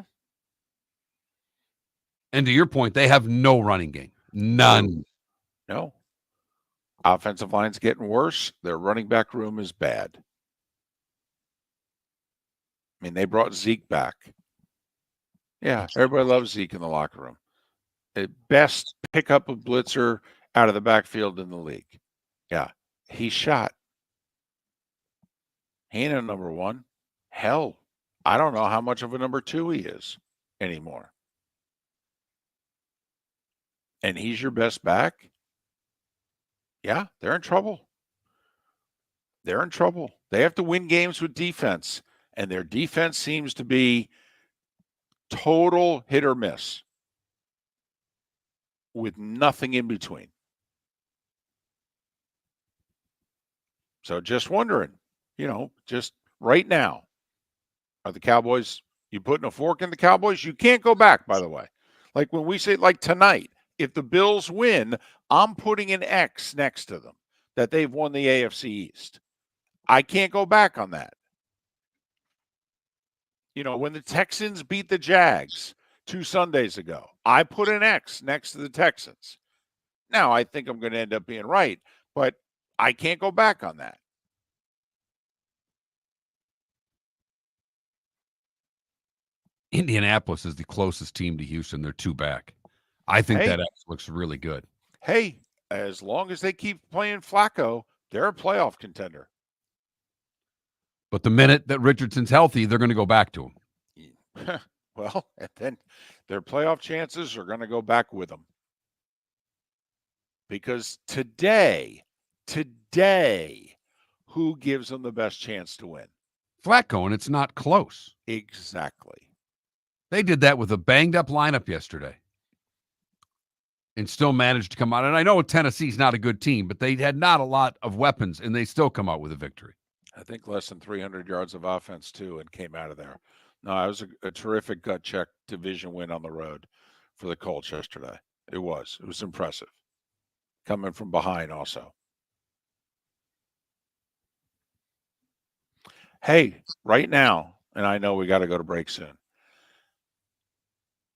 Speaker 1: And to your point, they have no running game. None.
Speaker 2: No. Offensive line's getting worse. Their running back room is bad. I mean, they brought Zeke back. Yeah, everybody loves Zeke in the locker room. The best pickup of blitzer out of the backfield in the league. Yeah, he's shot. He ain't a number one. Hell, I don't know how much of a number two he is anymore. And he's your best back? Yeah, they're in trouble. They're in trouble. They have to win games with defense, and their defense seems to be total hit or miss with nothing in between. So just wondering, just right now, are the Cowboys, you putting a fork in the Cowboys? You can't go back, by the way. Like when we say, like tonight, if the Bills win, I'm putting an X next to them that they've won the AFC East. I can't go back on that. When the Texans beat the Jags 2 Sundays ago, I put an X next to the Texans. Now, I think I'm going to end up being right, but I can't go back on that.
Speaker 1: Indianapolis is the closest team to Houston. They're 2 back. I think that X looks really good.
Speaker 2: Hey, as long as they keep playing Flacco, they're a playoff contender.
Speaker 1: But the minute that Richardson's healthy, they're going to go back to him.
Speaker 2: Well, and then their playoff chances are going to go back with them. Because today, who gives them the best chance to win?
Speaker 1: Flacco, and it's not close.
Speaker 2: Exactly.
Speaker 1: They did that with a banged-up lineup yesterday and still managed to come out. And I know Tennessee's not a good team, but they had not a lot of weapons, and they still come out with a victory.
Speaker 2: I think less than 300 yards of offense, too, and came out of there. No, it was a terrific gut check division win on the road for the Colts yesterday. It was impressive. Coming from behind also. Hey, right now, and I know we got to go to break soon,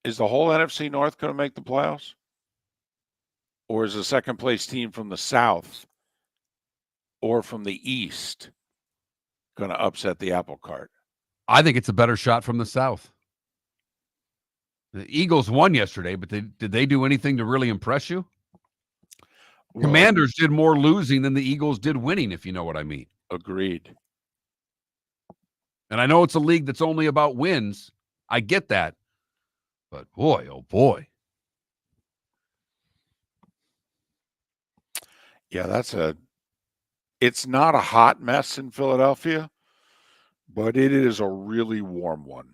Speaker 2: is the whole NFC North going to make the playoffs? Or is the second place team from the South or from the East going to upset the apple cart?
Speaker 1: I think it's a better shot from the South. The Eagles won yesterday, but did they do anything to really impress you? Well, Commanders did more losing than the Eagles did winning, if you know what I mean.
Speaker 2: Agreed.
Speaker 1: And I know it's a league that's only about wins. I get that. But boy, oh boy.
Speaker 2: Yeah, it's not a hot mess in Philadelphia, but it is a really warm one.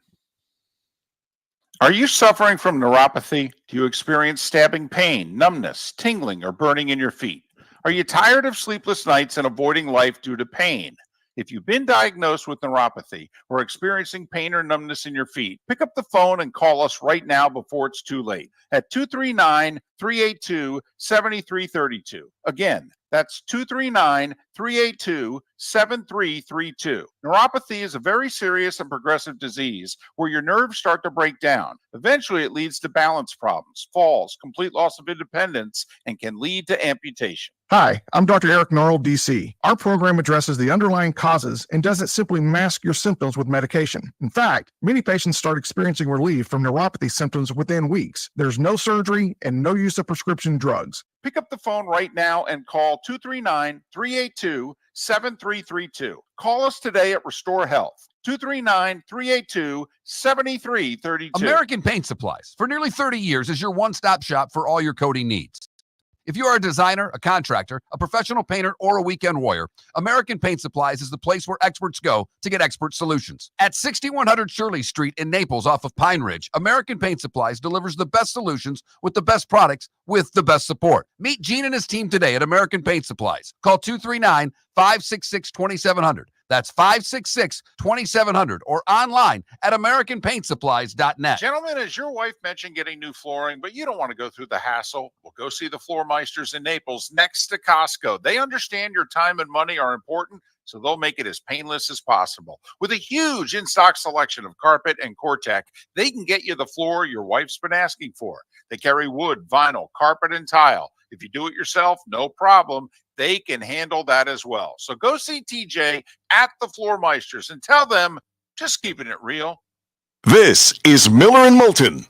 Speaker 4: Are you suffering from neuropathy? Do you experience stabbing pain, numbness, tingling, or burning in your feet? Are you tired of sleepless nights and avoiding life due to pain? If you've been diagnosed with neuropathy or experiencing pain or numbness in your feet, pick up the phone and call us right now before it's too late at 239-382-7332. Again, that's 239-382-7332. Neuropathy is a very serious and progressive disease where your nerves start to break down. Eventually, it leads to balance problems, falls, complete loss of independence, and can lead to amputation.
Speaker 11: Hi, I'm Dr. Eric Norrell, DC. Our program addresses the underlying causes and doesn't simply mask your symptoms with medication. In fact, many patients start experiencing relief from neuropathy symptoms within weeks. There's no surgery and no use of prescription drugs.
Speaker 4: Pick up the phone right now and call 239-382-7332. Call us today at Restore Health. 239-382-7332.
Speaker 8: American Paint Supplies, for nearly 30 years, is your one-stop shop for all your coating needs. If you are a designer, a contractor, a professional painter, or a weekend warrior, American Paint Supplies is the place where experts go to get expert solutions. At 6100 Shirley Street in Naples off of Pine Ridge, American Paint Supplies delivers the best solutions with the best products with the best support. Meet Gene and his team today at American Paint Supplies. Call 239-566-2700. That's 566-2700 or online at AmericanPaintSupplies.net.
Speaker 4: Gentlemen, as your wife mentioned getting new flooring, but you don't want to go through the hassle, well, go see the Floor Meisters in Naples next to Costco. They understand your time and money are important, so they'll make it as painless as possible. With a huge in-stock selection of carpet and Cortec, they can get you the floor your wife's been asking for. They carry wood, vinyl, carpet, and tile. If you do it yourself, no problem. They can handle that as well. So go see TJ at the Floor Meisters and tell them, just keeping it real.
Speaker 5: This is Miller and Moulton.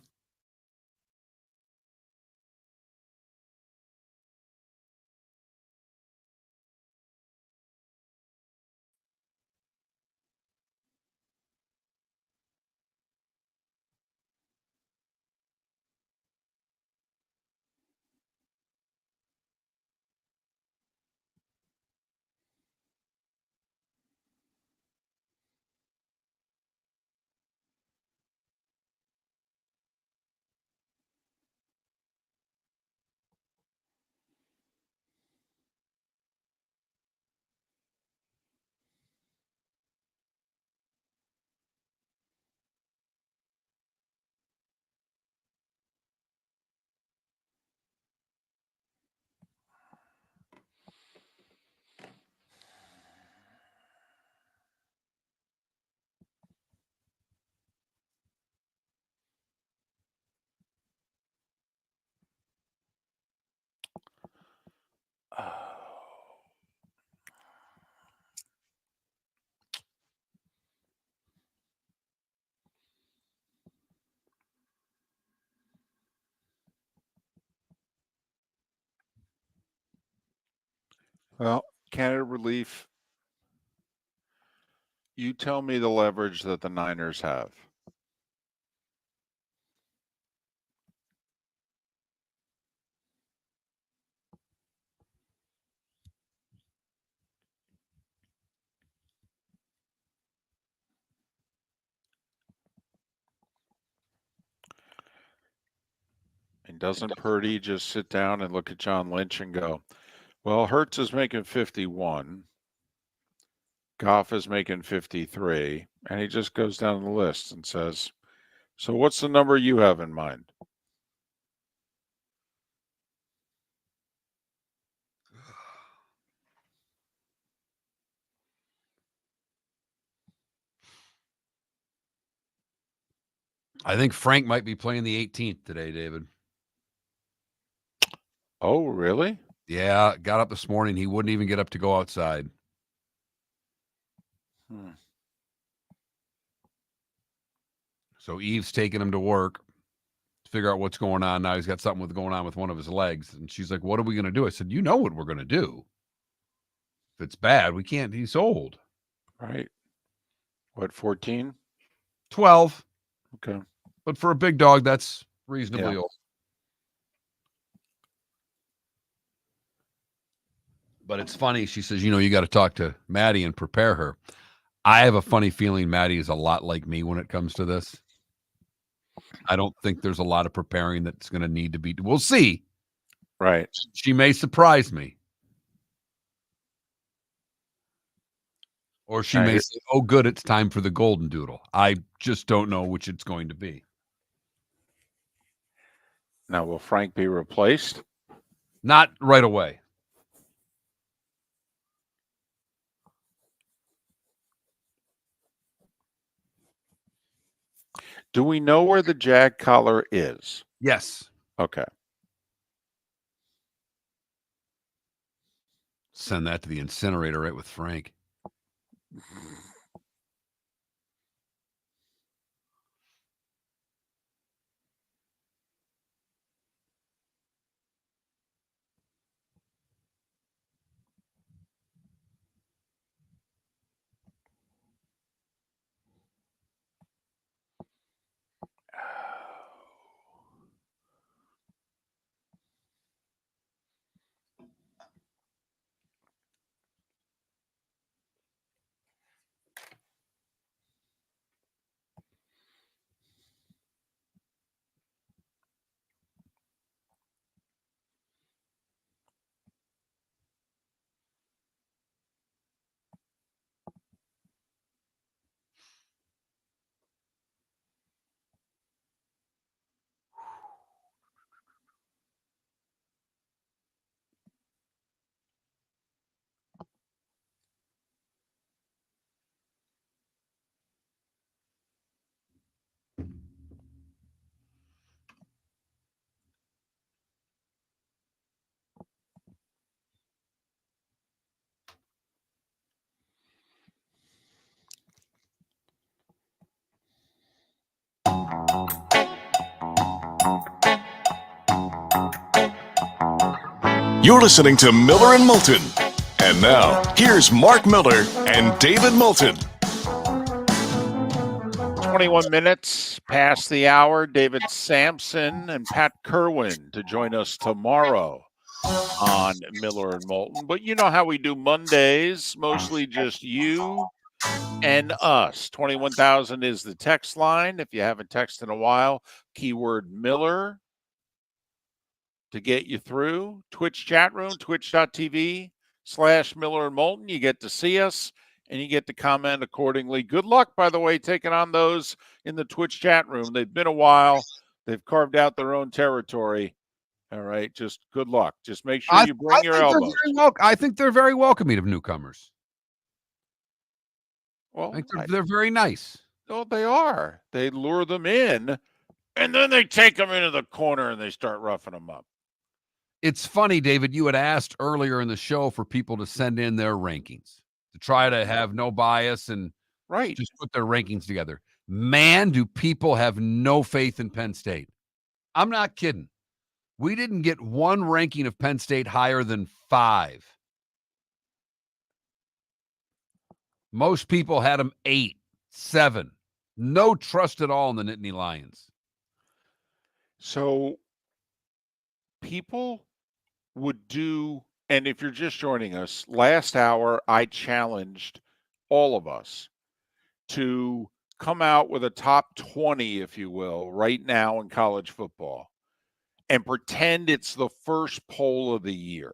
Speaker 2: Well, Canada Relief, you tell me the leverage that the Niners have. And doesn't Purdy just sit down and look at John Lynch and go, well, Hertz is making 51. Goff is making 53. And he just goes down the list and says, so what's the number you have in mind?
Speaker 1: I think Frank might be playing the 18th today, David.
Speaker 2: Oh, really?
Speaker 1: Yeah, got up this morning. He wouldn't even get up to go outside. So Eve's taking him to work to figure out what's going on. Now he's got something going on with one of his legs. And she's like, what are we going to do? I said, you know what we're going to do. If it's bad, we can't. He's old.
Speaker 2: Right. What, 14?
Speaker 1: 12.
Speaker 2: Okay.
Speaker 1: But for a big dog, that's reasonably old. But it's funny. She says, you got to talk to Maddie and prepare her. I have a funny feeling Maddie is a lot like me when it comes to this. I don't think there's a lot of preparing that's going to need to be. We'll see.
Speaker 2: Right.
Speaker 1: She may surprise me. Or she may say, oh, good, it's time for the golden doodle. I just don't know which it's going to be.
Speaker 2: Now, will Frank be replaced?
Speaker 1: Not right away.
Speaker 2: Do we know where the Jag collar is?
Speaker 1: Yes.
Speaker 2: Okay.
Speaker 1: Send that to the incinerator right with Frank.
Speaker 5: You're listening to Miller and Moulton. And now, here's Mark Miller and David Moulton.
Speaker 2: 21 minutes past the hour. David Sampson and Pat Kerwin to join us tomorrow on Miller and Moulton. But you know how we do Mondays, mostly just you and us. 21,000 is the text line. If you haven't texted in a while, keyword Miller to get you through. Twitch chat room, twitch.tv/Miller and Moulton. You get to see us and you get to comment accordingly. Good luck, by the way, taking on those in the Twitch chat room. They've been a while. They've carved out their own territory. All right, just good luck. Just make sure you bring your elbows.
Speaker 1: I think they're very welcoming of newcomers.
Speaker 2: Well,
Speaker 1: I think they're very nice.
Speaker 2: Oh, they are. They lure them in, and then they take them into the corner and they start roughing them up.
Speaker 1: It's funny, David, you had asked earlier in the show for people to send in their rankings, to try to have no bias and just put their rankings together. Man, do people have no faith in Penn State. I'm not kidding. We didn't get one ranking of Penn State higher than 5. Most people had them 8, 7. No trust at all in the Nittany Lions.
Speaker 2: So people would do, and if you're just joining us, last hour I challenged all of us to come out with a top 20, if you will, right now in college football and pretend it's the first poll of the year.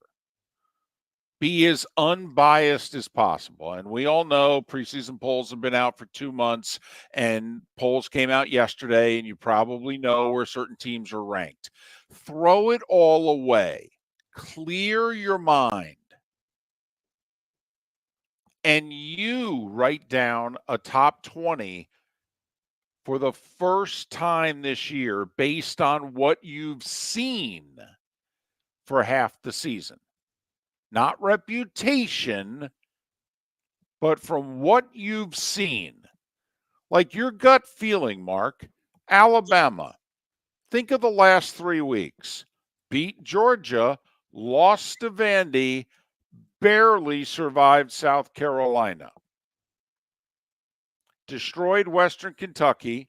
Speaker 2: Be as unbiased as possible. And we all know preseason polls have been out for 2 months, and polls came out yesterday, and you probably know where certain teams are ranked. Throw it all away. Clear your mind. And you write down a top 20 for the first time this year based on what you've seen for half the season. Not reputation, but from what you've seen. Like your gut feeling, Mark. Alabama. Think of the last 3 weeks. Beat Georgia, lost to Vandy, barely survived South Carolina. Destroyed Western Kentucky,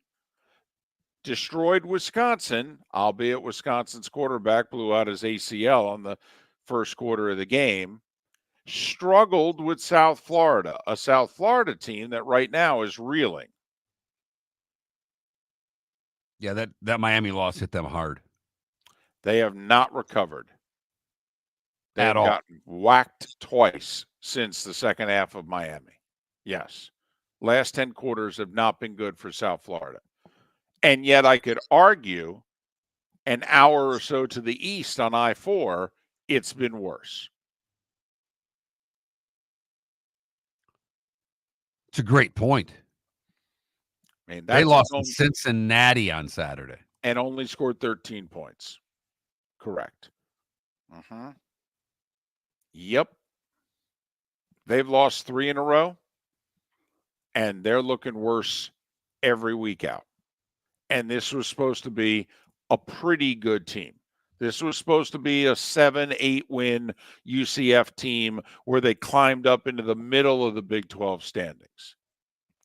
Speaker 2: destroyed Wisconsin, albeit Wisconsin's quarterback blew out his ACL on the first quarter of the game, struggled with South Florida, a South Florida team that right now is reeling.
Speaker 1: Yeah, that Miami loss hit them hard.
Speaker 2: They have not recovered. They've
Speaker 1: At all.
Speaker 2: gotten whacked twice since the second half of Miami. Yes. Last 10 quarters have not been good for South Florida. And yet I could argue an hour or so to the east on I-4, it's been worse.
Speaker 1: It's a great point.
Speaker 2: I mean,
Speaker 1: They lost to Cincinnati on Saturday.
Speaker 2: And only scored 13 points. Correct. Yep. They've lost 3 in a row, and they're looking worse every week out. And this was supposed to be a pretty good team. This was supposed to be a 7-8 win UCF team where they climbed up into the middle of the Big 12 standings.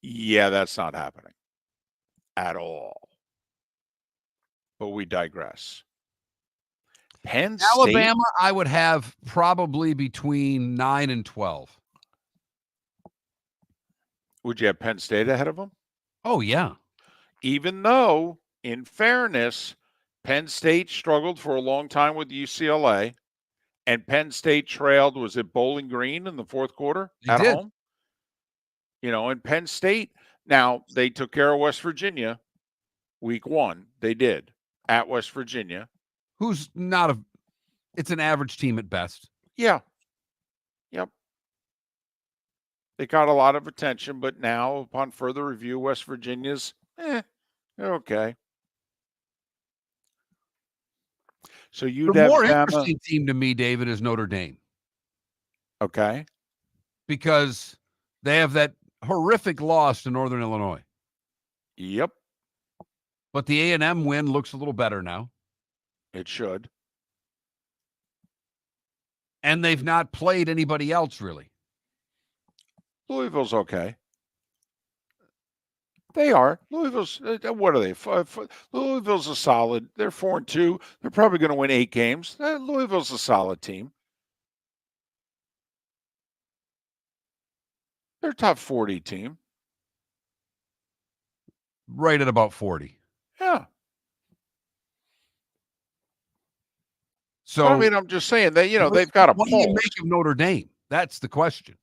Speaker 2: Yeah, that's not happening at all. But we digress. Penn State,
Speaker 1: Alabama, I would have probably between 9 and 12.
Speaker 2: Would you have Penn State ahead of them?
Speaker 1: Oh, yeah.
Speaker 2: Even though, in fairness, Penn State struggled for a long time with UCLA, and Penn State trailed, was it Bowling Green in the fourth quarter at home? You know, and Penn State, now they took care of West Virginia week 1. They did at West Virginia.
Speaker 1: Who's not it's an average team at best.
Speaker 2: Yeah. Yep. They got a lot of attention, but now upon further review, West Virginia's, they're okay. So you'd
Speaker 1: the
Speaker 2: have
Speaker 1: more
Speaker 2: Bama.
Speaker 1: Interesting team to me, David, is Notre Dame.
Speaker 2: Okay.
Speaker 1: Because they have that horrific loss to Northern Illinois.
Speaker 2: Yep.
Speaker 1: But the A&M win looks a little better now.
Speaker 2: It should.
Speaker 1: And they've not played anybody else, really.
Speaker 2: Louisville's okay. They are. Louisville's, what are they? Louisville's a solid. They're 4-2. They're probably going to win 8 games. Louisville's a solid team. They're a top 40 team.
Speaker 1: Right at about 40.
Speaker 2: Yeah.
Speaker 1: So,
Speaker 2: I mean, I'm just saying that, they've got a
Speaker 1: what do you
Speaker 2: pulse.
Speaker 1: make of Notre Dame? That's the question.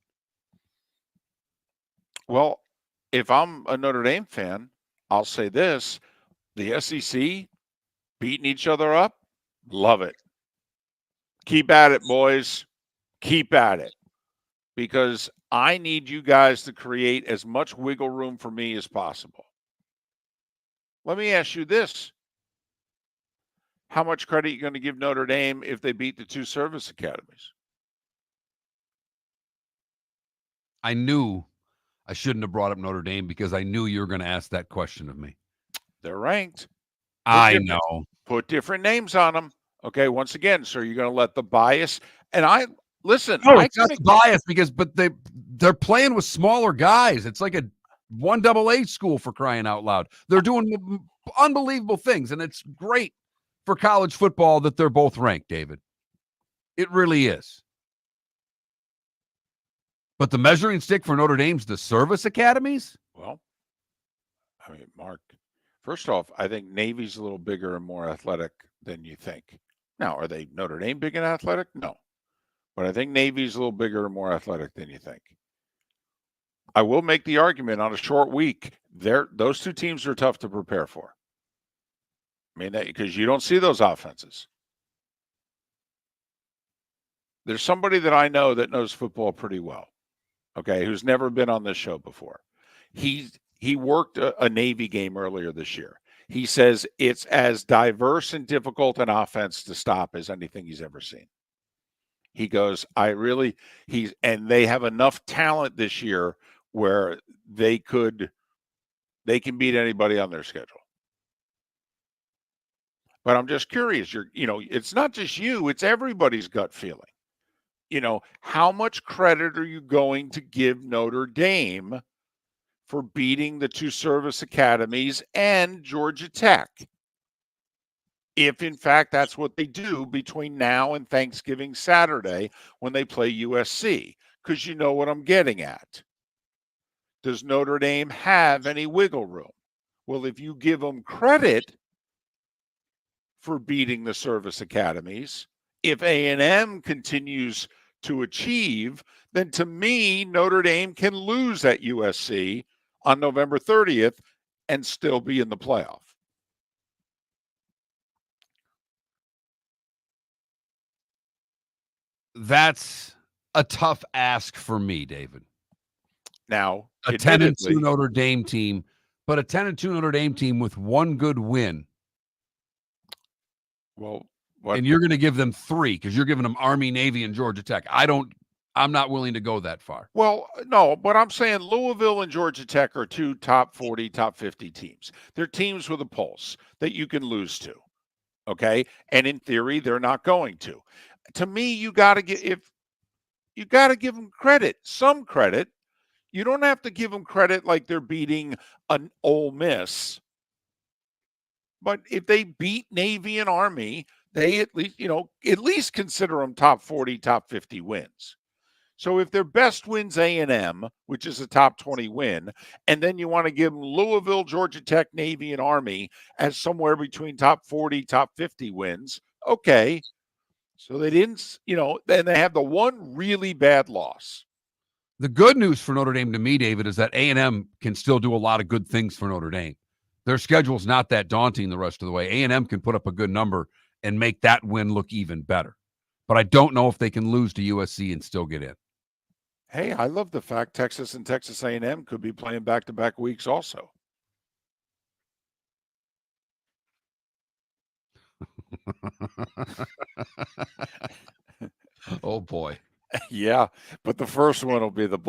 Speaker 2: Well, if I'm a Notre Dame fan, I'll say this. The SEC beating each other up, love it. Keep at it, boys. Keep at it. Because I need you guys to create as much wiggle room for me as possible. Let me ask you this. How much credit are you going to give Notre Dame if they beat the 2 service academies?
Speaker 1: I knew I shouldn't have brought up Notre Dame because I knew you were going to ask that question of me.
Speaker 2: They're ranked.
Speaker 1: I know.
Speaker 2: Put different names on them. Okay, once again, so you're going to let the bias. And listen.
Speaker 1: No, it's not bias but they're playing with smaller guys. It's like a 1AA school, for crying out loud. They're doing unbelievable things, and it's great for college football that they're both ranked, David. It really is. But the measuring stick for Notre Dame's the service academies?
Speaker 2: Well, I mean, Mark, first off, I think Navy's a little bigger and more athletic than you think. Now, are they Notre Dame big and athletic? No. But I think Navy's a little bigger and more athletic than you think. I will make the argument on a short week, those 2 teams are tough to prepare for. I mean, because you don't see those offenses. There's somebody that I know that knows football pretty well, okay, who's never been on this show before. He worked a Navy game earlier this year. He says it's as diverse and difficult an offense to stop as anything he's ever seen. He goes, and they have enough talent this year where they can beat anybody on their schedule. But I'm just curious, it's not just you, it's everybody's gut feeling. How much credit are you going to give Notre Dame for beating the 2 service academies and Georgia Tech? If, in fact, that's what they do between now and Thanksgiving Saturday when they play USC, because you know what I'm getting at. Does Notre Dame have any wiggle room? Well, if you give them credit for beating the service academies, if A&M continues to achieve, then to me, Notre Dame can lose at USC on November 30th and still be in the playoff.
Speaker 1: That's a tough ask for me, David.
Speaker 2: Now,
Speaker 1: a 10-2 Notre Dame team, but a 10-2 Notre Dame team with 1 good win.
Speaker 2: Well,
Speaker 1: and you're going to give them 3 because you're giving them Army, Navy, and Georgia Tech. I'm not willing to go that far.
Speaker 2: Well, no, but I'm saying Louisville and Georgia Tech are 2 top 40, top 50 teams. They're teams with a pulse that you can lose to. Okay. And in theory, they're not going to. To me, you got to give them credit, some credit. You don't have to give them credit like they're beating an Ole Miss. But if they beat Navy and Army, they at least consider them top 40, top 50 wins. So if their best win's A&M, which is a top 20 win, and then you want to give them Louisville, Georgia Tech, Navy, and Army as somewhere between top 40, top 50 wins, okay. So they didn't, then they have the one really bad loss.
Speaker 1: The good news for Notre Dame to me, David, is that A&M can still do a lot of good things for Notre Dame. Their schedule's not that daunting the rest of the way. A&M can put up a good number and make that win look even better. But I don't know if they can lose to USC and still get in.
Speaker 2: Hey, I love the fact Texas and Texas A&M could be playing back-to-back weeks also.
Speaker 1: Oh, boy.
Speaker 2: Yeah, but the first one will be the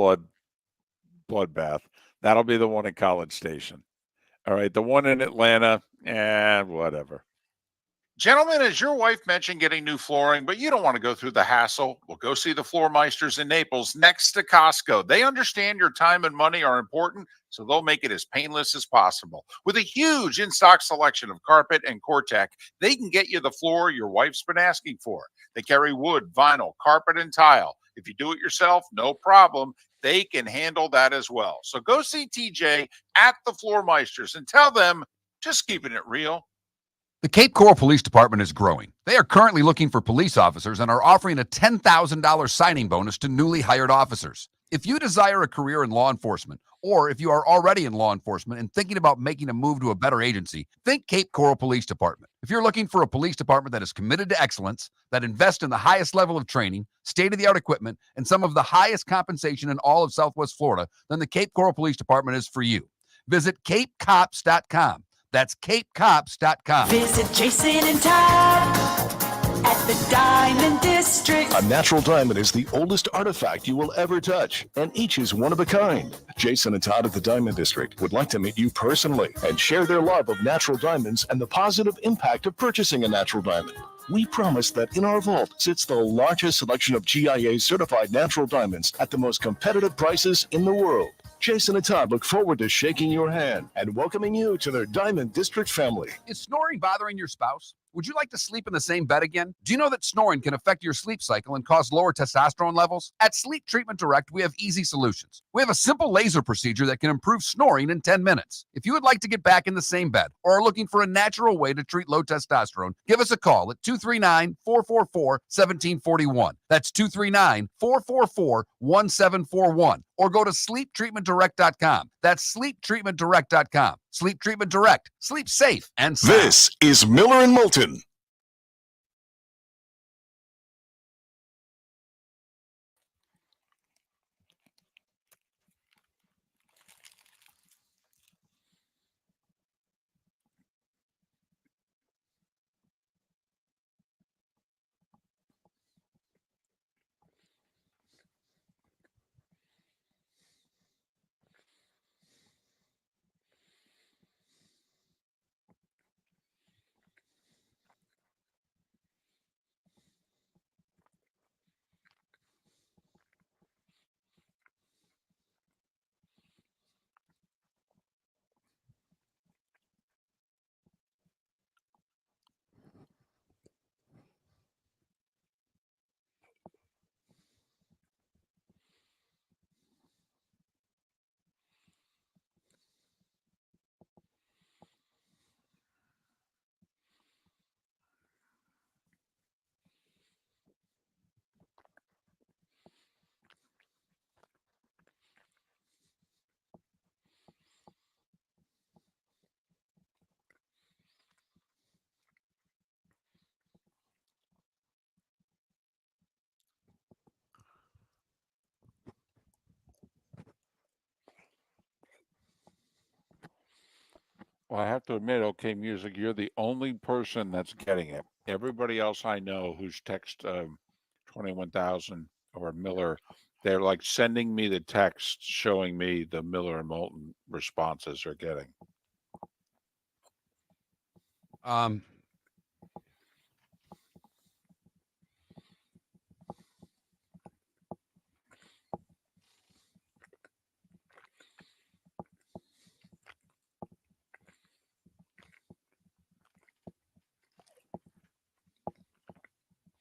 Speaker 2: bloodbath. That'll be the one in College Station. All right, the one in Atlanta, whatever.
Speaker 4: Gentlemen, as your wife mentioned getting new flooring, but you don't want to go through the hassle, well, go see the Floor Meisters in Naples next to Costco. They understand your time and money are important, so they'll make it as painless as possible. With a huge in stock selection of carpet and Cortec, they can get you the floor your wife's been asking for. They carry wood, vinyl, carpet, and tile. If you do it yourself, no problem. They can handle that as well. So go see TJ at the Floor Meisters and tell them just keeping it real.
Speaker 8: The Cape Coral Police Department is growing. They are currently looking for police officers and are offering a $10,000 signing bonus to newly hired officers. If you desire a career in law enforcement, or if you are already in law enforcement and thinking about making a move to a better agency, think Cape Coral Police Department. If you're looking for a police department that is committed to excellence, that invests in the highest level of training, state-of-the-art equipment, and some of the highest compensation in all of Southwest Florida, then the Cape Coral Police Department is for you. Visit capecops.com. That's capecops.com.
Speaker 7: Visit Jason and Todd at the Diamond District.
Speaker 5: A natural diamond is the oldest artifact you will ever touch, and each is one of a kind. Jason and Todd at the Diamond District would like to meet you personally and share their love of natural diamonds and the positive impact of purchasing a natural diamond. We promise that in our vault sits the largest selection of GIA certified natural diamonds at the most competitive prices in the world. Jason and Todd look forward to shaking your hand and welcoming you to their Diamond District family.
Speaker 8: Is snoring bothering your spouse? Would you like to sleep in the same bed again? Do you know that snoring can affect your sleep cycle and cause lower testosterone levels? At Sleep Treatment Direct, we have easy solutions. We have a simple laser procedure that can improve snoring in 10 minutes. If you would like to get back in the same bed or are looking for a natural way to treat low testosterone, give us a call at 239-444-1741. That's 239-444-1741. Or go to sleeptreatmentdirect.com. That's sleeptreatmentdirect.com. Sleep Treatment Direct. Sleep safe and sound.
Speaker 5: This is Miller and Moulton.
Speaker 2: Well, I have to admit, OK Music, you're the only person that's getting it. Everybody else I know who's text 21,000 or Miller, they're like sending me the text showing me the Miller and Moulton responses they're getting.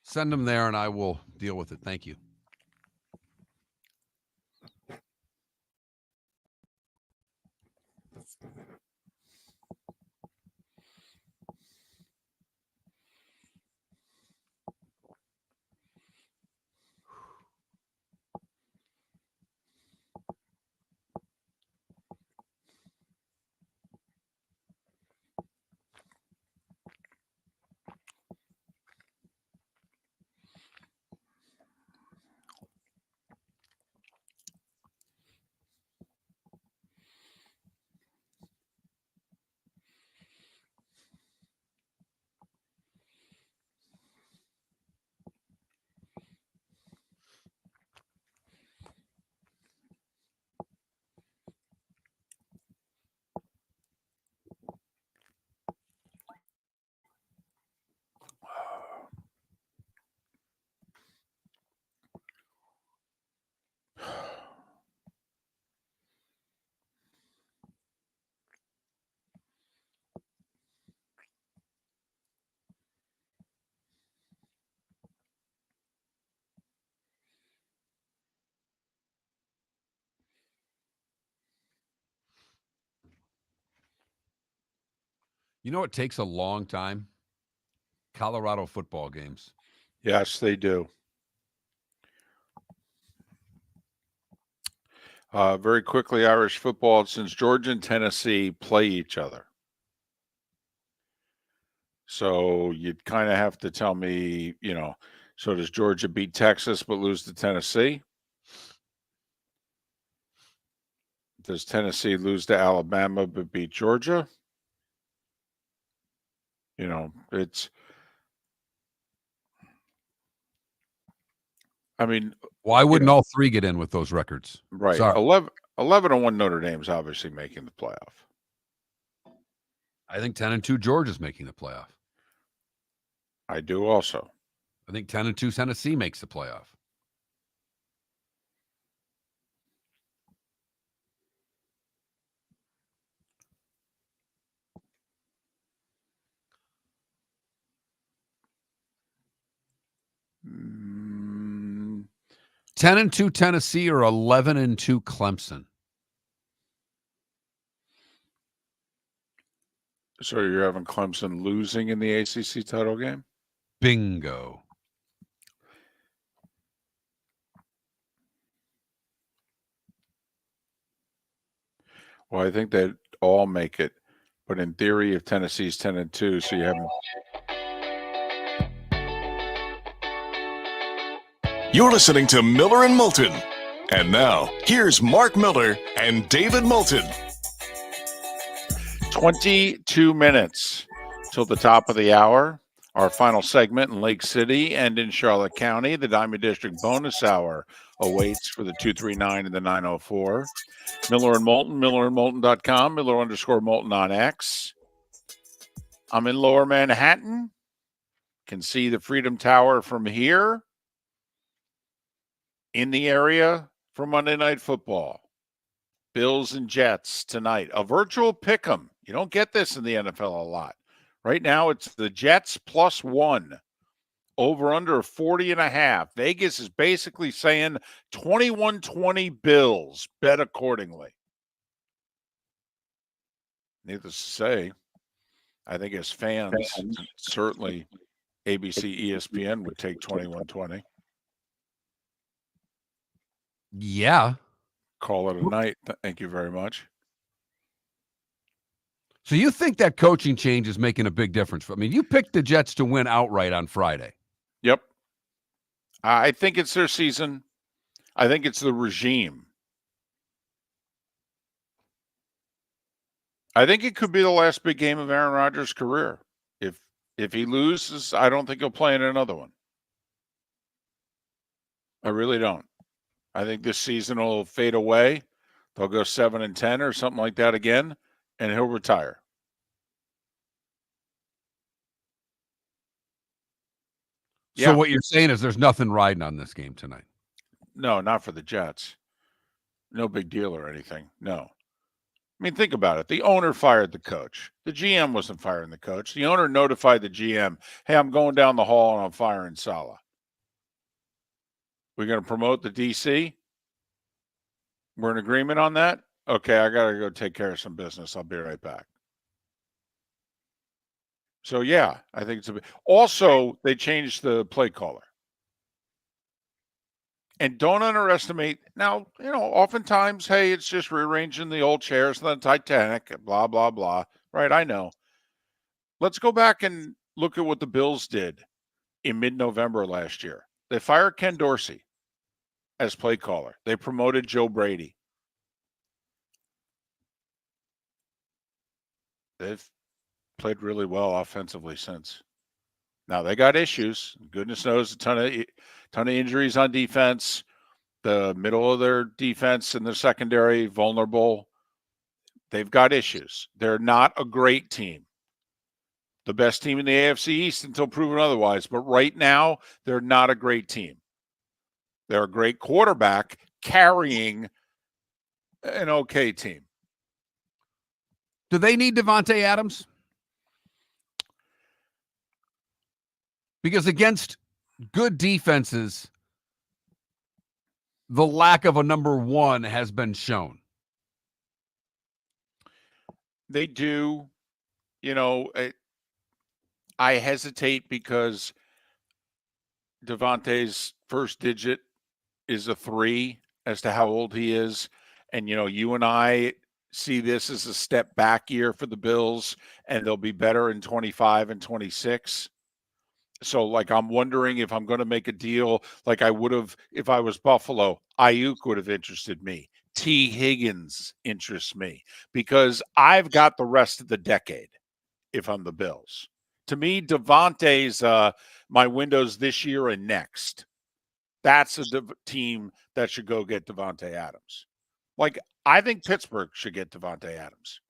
Speaker 1: Send them there and I will deal with it. Thank you. You know, it takes a long time. Colorado football games.
Speaker 2: Yes, they do. Very quickly, Irish football, since Georgia and Tennessee play each other. So you'd kind of have to tell me, so does Georgia beat Texas but lose to Tennessee? Does Tennessee lose to Alabama but beat Georgia?
Speaker 1: Why wouldn't all three get in with those records?
Speaker 2: Right.
Speaker 1: Sorry.
Speaker 2: 11-1 Notre Dame's obviously making the playoff.
Speaker 1: I think 10-2 Georgia's making the playoff.
Speaker 2: I do also.
Speaker 1: I think 10-2 Tennessee makes the playoff.
Speaker 2: Mm,
Speaker 1: 10-2 Tennessee or 11-2 Clemson.
Speaker 2: So you're having Clemson losing in the ACC title game?
Speaker 1: Bingo.
Speaker 2: Well, I think they'd all make it. But in theory, if Tennessee's 10-2, so you have
Speaker 5: You're listening to Miller and Moulton. And now, here's Mark Miller and David Moulton.
Speaker 2: 22 minutes till the top of the hour. Our final segment in Lake City and in Charlotte County. The Diamond District bonus hour awaits for the 239 and the 904. Miller and Moulton, millerandmoulton.com, Miller_Moulton on X. I'm in Lower Manhattan. Can see the Freedom Tower from here. In the area for Monday Night Football. Bills and Jets tonight. A virtual pick'em. You don't get this in the NFL a lot. Right now, it's the Jets +1. Over under 40.5. Vegas is basically saying 21-20 Bills. Bet accordingly. Needless to say, I think as fans, certainly ABC, ESPN would take 21-20.
Speaker 1: Yeah.
Speaker 2: Call it a night. Thank you very much.
Speaker 1: So you think that coaching change is making a big difference? I mean, you picked the Jets to win outright on Friday.
Speaker 2: Yep. I think it's their season. I think it's the regime. I think it could be the last big game of Aaron Rodgers' career. If he loses, I don't think he'll play in another one. I really don't. I think this season will fade away. They'll go 7-10 or something like that again, and he'll retire.
Speaker 1: So what you're saying is there's nothing riding on this game tonight.
Speaker 2: No, not for the Jets. No big deal or anything. No. I mean, think about it. The owner fired the coach. The GM wasn't firing the coach. The owner notified the GM, hey, I'm going down the hall and I'm firing Saleh. We're going to promote the DC? We're in agreement on that? Okay, I got to go take care of some business. I'll be right back. So, yeah, I think it's a bit. Also, they changed the play caller. And don't underestimate. Now, oftentimes, hey, it's just rearranging the old chairs on the Titanic, blah, blah, blah. Right, I know. Let's go back and look at what the Bills did in mid-November last year. They fired Ken Dorsey as play caller. They promoted Joe Brady. They've played really well offensively since. Now, they got issues. Goodness knows a ton of injuries on defense. The middle of their defense and their secondary, vulnerable. They've got issues. They're not a great team. The best team in the AFC East until proven otherwise. But right now, they're not a great team. They're a great quarterback carrying an okay team.
Speaker 1: Do they need Devontae Adams? Because against good defenses, the lack of a number one has been shown.
Speaker 2: They do. You know, I hesitate because Devontae's first digit is a 3 as to how old he is. And, you and I see this as a step back year for the Bills, and they'll be better in 25 and 26. So, like, I'm wondering if I'm going to make a deal like I would have if I was Buffalo. Ayuk would have interested me. T. Higgins interests me because I've got the rest of the decade if I'm the Bills. To me, Devontae's my windows this year and next. That's a team that should go get Devontae Adams. Like, I think Pittsburgh should get Devontae Adams.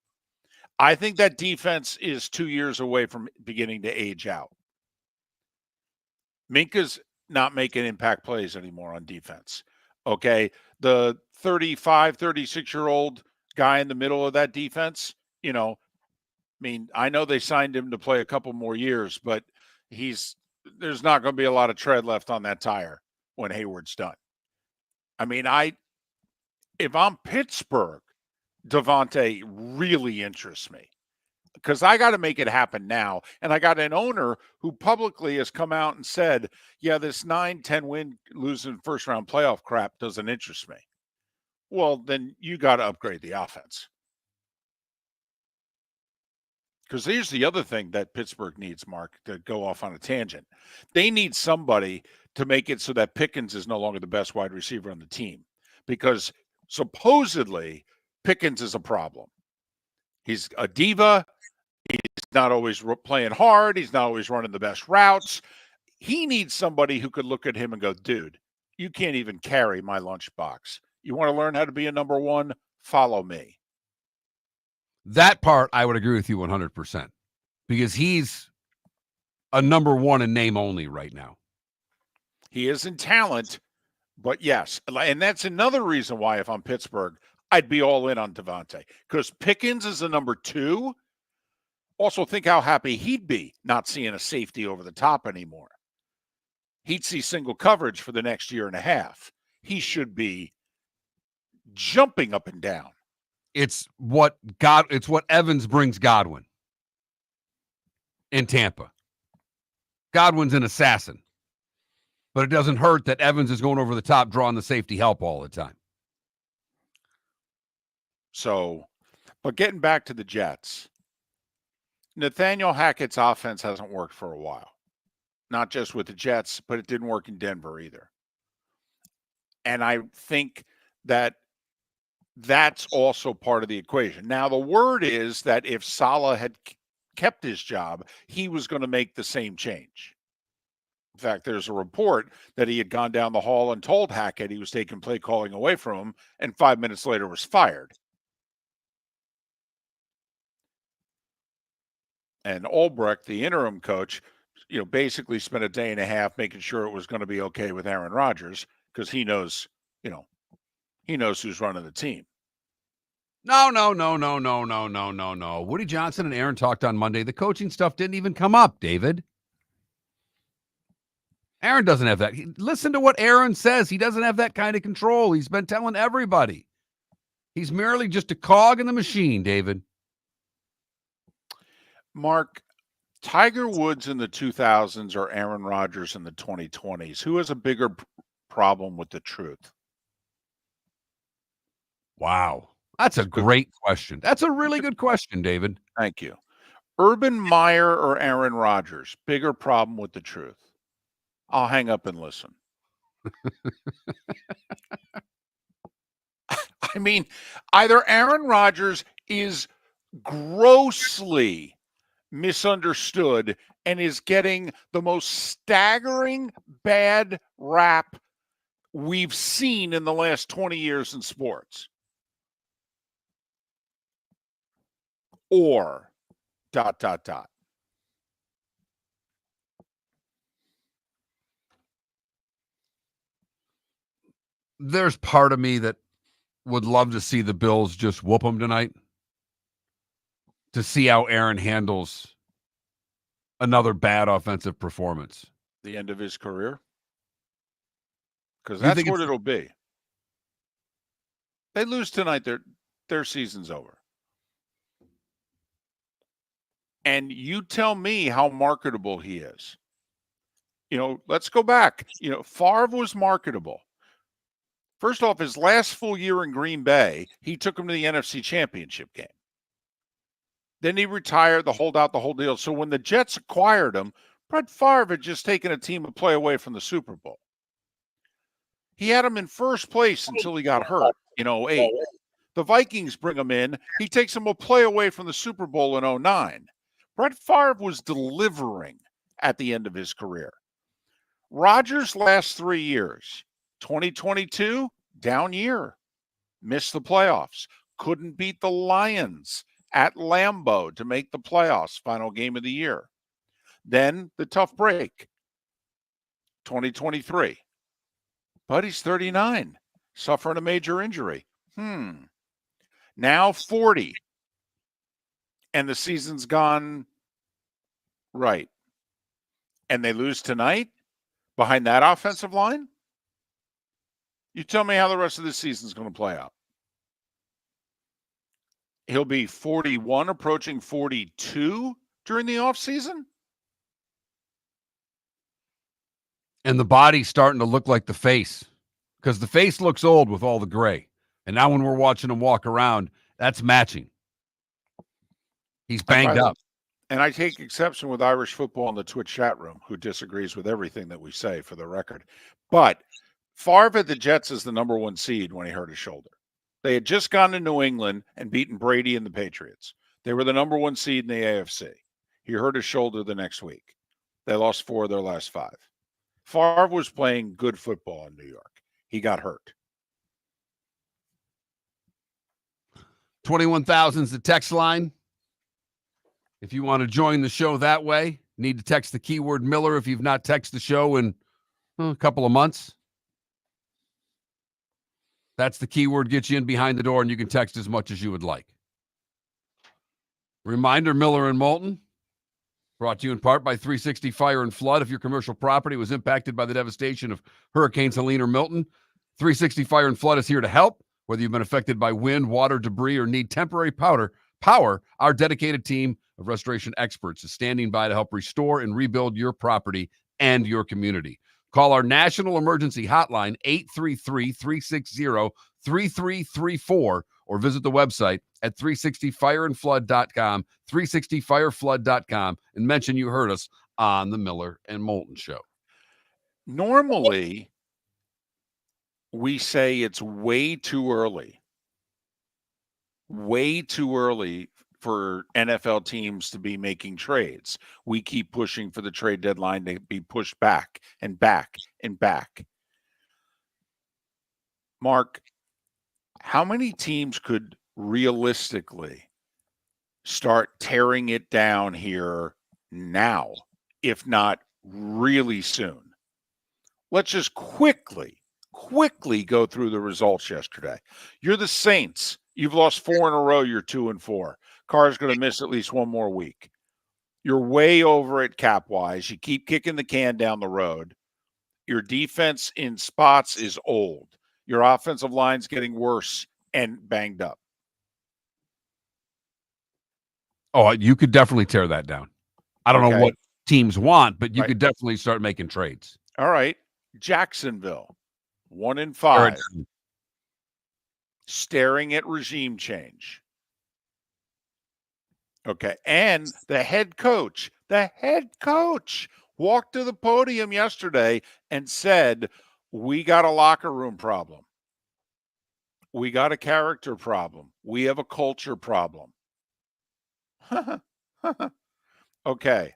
Speaker 2: I think that defense is 2 years away from beginning to age out. Minka's not making impact plays anymore on defense. Okay. The 35, 36-year-old guy in the middle of that defense, I know they signed him to play a couple more years, but there's not going to be a lot of tread left on that tire when Hayward's done. If I'm Pittsburgh, Devontae really interests me because I got to make it happen now. And I got an owner who publicly has come out and said, yeah, this 9-10 win losing first round playoff crap doesn't interest me. Well, then you got to upgrade the offense. Because here's the other thing that Pittsburgh needs, Mark, to go off on a tangent. They need somebody to make it so that Pickens is no longer the best wide receiver on the team. Because supposedly Pickens is a problem. He's a diva. He's not always playing hard. He's not always running the best routes. He needs somebody who could look at him and go, dude, you can't even carry my lunchbox. You want to learn how to be a number one? Follow me.
Speaker 1: That part, I would agree with you 100% because he's a number one in name only right now.
Speaker 2: He is in talent, but yes. And that's another reason why if I'm Pittsburgh, I'd be all in on Devontae because Pickens is the number 2. Also, think how happy he'd be not seeing a safety over the top anymore. He'd see single coverage for the next year and a half. He should be jumping up and down.
Speaker 1: It's what Evans brings Godwin in Tampa. Godwin's an assassin, but it doesn't hurt that Evans is going over the top, drawing the safety help all the time.
Speaker 2: So, but getting back to the Jets, Nathaniel Hackett's offense hasn't worked for a while. Not just with the Jets, but it didn't work in Denver either. And I think that that's also part of the equation. Now, the word is that if Saleh had kept his job, he was going to make the same change. In fact, there's a report that he had gone down the hall and told Hackett he was taking play calling away from him, and 5 minutes later was fired. And Ulbrich, the interim coach, basically spent a day and a half making sure it was going to be okay with Aaron Rodgers because he knows who's running the team.
Speaker 1: No. Woody Johnson and Aaron talked on Monday. The coaching stuff didn't even come up, David. Aaron doesn't have that. Listen to what Aaron says. He doesn't have that kind of control. He's been telling everybody. He's merely just a cog in the machine, David.
Speaker 2: Mark, Tiger Woods in the 2000s or Aaron Rodgers in the 2020s? Who has a bigger problem with the truth?
Speaker 1: Wow. That's a great question. That's a really good question, David.
Speaker 2: Thank you. Urban Meyer or Aaron Rodgers? Bigger problem with the truth? I'll hang up and listen. Either Aaron Rodgers is grossly misunderstood and is getting the most staggering bad rap we've seen in the last 20 years in sports. Or ...
Speaker 1: There's part of me that would love to see the Bills just whoop them tonight to see how Aaron handles another bad offensive performance.
Speaker 2: The end of his career? Because that's what it'll be. They lose tonight, their season's over.
Speaker 4: And you tell me how marketable he is. Let's go back. Favre was marketable. First off, his last full year in Green Bay, he took him to the NFC Championship game. Then he retired, the holdout, the whole deal. So when the Jets acquired him, Brett Favre had just taken a team a play away from the Super Bowl. He had him in first place until he got hurt in 2008. The Vikings bring him in. He takes him a play away from the Super Bowl in 2009. Brett Favre was delivering at the end of his career. Rodgers' last 3 years, 2022, down year. Missed the playoffs. Couldn't beat the Lions at Lambeau to make the playoffs, final game of the year. Then the tough break, 2023. But he's 39, suffering a major injury. Now 40. And the season's gone right. And they lose tonight behind that offensive line? You tell me how the rest of the season's going to play out. He'll be 41, approaching 42 during the offseason?
Speaker 1: And the body's starting to look like the face, because the face looks old with all the gray. And now when we're watching him walk around, that's matching. He's banged up.
Speaker 4: And I take exception with Irish football in the Twitch chat room, who disagrees with everything that we say, for the record. But Favre at the Jets is the number 1 seed when he hurt his shoulder. They had just gone to New England and beaten Brady and the Patriots. They were the number 1 seed in the AFC. He hurt his shoulder the next week. They lost 4 of their last 5. Favre was playing good football in New York. He got hurt.
Speaker 1: 21,000 is the text line. If you want to join the show that way, need to text the keyword Miller if you've not texted the show in a couple of months. That's the keyword, gets you in behind the door, and you can text as much as you would like. Reminder, Miller and Moulton, brought to you in part by 360 Fire and Flood. If your commercial property was impacted by the devastation of Hurricanes Helene or Milton, 360 Fire and Flood is here to help. Whether you've been affected by wind, water, debris, or need temporary power, our dedicated team of restoration experts is standing by to help restore and rebuild your property and your community. Call our national emergency hotline, 833-360-3334, or visit the website at 360fireandflood.com, 360fireflood.com, and mention you heard us on the Miller and Moulton Show.
Speaker 4: Normally, we say it's way too early for NFL teams to be making trades. We keep pushing for the trade deadline to be pushed back and back and back. Mark, how many teams could realistically start tearing it down here now, if not really soon? Let's just quickly go through the results yesterday. You're the Saints. You've lost 4 in a row. You're 2-4. Carr's going to miss at least one more week. You're way over it cap-wise. You keep kicking the can down the road. Your defense in spots is old. Your offensive line's getting worse and banged up.
Speaker 1: Oh, you could definitely tear that down. I don't know what teams want, but you could definitely start making trades.
Speaker 4: All right. Jacksonville, 1-5. Staring at regime change. Okay. And the head coach walked to the podium yesterday and said, we got a locker room problem. We got a character problem. We have a culture problem. Okay.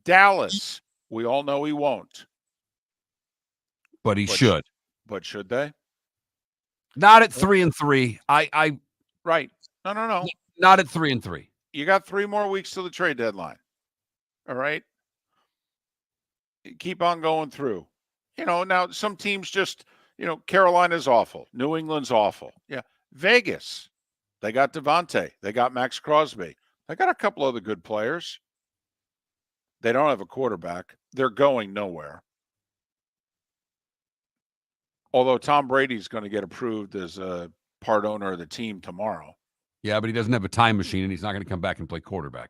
Speaker 4: Dallas, we all know he won't.
Speaker 1: But he should.
Speaker 4: But should they?
Speaker 1: Not at 3-3.
Speaker 4: Right. No.
Speaker 1: Not at 3-3.
Speaker 4: You got 3 more weeks till the trade deadline. All right. Keep on going through. Now some teams just, Carolina's awful. New England's awful. Yeah. Vegas, they got Devontae. They got Max Crosby. They got a couple other good players. They don't have a quarterback. They're going nowhere. Although Tom Brady's going to get approved as a part owner of the team tomorrow.
Speaker 1: Yeah, but he doesn't have a time machine, and he's not going to come back and play quarterback.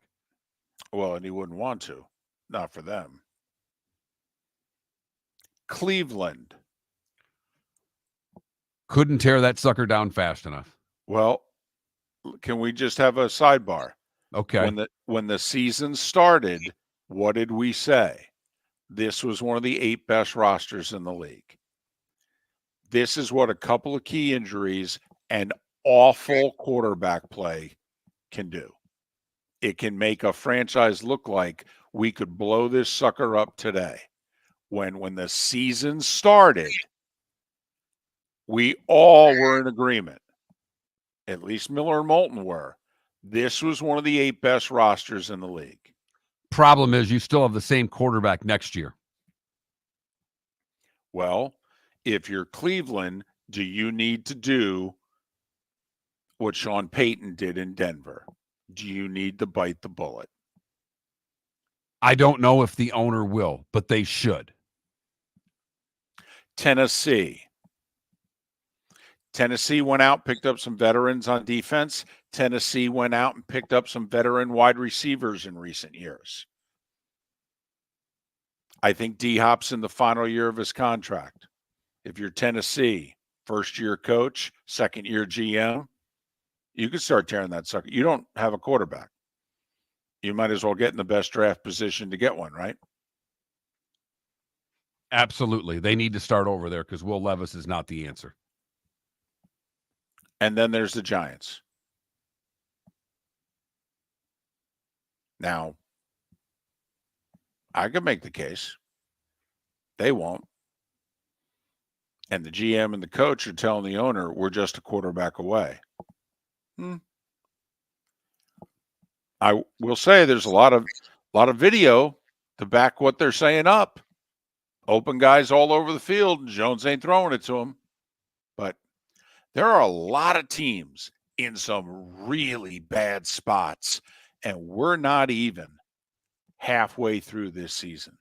Speaker 2: Well, and he wouldn't want to. Not for them. Cleveland.
Speaker 1: Couldn't tear that sucker down fast enough.
Speaker 2: Well, can we just have a sidebar?
Speaker 1: Okay.
Speaker 2: When the season started, what did we say? This was one of the 8 best rosters in the league. This is what a couple of key injuries and awful quarterback play can do. It can make a franchise look like we could blow this sucker up today. When the season started, we all were in agreement. At least Miller and Moulton were. This was one of the 8 best rosters in the league.
Speaker 1: Problem is you still have the same quarterback next year.
Speaker 2: Well, if you're Cleveland, do you need to do what Sean Payton did in Denver? Do you need to bite the bullet?
Speaker 1: I don't know if the owner will, but they should.
Speaker 2: Tennessee went out, picked up some veterans on defense. Tennessee went out and picked up some veteran wide receivers in recent years. I think D-Hop's in the final year of his contract. If you're Tennessee, first-year coach, second-year GM, you could start tearing that sucker. You don't have a quarterback. You might as well get in the best draft position to get one, right?
Speaker 1: Absolutely. They need to start over there because Will Levis is not the answer.
Speaker 2: And then there's the Giants. Now, I could make the case. They won't. And the GM and the coach are telling the owner, we're just a quarterback away. I will say there's a lot of video to back what they're saying up. Open guys all over the field, and Jones ain't throwing it to them. But there are a lot of teams in some really bad spots, and we're not even halfway through this season.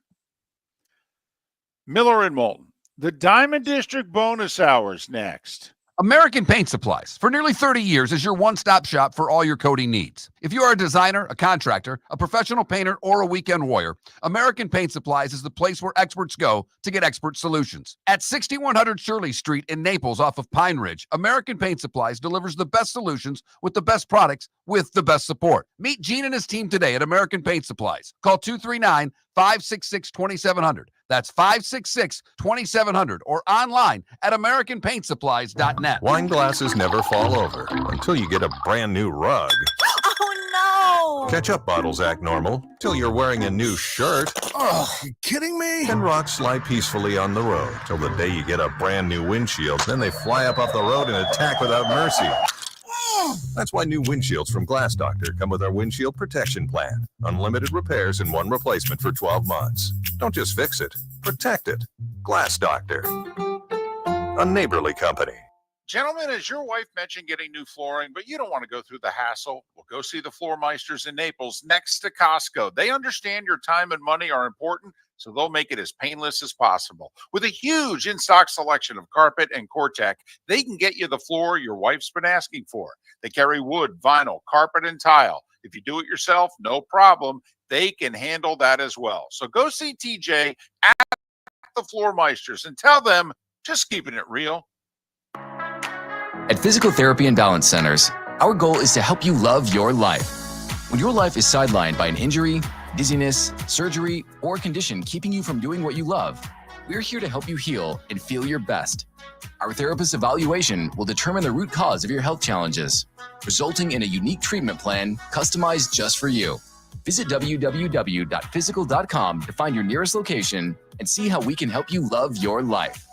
Speaker 2: Miller and Moulton, the Diamond District bonus hours next.
Speaker 8: American Paint Supplies, for nearly 30 years, is your one-stop shop for all your coating needs. If you are a designer, a contractor, a professional painter, or a weekend warrior, American Paint Supplies is the place where experts go to get expert solutions. At 6100 Shirley Street in Naples off of Pine Ridge, American Paint Supplies delivers the best solutions with the best products with the best support. Meet Gene and his team today at American Paint Supplies. Call 239-566-2700. That's 566-2700 or online at AmericanPaintSupplies.net.
Speaker 3: Wine glasses never fall over until you get a brand new rug.
Speaker 7: Oh no!
Speaker 3: Ketchup bottles act normal till you're wearing a new shirt.
Speaker 9: Oh, you kidding me?
Speaker 3: And rocks slide peacefully on the road till the day you get a brand new windshield. Then they fly up off the road and attack without mercy. That's why new windshields from Glass Doctor come with our windshield protection plan. Unlimited repairs and one replacement for 12 months. Don't just fix it, protect it. Glass Doctor, a neighborly company.
Speaker 4: Gentlemen, as your wife mentioned getting new flooring, but you don't want to go through the hassle, well, go see the Floor Meisters in Naples next to Costco. They understand your time and money are important, so they'll make it as painless as possible. With a huge in-stock selection of carpet and Cortec, they can get you the floor your wife's been asking for. They carry wood, vinyl, carpet, and tile. If you do it yourself, no problem. They can handle that as well. So go see TJ at the Floor Meisters and tell them, just keeping it real.
Speaker 6: At Physical Therapy and Balance Centers, our goal is to help you love your life. When your life is sidelined by an injury, dizziness, surgery, or condition keeping you from doing what you love, we're here to help you heal and feel your best. Our therapist evaluation will determine the root cause of your health challenges, resulting in a unique treatment plan customized just for you. Visit www.physical.com to find your nearest location and see how we can help you love your life.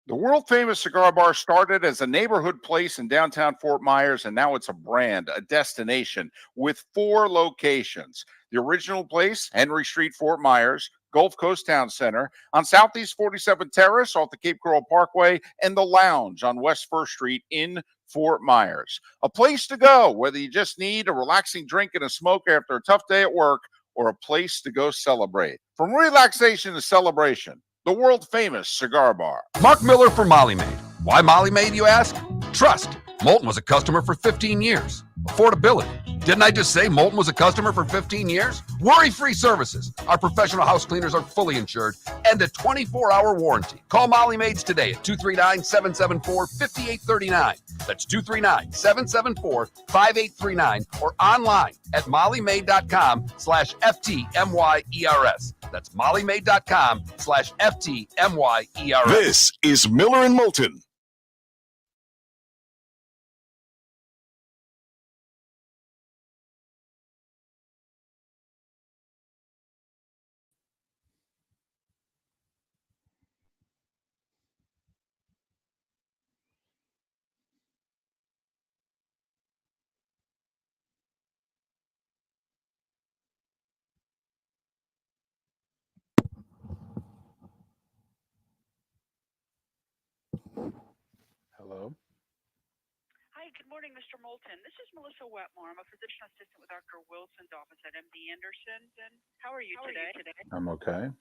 Speaker 4: The world-famous cigar bar started as a neighborhood place in downtown Fort Myers, and now it's a brand, a destination, with 4 locations. The original place, Henry Street, Fort Myers, Gulf Coast Town Center, on Southeast 47th Terrace off the Cape Coral Parkway, and the Lounge on West 1st Street in Fort Myers. A place to go, whether you just need a relaxing drink and a smoke after a tough day at work, or a place to go celebrate. From relaxation to celebration, the world-famous cigar bar.
Speaker 8: Mark Miller for Molly Maid. Why Molly Maid, you ask? Trust. Moulton was a customer for 15 years. Affordability. Didn't I just say Moulton was a customer for 15 years? Worry-free services. Our professional house cleaners are fully insured and a 24-hour warranty. Call Molly Maids today at 239-774-5839. That's 239-774-5839 or online at mollymaid.com/FTMYERS. That's mollymaid.com/FTMYERS.
Speaker 5: This is Miller and Moulton.
Speaker 2: Hello.
Speaker 12: Hi, good morning, Mr. Moulton. This is Melissa Wetmore. I'm a physician assistant with Dr. Wilson's office at MD Anderson. And how are you today?
Speaker 2: I'm okay.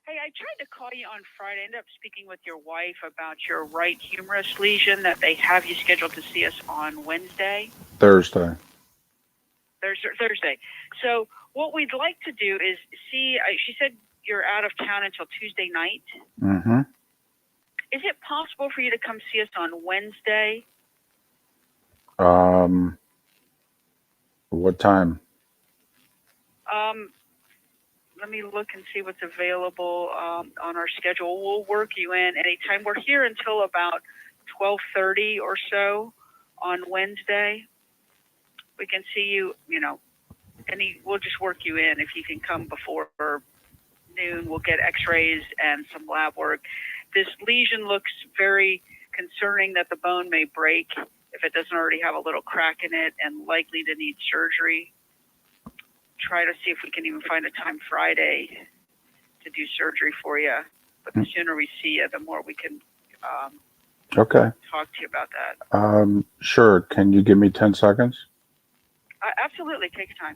Speaker 12: Hey, I tried to call you on Friday. I ended up speaking with your wife about your right humerus lesion that they have you scheduled to see us on Wednesday.
Speaker 2: Thursday.
Speaker 12: Thursday. So what we'd like to do is see, she said you're out of town until Tuesday night.
Speaker 2: Mm-hmm.
Speaker 12: Is it possible for you to come see us on Wednesday?
Speaker 2: What time?
Speaker 12: Let me look and see what's available on our schedule. We'll work you in anytime. We're here until about 12:30 or so on Wednesday. We can see you, we'll just work you in. If you can come before noon, we'll get x-rays and some lab work. This lesion looks very concerning that the bone may break if it doesn't already have a little crack in it and likely to need surgery. Try to see if we can even find a time Friday to do surgery for you. But the sooner we see you, the more we can
Speaker 2: Okay.
Speaker 12: talk to you about that.
Speaker 2: Sure. Can you give me 10 seconds?
Speaker 12: Absolutely. Takes time.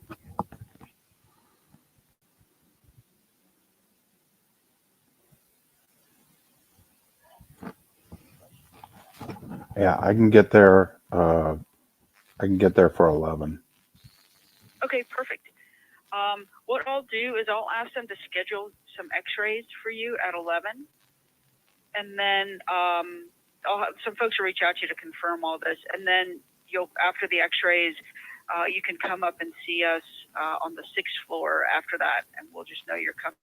Speaker 2: Yeah, I can get there. I can get there for 11.
Speaker 12: Okay, perfect. What I'll do is I'll ask them to schedule some x-rays for you at 11. And then I'll have some folks will reach out to you to confirm all this. And then after the x-rays, you can come up and see us on the 6th floor after that, and we'll just know you're coming.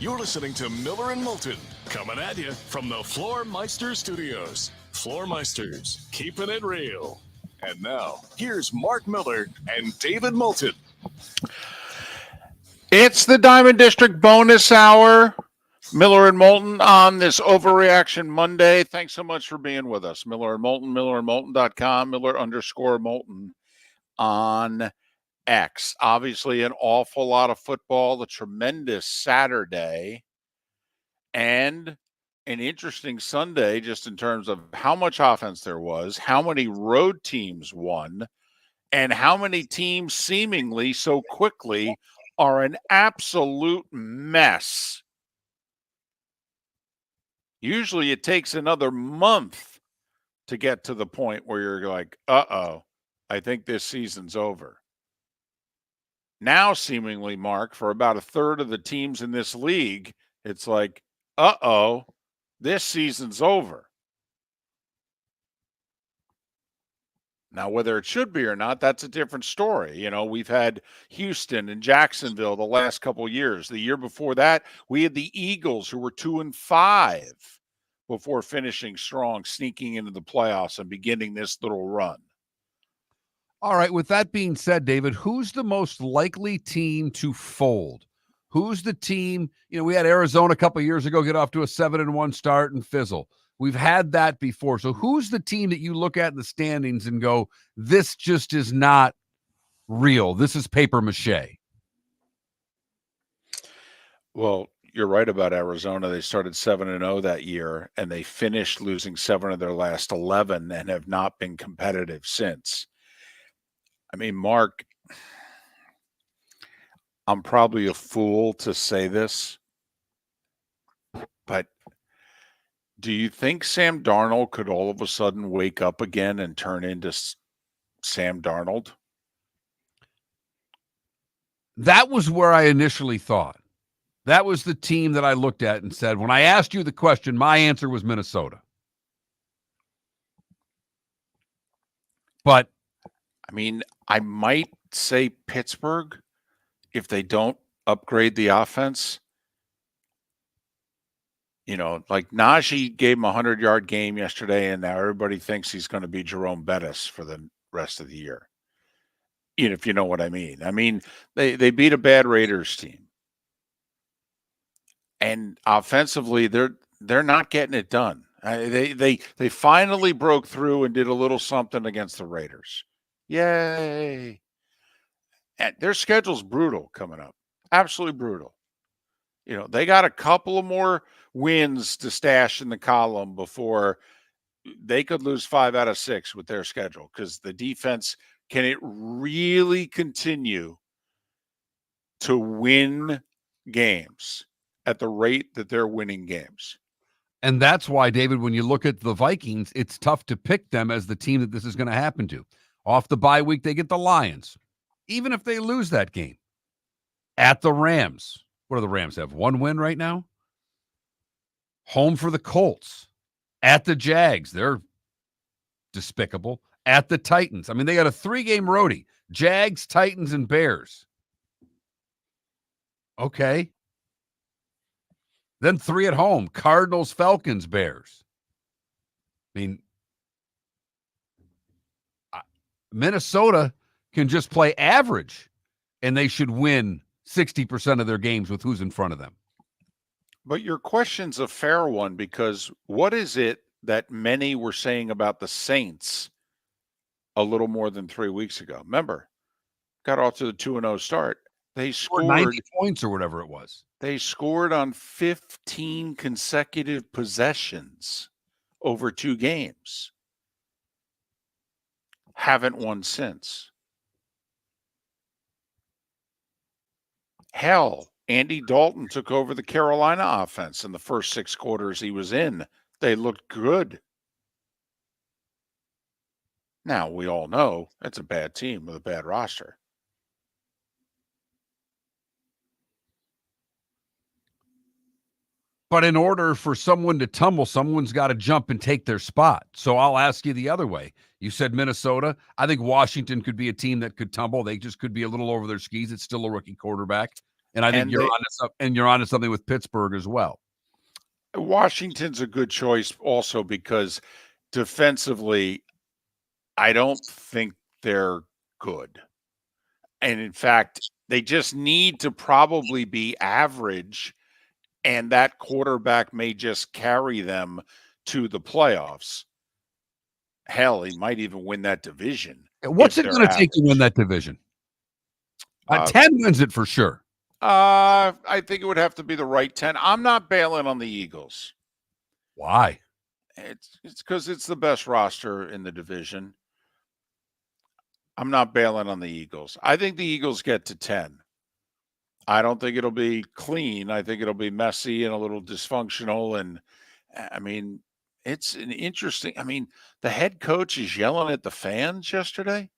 Speaker 5: You're listening to Miller and Moulton, coming at you from the Floormeister Studios. Floormeisters, keeping it real. And now, here's Mark Miller and David Moulton.
Speaker 2: It's the Diamond District bonus hour. Miller and Moulton on this Overreaction Monday. Thanks so much for being with us. Miller and Moulton, millerandmoulton.com, Miller_Moulton on X. Obviously, an awful lot of football, a tremendous Saturday, and an interesting Sunday just in terms of how much offense there was, how many road teams won, and how many teams seemingly so quickly are an absolute mess. Usually it takes another month to get to the point where you're like, uh-oh, I think this season's over. Now, seemingly, Mark, for about a third of the teams in this league, it's like, uh-oh, this season's over. Now, whether it should be or not, that's a different story. You know, we've had Houston and Jacksonville the last couple of years. The year before that, we had the Eagles, who were 2-5 before finishing strong, sneaking into the playoffs and beginning this little run.
Speaker 1: All right, with that being said, David, who's the most likely team to fold? Who's the team? You know, we had Arizona a couple of years ago get off to a 7-1 start and fizzle. We've had that before. So who's the team that you look at in the standings and go, this just is not real? This is paper mache.
Speaker 2: Well, you're right about Arizona. They started 7-0 that year, and they finished losing 7 of their last 11 and have not been competitive since. I mean, Mark, I'm probably a fool to say this, but do you think Sam Darnold could all of a sudden wake up again and turn into Sam Darnold?
Speaker 1: That was where I initially thought. That was the team that I looked at and said, when I asked you the question, my answer was Minnesota. But
Speaker 2: I mean, I might say Pittsburgh if they don't upgrade the offense. You know, like Najee gave him a 100-yard game yesterday, and now everybody thinks he's going to be Jerome Bettis for the rest of the year. You know, if you know what I mean. I mean, they beat a bad Raiders team. And offensively, they're not getting it done. They finally broke through and did a little something against the Raiders. Yay! And their schedule's brutal coming up. Absolutely brutal. You know, they got a couple of more wins to stash in the column before they could lose 5 out of 6 with their schedule, because the defense, can it really continue to win games at the rate that they're winning games?
Speaker 1: And that's why, David, when you look at the Vikings, it's tough to pick them as the team that this is going to happen to. Off the bye week, they get the Lions. Even if they lose that game. At the Rams. What do the Rams have? 1 win right now? Home for the Colts. At the Jags. They're despicable. At the Titans. I mean, they got a 3-game roadie. Jags, Titans, and Bears. Okay. Then 3 at home. Cardinals, Falcons, Bears. I mean, Minnesota can just play average, and they should win 60% of their games with who's in front of them.
Speaker 2: But your question's a fair one, because what is it that many were saying about the Saints a little more than 3 weeks ago? Remember, got off to the 2-0 start. They scored
Speaker 1: 90 points or whatever it was.
Speaker 2: They scored on 15 consecutive possessions over 2 games. Haven't won since. Hell, Andy Dalton took over the Carolina offense in the first 6 quarters he was in. They looked good. Now, we all know it's a bad team with a bad roster.
Speaker 1: But in order for someone to tumble, someone's got to jump and take their spot. So I'll ask you the other way. You said Minnesota. I think Washington could be a team that could tumble. They just could be a little over their skis. It's still a rookie quarterback. And I think you're onto something with Pittsburgh as well.
Speaker 2: Washington's a good choice also because defensively, I don't think they're good. And in fact, they just need to probably be average, and that quarterback may just carry them to the playoffs. Hell, he might even win that division.
Speaker 1: What's
Speaker 2: if
Speaker 1: it
Speaker 2: they're
Speaker 1: going to take to win
Speaker 2: average.
Speaker 1: that division? 10 wins it for sure.
Speaker 2: I think it would have to be the right 10. I'm not bailing on the Eagles.
Speaker 1: Why?
Speaker 2: It's because it's the best roster in the division. I'm not bailing on the Eagles. I think the Eagles get to 10. I don't think it'll be clean. I think it'll be messy and a little dysfunctional. And I mean, it's an interesting. I mean, the head coach is yelling at the fans yesterday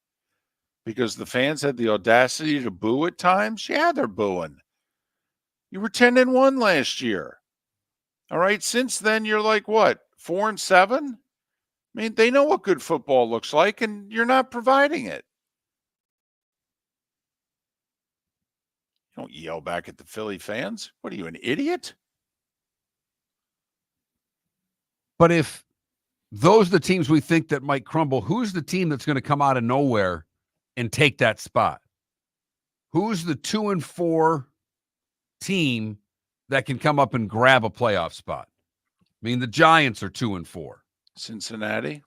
Speaker 2: because the fans had the audacity to boo at times. Yeah, they're booing. You were 10-1 last year. All right. Since then, you're like what? 4-7? I mean, they know what good football looks like, and you're not providing it. You don't yell back at the Philly fans. What are you, an idiot?
Speaker 1: But if those are the teams we think that might crumble, who's the team that's going to come out of nowhere and take that spot? Who's the 2-4 team that can come up and grab a playoff spot? I mean, the Giants are 2-4.
Speaker 2: Cincinnati.
Speaker 1: I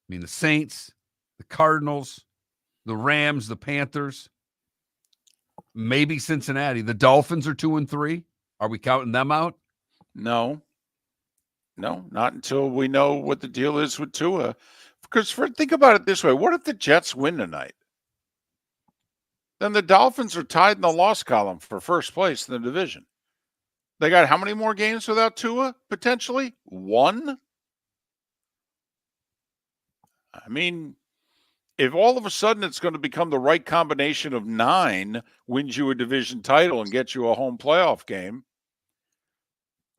Speaker 1: mean, the Saints, the Cardinals, the Rams, the Panthers, maybe Cincinnati. The Dolphins are 2-3. Are we counting them out?
Speaker 2: No, not until we know what the deal is with Tua. Because think about it this way. What if the Jets win tonight? Then the Dolphins are tied in the loss column for first place in the division. They got how many more games without Tua, potentially? 1? I mean, if all of a sudden it's going to become the right combination of 9 wins you a division title and gets you a home playoff game,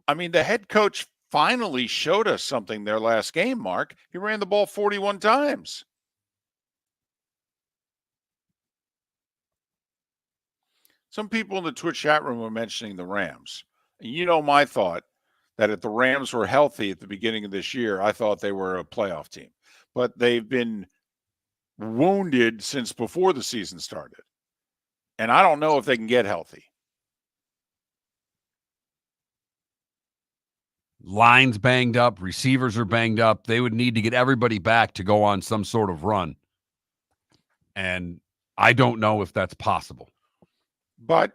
Speaker 2: I mean, the head coach finally showed us something their last game, Mark. He ran the ball 41 times. Some people in the Twitch chat room were mentioning the Rams. And you know my thought that if the Rams were healthy at the beginning of this year, I thought they were a playoff team. But they've been wounded since before the season started. And I don't know if they can get healthy.
Speaker 1: Lines banged up, receivers are banged up. They would need to get everybody back to go on some sort of run. And I don't know if that's possible.
Speaker 2: But,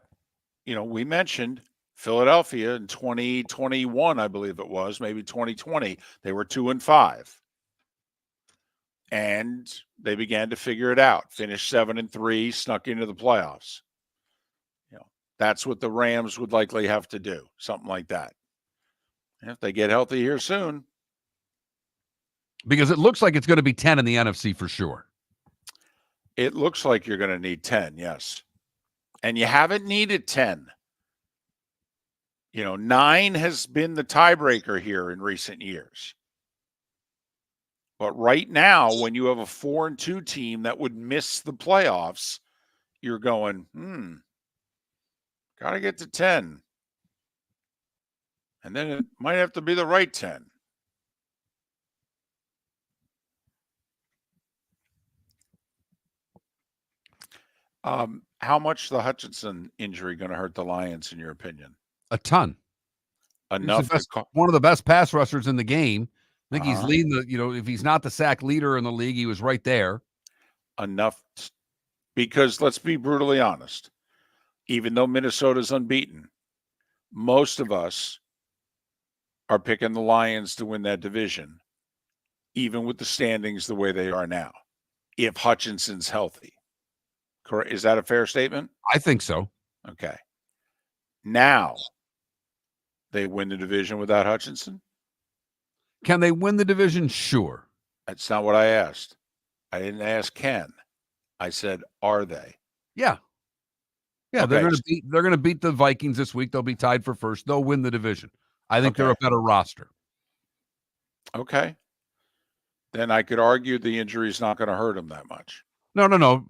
Speaker 2: we mentioned Philadelphia in 2021, I believe it was, maybe 2020. They were 2-5. And they began to figure it out. Finished 7-3, snuck into the playoffs. That's what the Rams would likely have to do, something like that. And if they get healthy here soon.
Speaker 1: Because it looks like it's going to be 10 in the NFC for sure.
Speaker 2: It looks like you're going to need 10, yes. And you haven't needed 10. 9 has been the tiebreaker here in recent years. But right now, when you have a 4-2 team that would miss the playoffs, you're going, got to get to 10. And then it might have to be the right 10. How much the Hutchinson injury going to hurt the Lions, in your opinion?
Speaker 1: A ton.
Speaker 2: Enough.
Speaker 1: One of the best pass rushers in the game. I think he's leading if he's not the sack leader in the league, he was right there.
Speaker 2: Enough. Because let's be brutally honest. Even though Minnesota's unbeaten, most of us are picking the Lions to win that division, even with the standings the way they are now, if Hutchinson's healthy. Correct? Is that a fair statement?
Speaker 1: I think so.
Speaker 2: Okay. Now, they win the division without Hutchinson?
Speaker 1: Can they win the division? Sure.
Speaker 2: That's not what I asked. I didn't ask can. I said, are they?
Speaker 1: Yeah. Yeah,
Speaker 2: Okay.
Speaker 1: they're going to beat the Vikings this week. They'll be tied for first. They'll win the division. I think they're a better roster.
Speaker 2: Okay. Then I could argue the injury is not going to hurt them that much.
Speaker 1: No.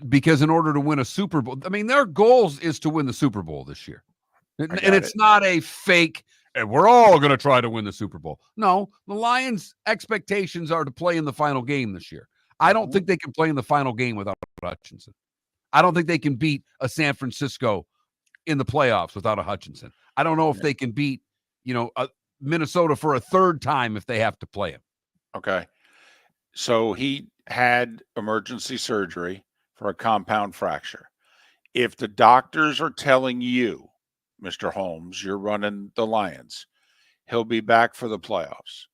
Speaker 1: Because in order to win a Super Bowl, I mean, their goals is to win the Super Bowl this year. And it's not a fake, and we're all going to try to win the Super Bowl. No, the Lions' expectations are to play in the final game this year. I don't think they can play in the final game without Hutchinson. I don't think they can beat a San Francisco in the playoffs without a Hutchinson. I don't know if they can beat, a Minnesota for a third time if they have to play him.
Speaker 2: Okay. So he had emergency surgery for a compound fracture. If the doctors are telling you, Mr. Holmes, you're running the Lions, he'll be back for the playoffs.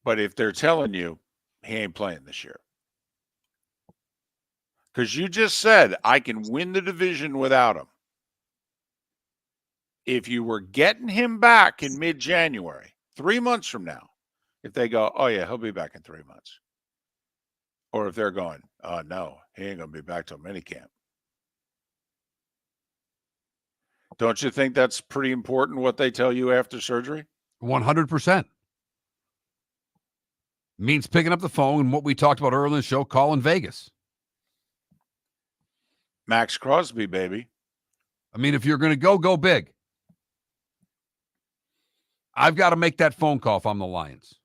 Speaker 2: But if they're telling you he ain't playing this year, because you just said I can win the division without him. If you were getting him back in mid-January, 3 months from now, if they go, oh, yeah, he'll be back in 3 months. Or if they're going, oh, no, he ain't going to be back till minicamp. Don't you think that's pretty important what they tell you after surgery?
Speaker 1: 100%. Means picking up the phone and what we talked about earlier in the show, calling Vegas.
Speaker 2: Max Crosby, baby.
Speaker 1: I mean, if you're going to go big. I've got to make that phone call if I'm the Lions.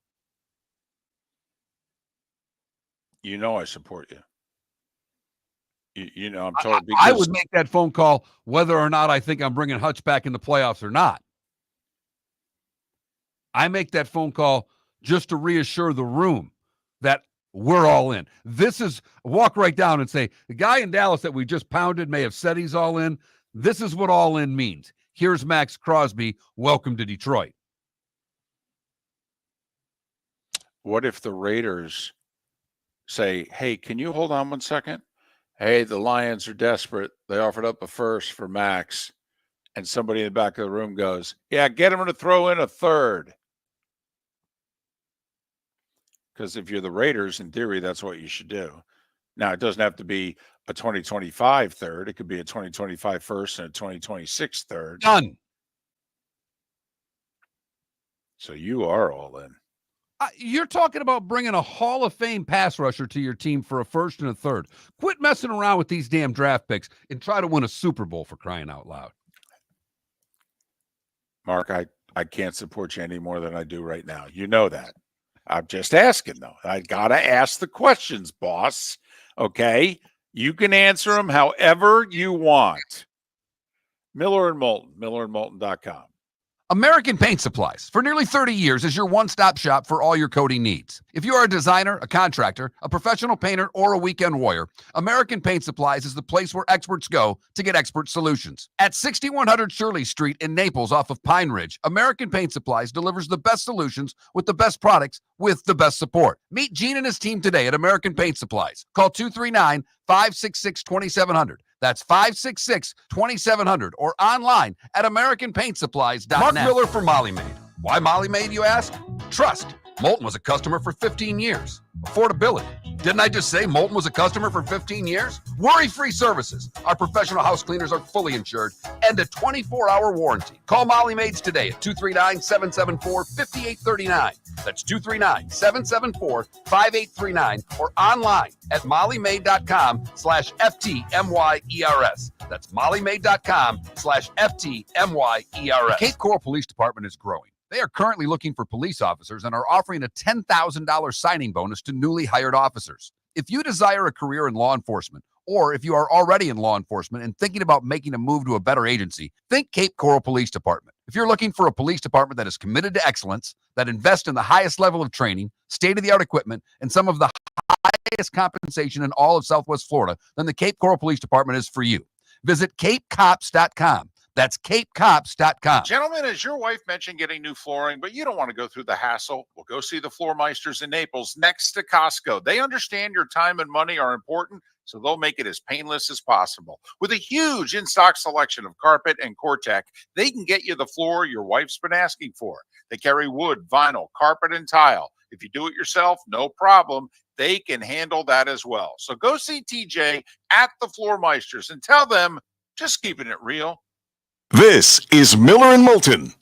Speaker 2: You know I support you. I'm told because
Speaker 1: I would make that phone call whether or not I think I'm bringing Hutch back in the playoffs or not. I make that phone call just to reassure the room that we're all in. This is walk right down and say, the guy in Dallas that we just pounded may have said he's all in. This is what all in means. Here's Max Crosby. Welcome to Detroit.
Speaker 2: What if the Raiders say, hey, can you hold on 1 second? Hey, the Lions are desperate. They offered up a first for Max. And somebody in the back of the room goes, yeah, get him to throw in a third. Because if you're the Raiders, in theory, that's what you should do. Now, it doesn't have to be a 2025 third. It could be a 2025 first and a 2026 third.
Speaker 1: Done.
Speaker 2: So you are all in.
Speaker 1: You're talking about bringing a Hall of Fame pass rusher to your team for a first and a third. Quit messing around with these damn draft picks and try to win a Super Bowl, for crying out loud.
Speaker 2: Mark, I can't support you any more than I do right now. You know that. I'm just asking, though. I got to ask the questions, boss. Okay? You can answer them however you want. Miller and Moulton, millerandmoulton.com.
Speaker 8: American Paint Supplies, for nearly 30 years, is your one-stop shop for all your coating needs. If you are a designer, a contractor, a professional painter, or a weekend warrior, American Paint Supplies is the place where experts go to get expert solutions. At 6100 Shirley Street in Naples off of Pine Ridge, American Paint Supplies delivers the best solutions with the best products with the best support. Meet Gene and his team today at American Paint Supplies. Call 239-566-2700. That's 566-2700 or online at AmericanPaintSupplies.net.
Speaker 1: Mark Miller for Molly Maid. Why Molly Maid, you ask? Trust. Moulton was a customer for 15 years. Affordability. Didn't I just say Moulton was a customer for 15 years? Worry-free services. Our professional house cleaners are fully insured and a 24-hour warranty. Call Molly Maids today at 239-774-5839. That's 239-774-5839 or online at mollymaid.com/FTMYERS. That's mollymaid.com/FTMYERS. The Cape Coral Police Department is growing. They are currently looking for police officers and are offering a $10,000 signing bonus to newly hired officers. If you desire a career in law enforcement, or if you are already in law enforcement and thinking about making a move to a better agency, think Cape Coral Police Department. If you're looking for a police department that is committed to excellence, that invests in the highest level of training, state-of-the-art equipment, and some of the highest compensation in all of Southwest Florida, then the Cape Coral Police Department is for you. Visit capecops.com. That's capecops.com.
Speaker 4: Gentlemen, as your wife mentioned getting new flooring, but you don't want to go through the hassle, well, go see the Floormeisters in Naples next to Costco. They understand your time and money are important, so they'll make it as painless as possible. With a huge in-stock selection of carpet and Cortec, they can get you the floor your wife's been asking for. They carry wood, vinyl, carpet, and tile. If you do it yourself, no problem. They can handle that as well. So go see TJ at the Floormeisters and tell them, just keeping it real.
Speaker 5: This is Miller and Moulton.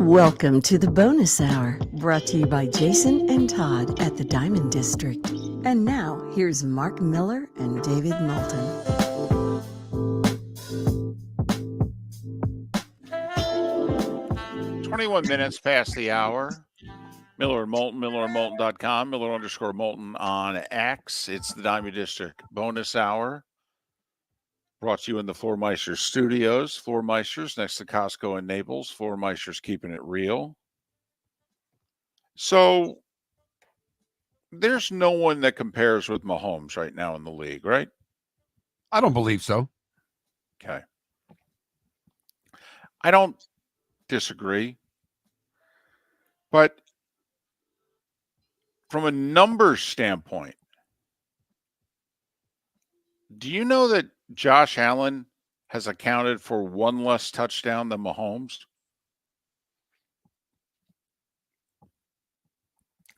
Speaker 13: Welcome to the bonus hour, brought to you by Jason and Todd at the Diamond District. And now, here's Mark Miller and David Moulton.
Speaker 2: 21 minutes past the hour. Miller and Moulton, MillerandMoulton.com, Miller_Moulton on X. It's the Diamond District bonus hour. Brought to you in the Floormeister Studios. Floormeister's next to Costco in Naples. Floormeister's keeping it real. So there's no one that compares with Mahomes right now in the league, right?
Speaker 1: I don't believe so.
Speaker 2: Okay. I don't disagree. But from a numbers standpoint, do you know that Josh Allen has accounted for one less touchdown than Mahomes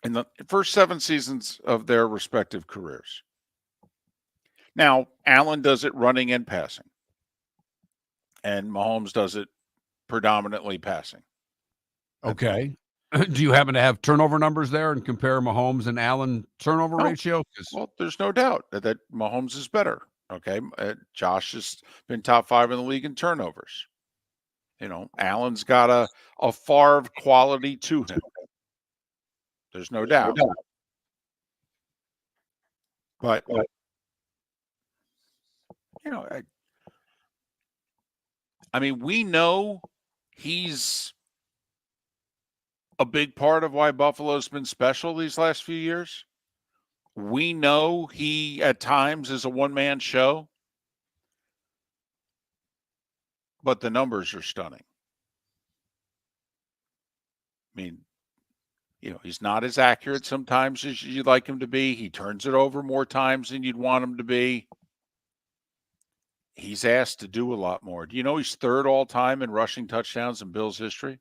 Speaker 2: in the first 7 seasons of their respective careers? Now, Allen does it running and passing, and Mahomes does it predominantly passing.
Speaker 1: Okay. Do you happen to have turnover numbers there and compare Mahomes and Allen turnover ratio?
Speaker 2: Well, there's no doubt that Mahomes is better. Okay. Josh has been top 5 in the league in turnovers. You know, Allen's got a Favre quality to him. There's no doubt. But you know, I mean, we know he's a big part of why Buffalo's been special these last few years. We know he, at times, is a one-man show. But the numbers are stunning. I mean, you know, he's not as accurate sometimes as you'd like him to be. He turns it over more times than you'd want him to be. He's asked to do a lot more. Do you know he's 3rd all-time in rushing touchdowns in Bills history?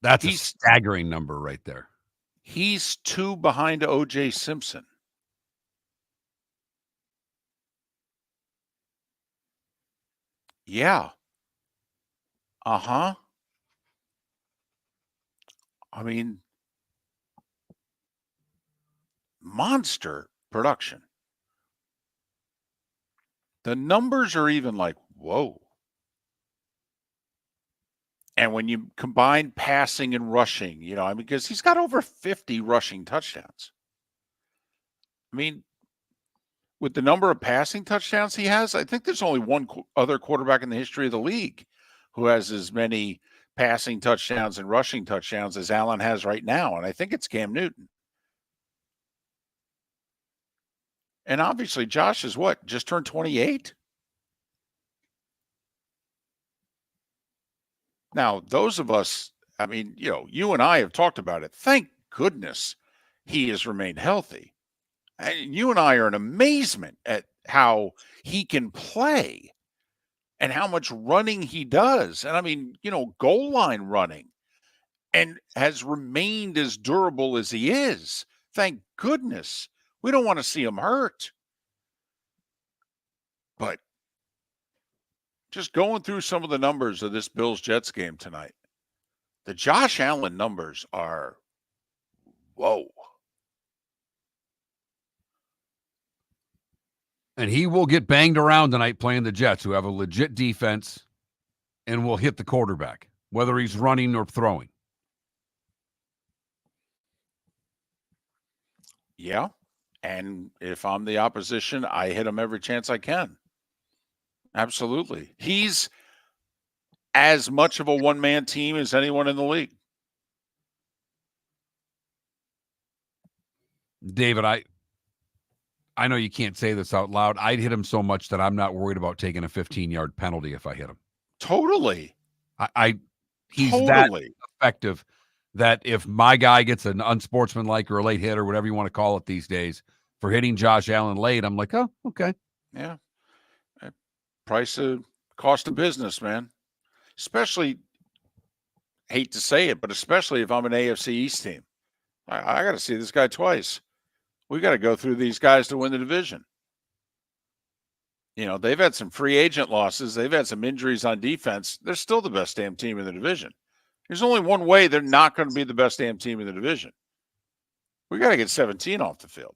Speaker 1: That's a staggering number right there.
Speaker 2: He's 2 behind O.J. Simpson. Yeah. Uh-huh. I mean, monster production. The numbers are even like, whoa. And when you combine passing and rushing, you know, I mean, because he's got over 50 rushing touchdowns. I mean, with the number of passing touchdowns he has, I think there's only one other quarterback in the history of the league who has as many passing touchdowns and rushing touchdowns as Allen has right now. And I think it's Cam Newton. And obviously, Josh is what? Just turned 28? Now, those of us, I mean, you know, you and I have talked about it. Thank goodness he has remained healthy. And you and I are in amazement at how he can play and how much running he does. And I mean, you know, goal line running, and has remained as durable as he is. Thank goodness. We don't want to see him hurt. But just going through some of the numbers of this Bills-Jets game tonight, the Josh Allen numbers are, whoa.
Speaker 1: And he will get banged around tonight playing the Jets, who have a legit defense and will hit the quarterback, whether he's running or throwing.
Speaker 2: Yeah. And if I'm the opposition, I hit him every chance I can. Absolutely. He's as much of a one-man team as anyone in the league.
Speaker 1: David, I know you can't say this out loud. I'd hit him so much that I'm not worried about taking a 15-yard penalty if I hit him.
Speaker 2: Totally.
Speaker 1: He's that effective that if my guy gets an unsportsmanlike or a late hit or whatever you want to call it these days for hitting Josh Allen late, I'm like, oh, okay.
Speaker 2: Yeah. Cost of business, man. Especially, hate to say it, but especially if I'm an AFC East team. I got to see this guy twice. We got to go through these guys to win the division. They've had some free agent losses. They've had some injuries on defense. They're still the best damn team in the division. There's only one way they're not going to be the best damn team in the division. We got to get 17 off the field.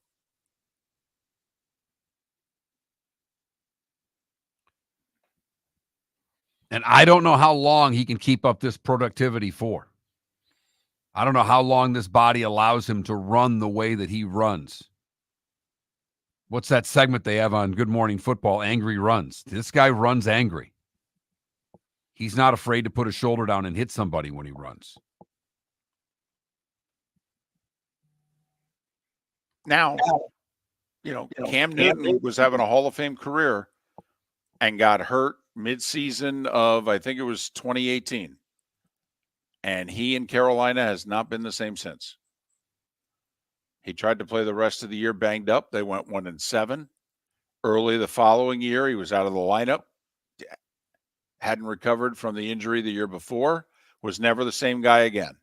Speaker 1: And I don't know how long he can keep up this productivity for. I don't know how long this body allows him to run the way that he runs. What's that segment they have on Good Morning Football? Angry runs. This guy runs angry. He's not afraid to put his shoulder down and hit somebody when he runs.
Speaker 2: Now, Cam Newton was having a Hall of Fame career and got hurt midseason of, I think it was 2018. And he in Carolina has not been the same since. He tried to play the rest of the year banged up. They went 1-7. Early the following year, he was out of the lineup. Hadn't recovered from the injury the year before. Was never the same guy again.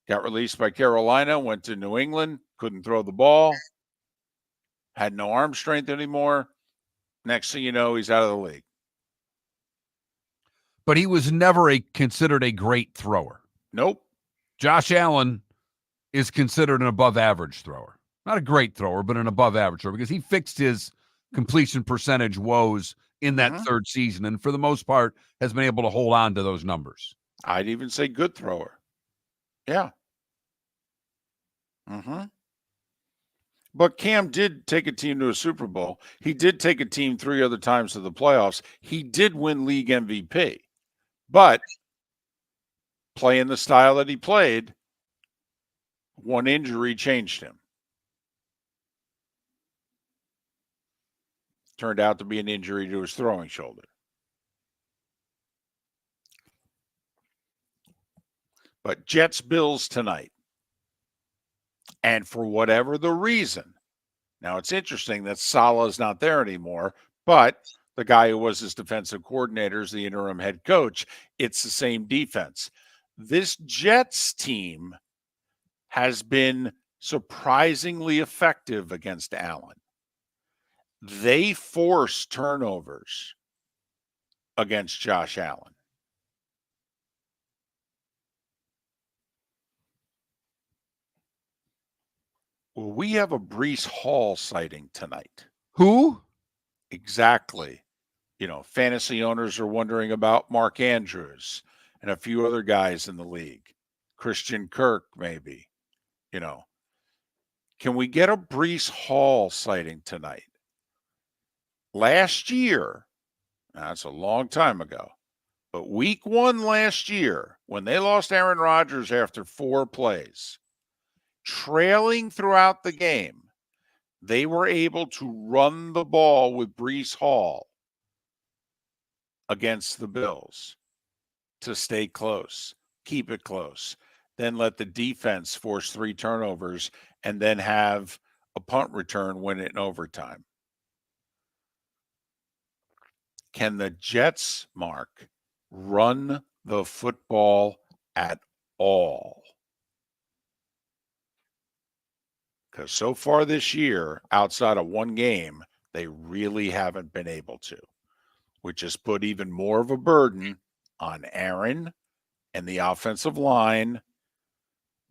Speaker 2: Got released by Carolina, went to New England, couldn't throw the ball, had no arm strength anymore. Next thing you know, he's out of the league.
Speaker 1: But he was never considered a great thrower.
Speaker 2: Nope.
Speaker 1: Josh Allen is considered an above-average thrower. Not a great thrower, but an above-average thrower because he fixed his completion percentage woes in that third season and for the most part has been able to hold on to those numbers.
Speaker 2: I'd even say good thrower. Yeah. But Cam did take a team to a Super Bowl. He did take a team 3 other times to the playoffs. He did win league MVP. But playing the style that he played, one injury changed him. Turned out to be an injury to his throwing shoulder. But Jets-Bills tonight. And for whatever the reason, now it's interesting that Saleh's not there anymore, but the guy who was his defensive coordinator is the interim head coach. It's the same defense. This Jets team has been surprisingly effective against Allen. They force turnovers against Josh Allen. Well, we have a Breece Hall sighting tonight.
Speaker 1: Who?
Speaker 2: Exactly. Fantasy owners are wondering about Mark Andrews and a few other guys in the league. Christian Kirk, maybe. Can we get a Breece Hall sighting tonight? Last year, that's a long time ago, but week 1 last year, when they lost Aaron Rodgers after 4 plays, trailing throughout the game, they were able to run the ball with Breece Hall against the Bills to stay close, keep it close, then let the defense force 3 turnovers and then have a punt return win it in overtime. Can the Jets, Mark, run the football at all? Because so far this year, outside of 1 game, they really haven't been able to, which has put even more of a burden on Aaron and the offensive line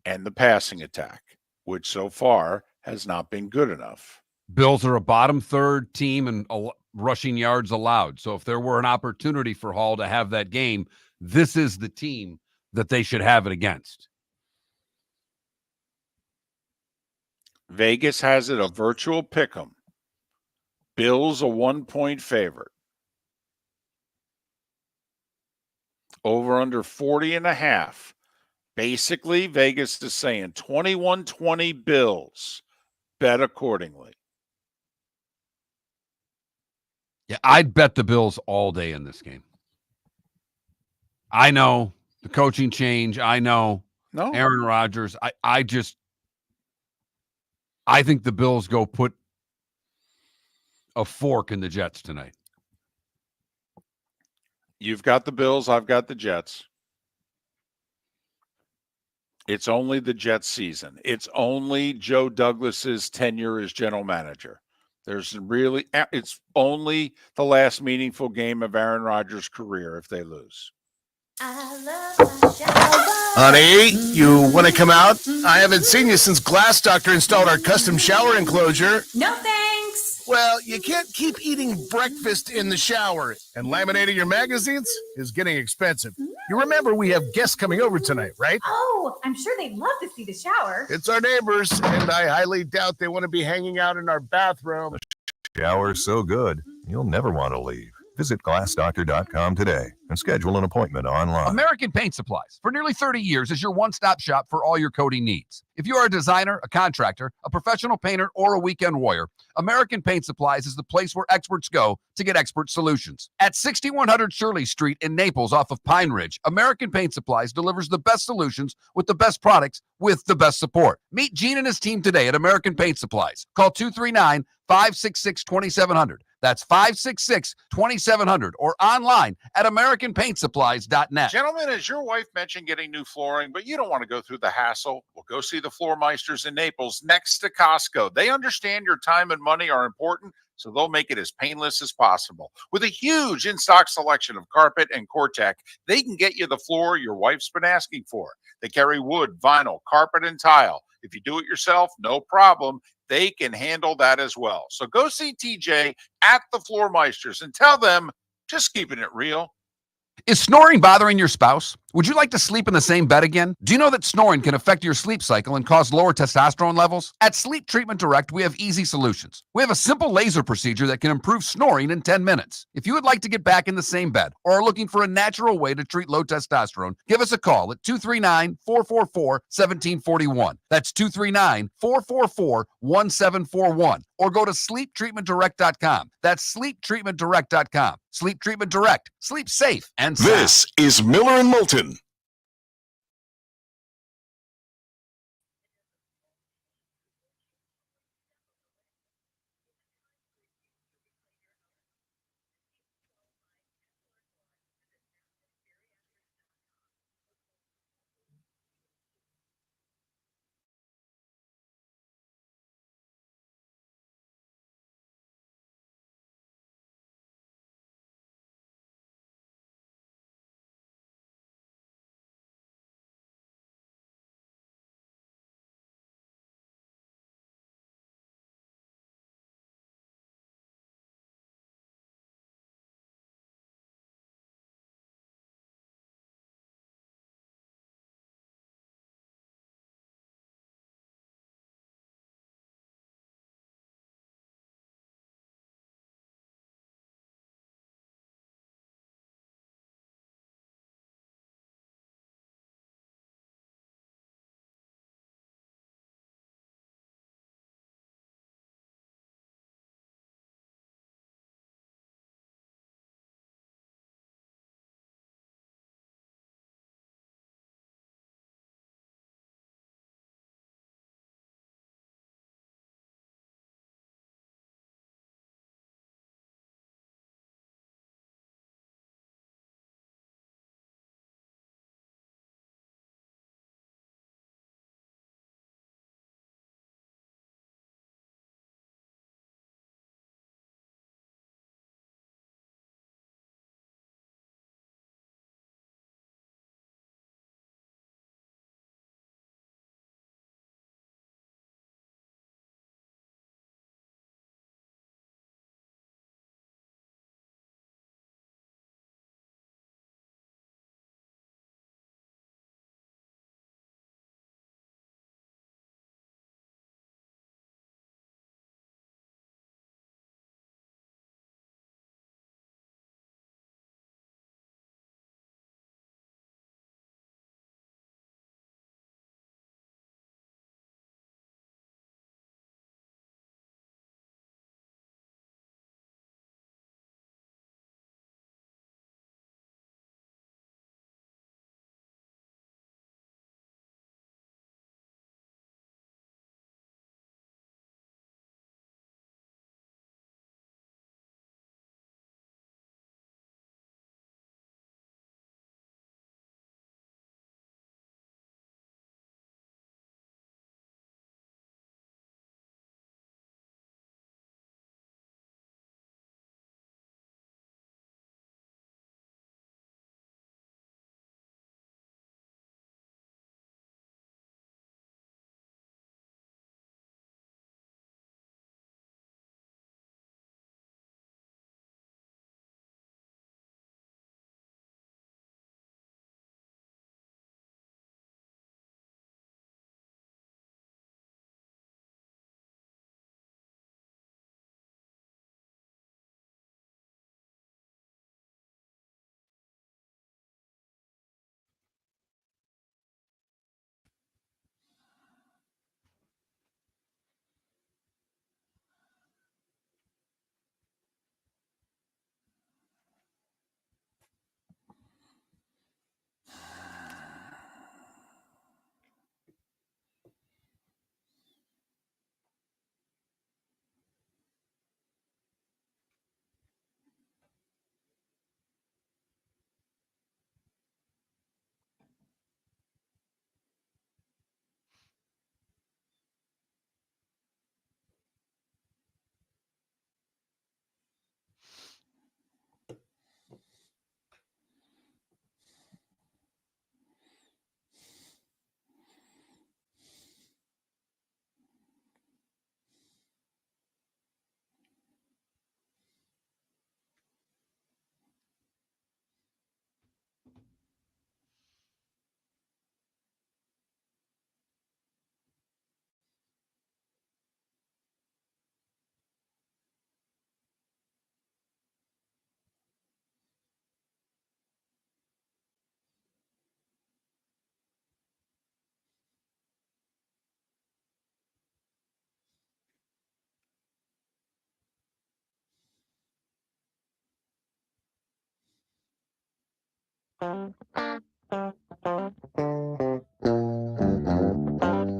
Speaker 2: and the passing attack, which so far has not been good enough.
Speaker 1: Bills are a bottom third team in rushing yards allowed. So if there were an opportunity for Hall to have that game, this is the team that they should have it against.
Speaker 2: Vegas has it a virtual pick'em. Bills a 1-point favorite. Over under 40.5. Basically, Vegas is saying 21-20 Bills. Bet accordingly.
Speaker 1: Yeah, I'd bet the Bills all day in this game. I know the coaching change. I know Aaron Rodgers. I think the Bills go put a fork in the Jets tonight.
Speaker 2: You've got the Bills. I've got the Jets. It's only the Jets season. It's only Joe Douglas's tenure as general manager. It's only the last meaningful game of Aaron Rodgers' career if they lose.
Speaker 9: Honey, you want to come out? I haven't seen you since Glass Doctor installed our custom shower enclosure.
Speaker 10: No thanks.
Speaker 9: Well, you can't keep eating breakfast in the shower, and laminating your magazines is getting expensive. You remember we have guests coming over tonight, right?
Speaker 10: Oh, I'm sure they'd love to see the shower.
Speaker 9: It's our neighbors, and I highly doubt they want to be hanging out in our bathroom.
Speaker 3: Shower's so good, you'll never want to leave. Visit glassdoctor.com today and schedule an appointment online.
Speaker 8: American Paint Supplies, for nearly 30 years, is your one-stop shop for all your coating needs. If you are a designer, a contractor, a professional painter, or a weekend warrior, American Paint Supplies is the place where experts go to get expert solutions. At 6100 Shirley Street in Naples off of Pine Ridge, American Paint Supplies delivers the best solutions with the best products with the best support. Meet Gene and his team today at American Paint Supplies. Call 239-566-2700. That's 566-2700 or online at AmericanPaintSupplies.net.
Speaker 4: Gentlemen, as your wife mentioned getting new flooring, but you don't want to go through the hassle, well, go see the Floor Meisters in Naples next to Costco. They understand your time and money are important, so they'll make it as painless as possible. With a huge in-stock selection of carpet and Cortec, they can get you the floor your wife's been asking for. They carry wood, vinyl, carpet, and tile. If you do it yourself, no problem. They can handle that as well. So go see TJ at the Floor Meisters and tell them, just keeping it real.
Speaker 8: Is snoring bothering your spouse? Would you like to sleep in the same bed again? Do you know that snoring can affect your sleep cycle and cause lower testosterone levels? At Sleep Treatment Direct, we have easy solutions. We have a simple laser procedure that can improve snoring in 10 minutes. If you would like to get back in the same bed or are looking for a natural way to treat low testosterone, give us a call at 239-444-1741. That's 239-444-1741. Or go to sleeptreatmentdirect.com. That's sleeptreatmentdirect.com. Sleep Treatment Direct. Sleep safe and sound.
Speaker 5: This is Miller and Moulton.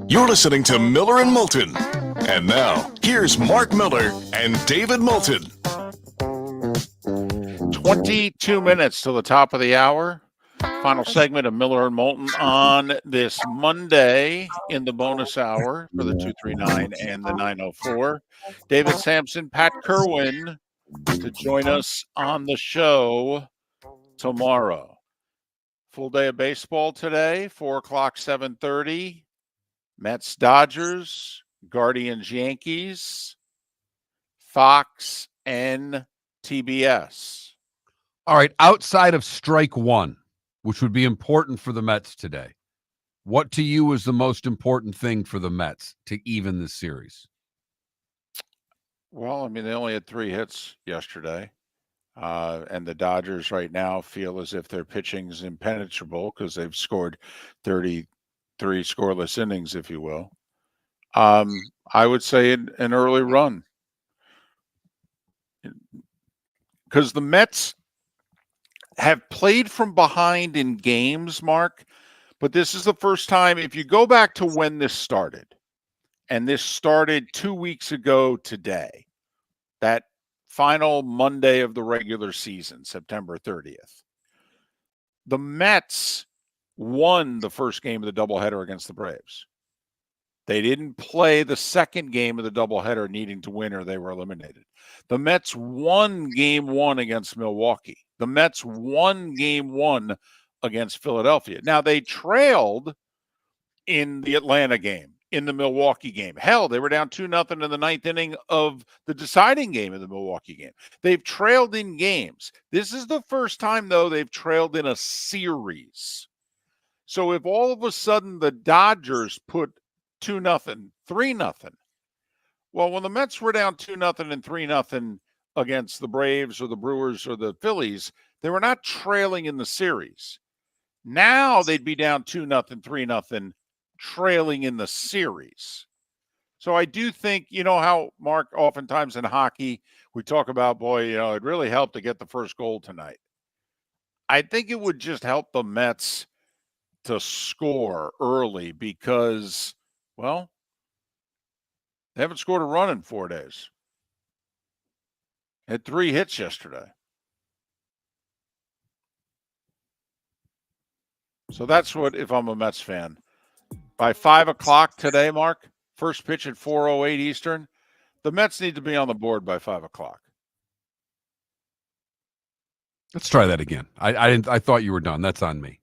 Speaker 5: You're listening to Miller and Moulton. And now, here's Mark Miller and David Moulton.
Speaker 2: 22 minutes till the top of the hour. Final segment of Miller and Moulton on this Monday in the bonus hour for the 239 and the 904. David Sampson, Pat Kerwin to join us on the show tomorrow. Full day of baseball today, 4 o'clock, 7:30. Mets, Dodgers, Guardians, Yankees, Fox, and TBS.
Speaker 1: All right, outside of strike one, which would be important for the Mets today, what to you is the most important thing for the Mets to even this series?
Speaker 2: Well, I mean, they only had 3 hits yesterday. And the Dodgers right now feel as if their pitching is impenetrable because they've scored 33 scoreless innings, if you will. I would say an early run. Because the Mets have played from behind in games, Mark, but this is the first time, if you go back to when this started, and this started 2 weeks ago today, that final Monday of the regular season, September 30th. The Mets won the first game of the doubleheader against the Braves. They didn't play the second game of the doubleheader needing to win or they were eliminated. The Mets won game 1 against Milwaukee. The Mets won game 1 against Philadelphia. Now, they trailed in the Atlanta game, in the Milwaukee game. Hell, they were down 2-0 in the 9th inning of the deciding game of the Milwaukee game. They've trailed in games. This is the first time, though, they've trailed in a series. So if all of a sudden the Dodgers put 2-0, 3-0, well, when the Mets were down 2-0 and 3-0 against the Braves or the Brewers or the Phillies, they were not trailing in the series. Now they'd be down 2-0, 3-0, trailing in the series. So I do think, you know how, Mark, oftentimes in hockey, we talk about, boy, you know, it really helped to get the first goal tonight. I think it would just help the Mets to score early because, well, they haven't scored a run in 4 days. Had 3 hits yesterday. So that's what, if I'm a Mets fan. By 5 o'clock today, Mark, first pitch at 4:08 Eastern, the Mets need to be on the board by 5 o'clock.
Speaker 1: Let's try that again. I thought you were done. That's on me.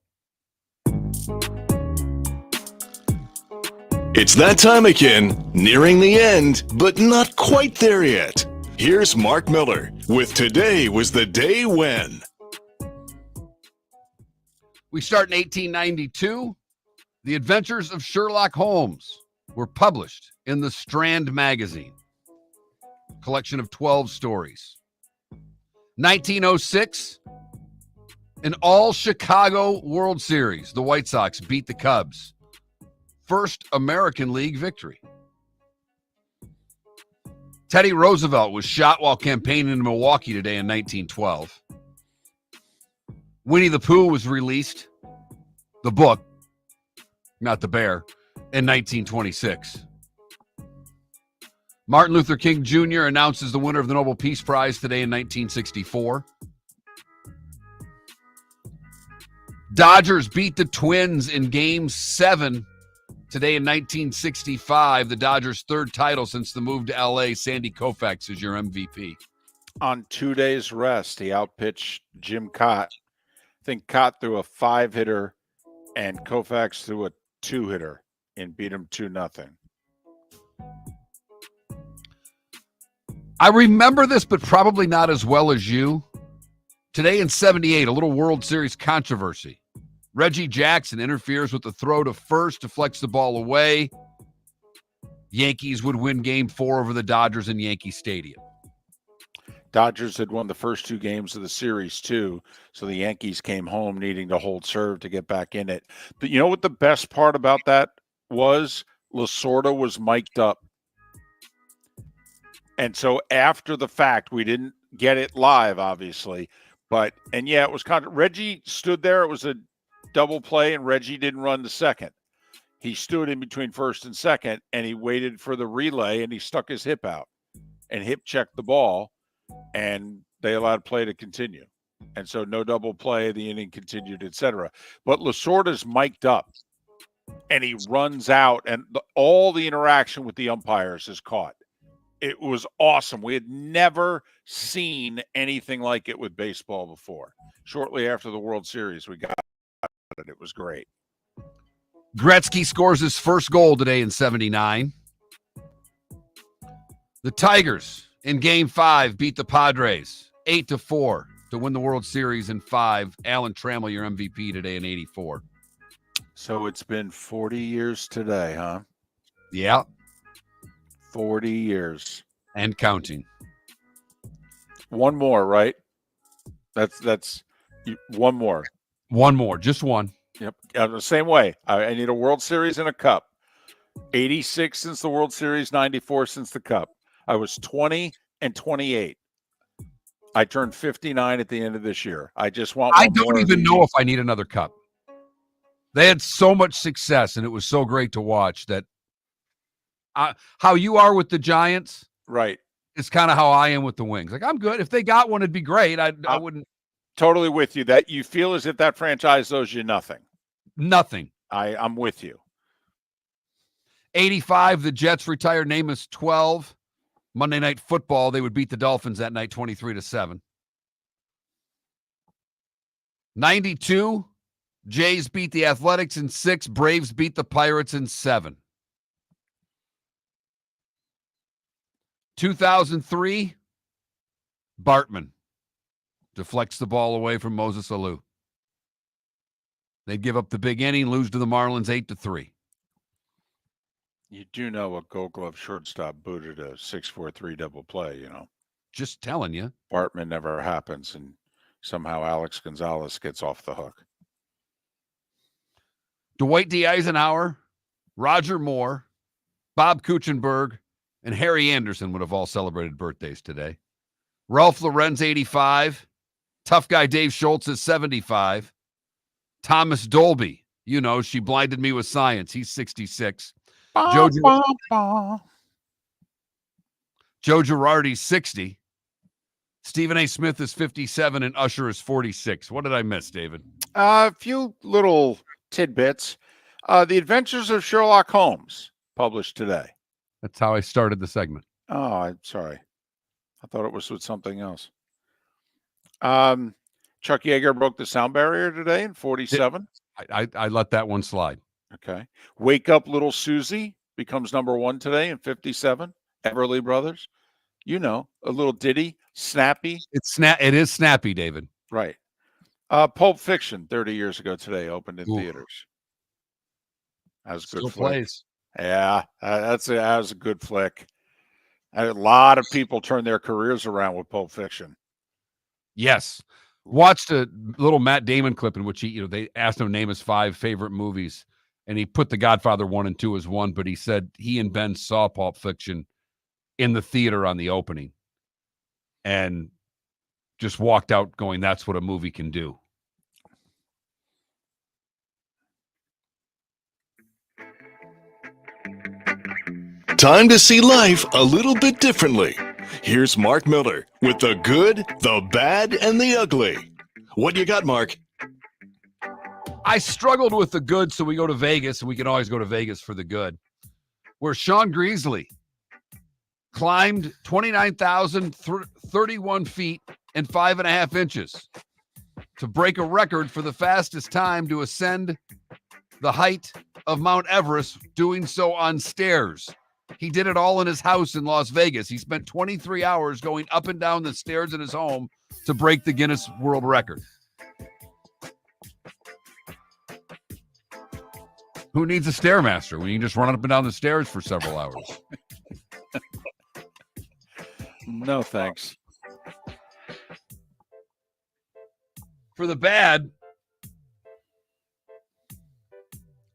Speaker 5: It's that time again, nearing the end, but not quite there yet. Here's Mark Miller with Today Was the Day When.
Speaker 1: We start in 1892. The Adventures of Sherlock Holmes were published in the Strand magazine, collection of 12 stories. 1906, an all-Chicago World Series. The White Sox beat the Cubs. First American League victory. Teddy Roosevelt was shot while campaigning in Milwaukee today in 1912. Winnie the Pooh was released, the book, not the bear, in 1926. Martin Luther King Jr. announces the winner of the Nobel Peace Prize today in 1964. Dodgers beat the Twins in Game 7 today in 1965. The Dodgers' third title since the move to L.A. Sandy Koufax is your MVP.
Speaker 2: On 2 days rest, he outpitched Jim Cott. I think Cott threw a 5-hitter and Koufax threw a 2-hitter and beat him 2-0.
Speaker 1: I remember this, but probably not as well as you. Today in 78, a little World Series controversy. Reggie Jackson interferes with the throw to first, deflects the ball away. Yankees would win Game 4 over the Dodgers in Yankee Stadium.
Speaker 2: Dodgers had won the first 2 games of the series, too, so the Yankees came home needing to hold serve to get back in it. But you know what the best part about that was? Lasorda was mic'd up. And so after the fact, we didn't get it live, obviously, And yeah, it was Reggie stood there. It was a double play, and Reggie didn't run the second. He stood in between first and second, and he waited for the relay, and he stuck his hip out and hip checked the ball, and they allowed play to continue. And so no double play, the inning continued, etc. But Lasorda's mic'd up, and he runs out, and all the interaction with the umpires is caught. It was awesome. We had never seen anything like it with baseball before. Shortly after the World Series, we got it. It was great.
Speaker 1: Gretzky scores his first goal today in 79. The Tigers in Game 5 beat the Padres 8-4 to win the World Series in 5. Alan Trammell, your MVP today in 84.
Speaker 2: So it's been 40 years today, huh?
Speaker 1: Yeah.
Speaker 2: 40 years.
Speaker 1: And counting.
Speaker 2: One more, right? That's one more.
Speaker 1: One more, just one.
Speaker 2: Yep. The same way. I need a World Series and a cup. 86 since the World Series, 94 since the cup. I was 20 and 28. I turned 59 at the end of this year. I just want
Speaker 1: I don't even know if I need another cup. They had so much success, and it was so great to watch that how you are with the Giants,
Speaker 2: right?
Speaker 1: It's kind of how I am with the Wings. Like, I'm good. If they got one, it'd be great. I wouldn't.
Speaker 2: Totally with you. That you feel as if that franchise owes you nothing.
Speaker 1: Nothing.
Speaker 2: I'm with you.
Speaker 1: 85, the Jets retired Namath's 12. Monday Night Football, they would beat the Dolphins that night 23-7. 92, Jays beat the Athletics in 6. Braves beat the Pirates in 7. 2003, Bartman deflects the ball away from Moses Alou. They'd give up the big inning, lose to the Marlins 8-3.
Speaker 2: You do know a Gold Glove shortstop booted a 6-4-3 double play, you know.
Speaker 1: Just telling you.
Speaker 2: Bartman never happens, and somehow Alex Gonzalez gets off the hook.
Speaker 1: Dwight D. Eisenhower, Roger Moore, Bob Kuchenberg, and Harry Anderson would have all celebrated birthdays today. Ralph Lorenz, 85. Tough guy Dave Schultz is 75. Thomas Dolby, you know, She Blinded Me with Science. He's 66. Joe Girardi's 60. Stephen A. Smith is 57, and Usher is 46. What did I miss, David?
Speaker 2: A few little tidbits. The Adventures of Sherlock Holmes, published today.
Speaker 1: That's how I started the segment.
Speaker 2: Oh, I'm sorry. I thought it was with something else. Chuck Yeager broke the sound barrier today in 47.
Speaker 1: I let that one slide.
Speaker 2: Okay. Wake Up Little Susie becomes #1 today in 57. Everly Brothers. You know, a little ditty, snappy.
Speaker 1: It is snappy, David.
Speaker 2: Right. Pulp Fiction, 30 years ago today, opened in theaters. That was a good flick.
Speaker 1: Plays.
Speaker 2: Yeah, that was a good flick. A lot of people turned their careers around with Pulp Fiction.
Speaker 1: Yes. Watched a little Matt Damon clip in which they asked him to name his 5 favorite movies, and he put The Godfather 1 and 2 as one, but he said he and Ben saw Pulp Fiction in the theater on the opening and just walked out going, that's what a movie can do.
Speaker 5: Time to see life a little bit differently. Here's Mark Miller with the good, the bad, and the ugly. What you got, Mark?
Speaker 1: I struggled with the good, so we go to Vegas, and we can always go to Vegas for the good, where Sean Greasley climbed 29,031 feet and 5.5 inches to break a record for the fastest time to ascend the height of Mount Everest, doing so on stairs. He did it all in his house in Las Vegas. He spent 23 hours going up and down the stairs in his home to break the Guinness World Record. Who needs a Stairmaster when you can just run up and down the stairs for several hours?
Speaker 2: No, thanks.
Speaker 1: For the bad,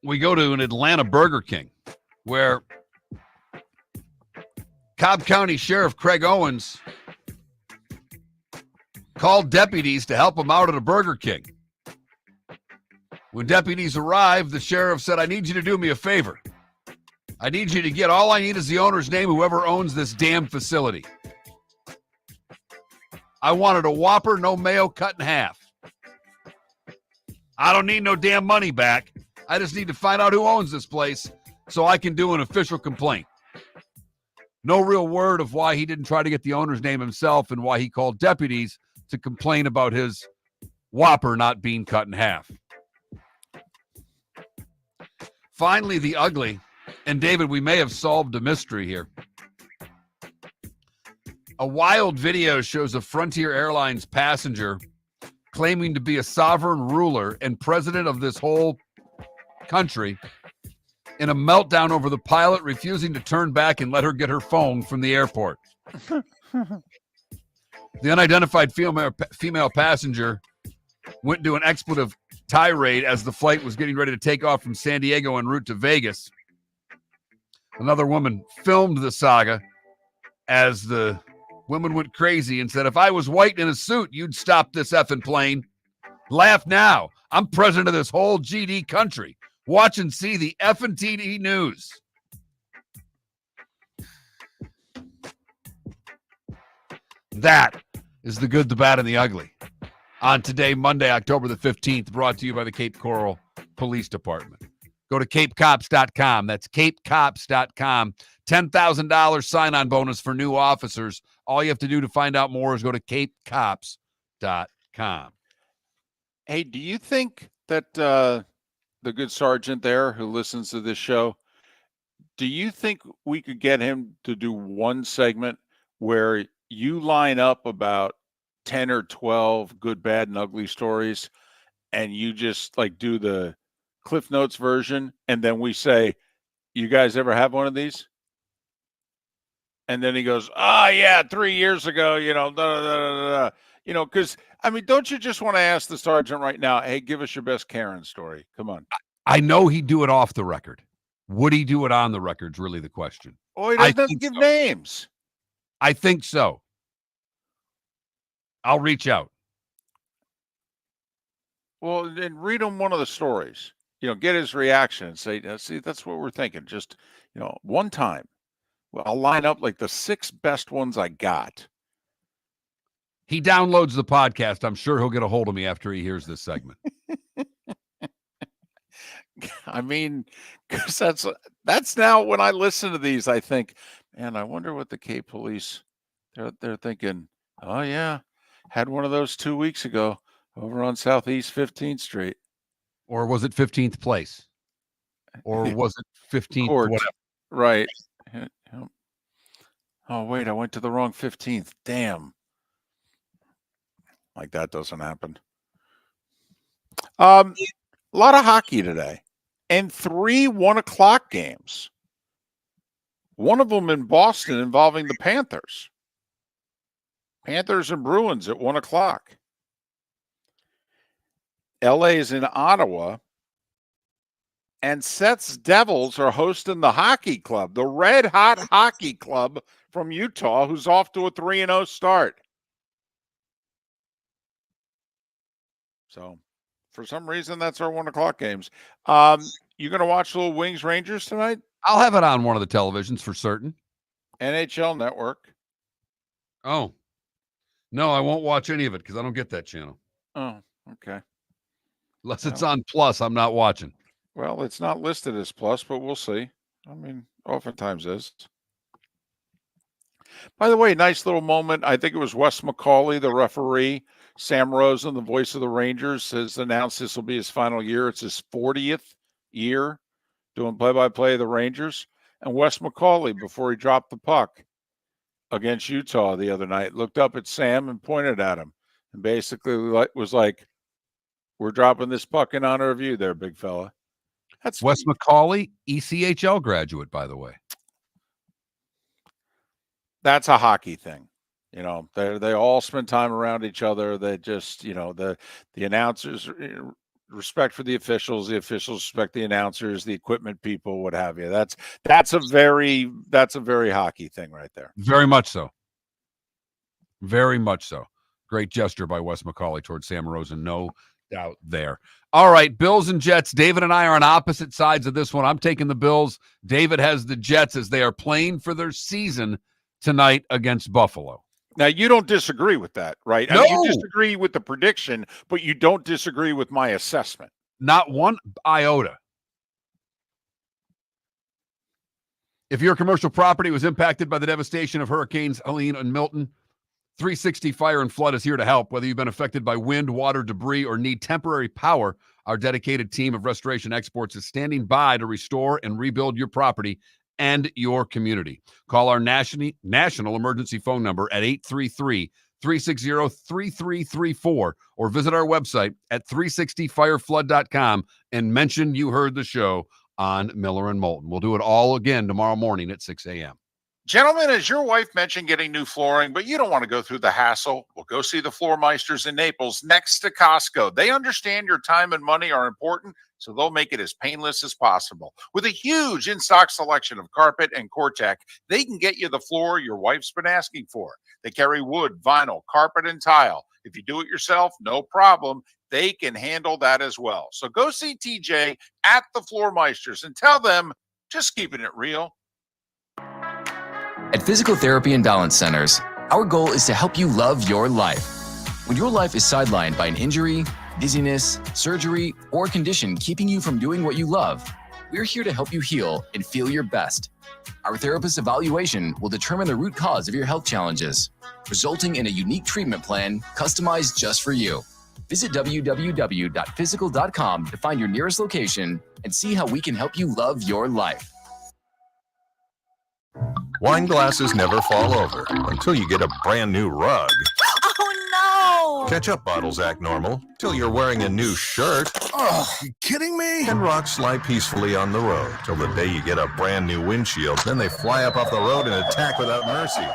Speaker 1: we go to an Atlanta Burger King where Cobb County Sheriff Craig Owens called deputies to help him out at a Burger King. When deputies arrived, the sheriff said, I need you to do me a favor. I need you to get, all I need is the owner's name, whoever owns this damn facility. I wanted a Whopper, no mayo, cut in half. I don't need no damn money back. I just need to find out who owns this place so I can do an official complaint. No real word of why he didn't try to get the owner's name himself and why he called deputies to complain about his Whopper not being cut in half. Finally, the ugly. And David, we may have solved a mystery here. A wild video shows a Frontier Airlines passenger claiming to be a sovereign ruler and president of this whole country in a meltdown over the pilot refusing to turn back and let her get her phone from the airport. The unidentified female passenger went into an expletive tirade as the flight was getting ready to take off from San Diego en route to Vegas. Another woman filmed the saga as the woman went crazy and said, if I was white in a suit, you'd stop this effing plane. Laugh now. I'm president of this whole GD country. Watch and see the effing TD news. That is the good, the bad, and the ugly. On today, Monday, October the 15th, brought to you by the Cape Coral Police Department. Go to capecops.com. That's capecops.com. $10,000 sign-on bonus for new officers. All you have to do to find out more is go to capecops.com.
Speaker 2: Hey, do you think that the good sergeant there who listens to this show, do you think we could get him to do one segment where you line up about 10 or 12 good, bad, and ugly stories, and you just like do the Cliff Notes version, and then we say, you guys ever have one of these? And then he goes, oh, yeah, 3 years ago, because, I mean, don't you just want to ask the sergeant right now, hey, give us your best Karen story? Come on.
Speaker 1: I know he'd do it off the record. Would he do it on the record is really the question.
Speaker 2: Oh, he doesn't give names.
Speaker 1: I think so. I'll reach out.
Speaker 2: Well, then read him one of the stories. Get his reaction and say, see, that's what we're thinking. Just, one time. Well, I'll line up like the 6 best ones I got.
Speaker 1: He downloads the podcast. I'm sure he'll get a hold of me after he hears this segment.
Speaker 2: I mean, because that's now when I listen to these, I think, man, I wonder what the Cape Police, they're thinking, oh, yeah, had one of those 2 weeks ago over on Southeast 15th Street.
Speaker 1: Or was it 15th place? Or was it 15th?
Speaker 2: Court.
Speaker 1: Whatever.
Speaker 2: Right. Oh, wait, I went to the wrong 15th. Damn. Like that doesn't happen. A lot of hockey today. And 3 1:00 games. One of them in Boston involving the Panthers. Panthers and Bruins at 1:00. LA is in Ottawa. And Seth's Devils are hosting the hockey club, the Red Hot Hockey Club from Utah, who's off to a 3-0 start. So, for some reason, that's our 1:00 games. You going to watch Little Wings Rangers tonight?
Speaker 1: I'll have it on one of the televisions for certain.
Speaker 2: NHL Network.
Speaker 1: Oh. No, I won't watch any of it because I don't get that channel.
Speaker 2: Oh, okay.
Speaker 1: Unless it's on Plus, I'm not watching.
Speaker 2: Well, it's not listed as Plus, but we'll see. I mean, oftentimes is. By the way, nice little moment. I think it was Wes McCauley, the referee. Sam Rosen, the voice of the Rangers, has announced this will be his final year. It's his 40th year doing play-by-play of the Rangers. And Wes McCauley, before he dropped the puck against Utah the other night, looked up at Sam and pointed at him and basically was like, we're dropping this puck in honor of you there, big fella.
Speaker 1: That's Wes McCauley, ECHL graduate, by the way.
Speaker 2: That's a hockey thing. They all spend time around each other. They just, the announcers, respect for the officials respect the announcers, the equipment people, what have you. That's a very hockey thing right there.
Speaker 1: Very much so. Very much so. Great gesture by Wes McCauley towards Sam Rosen. No doubt there. All right, Bills and Jets. David and I are on opposite sides of this one. I'm taking the Bills. David has the Jets as they are playing for their season tonight against Buffalo.
Speaker 2: Now, you don't disagree with that, right?
Speaker 1: No.
Speaker 2: I mean, you disagree with the prediction, but you don't disagree with my assessment.
Speaker 1: Not one iota. If your commercial property was impacted by the devastation of Hurricanes Helene and Moulton, 360 Fire and Flood is here to help. Whether you've been affected by wind, water, debris, or need temporary power, our dedicated team of restoration experts is standing by to restore and rebuild your property and your community. Call our national emergency phone number at 833-360-3334 or visit our website at 360fireflood.com and mention you heard the show on Miller and Moulton. We'll do it all again tomorrow morning at 6 a.m.
Speaker 4: Gentlemen, as your wife mentioned getting new flooring, but you don't want to go through the hassle, well, go see the Floor Meisters in Naples next to Costco. They understand your time and money are important, so they'll make it as painless as possible. With a huge in-stock selection of carpet and Cortec, they can get you the floor your wife's been asking for. They carry wood, vinyl, carpet, and tile. If you do it yourself, no problem. They can handle that as well. So go see TJ at the Floor Meisters and tell them, just keeping it real.
Speaker 6: At Physical Therapy and Balance Centers, our goal is to help you love your life. When your life is sidelined by an injury, dizziness, surgery, or condition keeping you from doing what you love, we're here to help you heal and feel your best. Our therapist evaluation will determine the root cause of your health challenges, resulting in a unique treatment plan customized just for you. Visit www.physical.com to find your nearest location and see how we can help you love your life.
Speaker 3: Wine glasses never fall over until you get a brand new rug.
Speaker 9: Oh, no!
Speaker 3: Ketchup bottles act normal till you're wearing a new shirt.
Speaker 9: Oh, you kidding me?
Speaker 3: And rocks slide peacefully on the road till the day you get a brand new windshield. Then they fly up off the road and attack without mercy.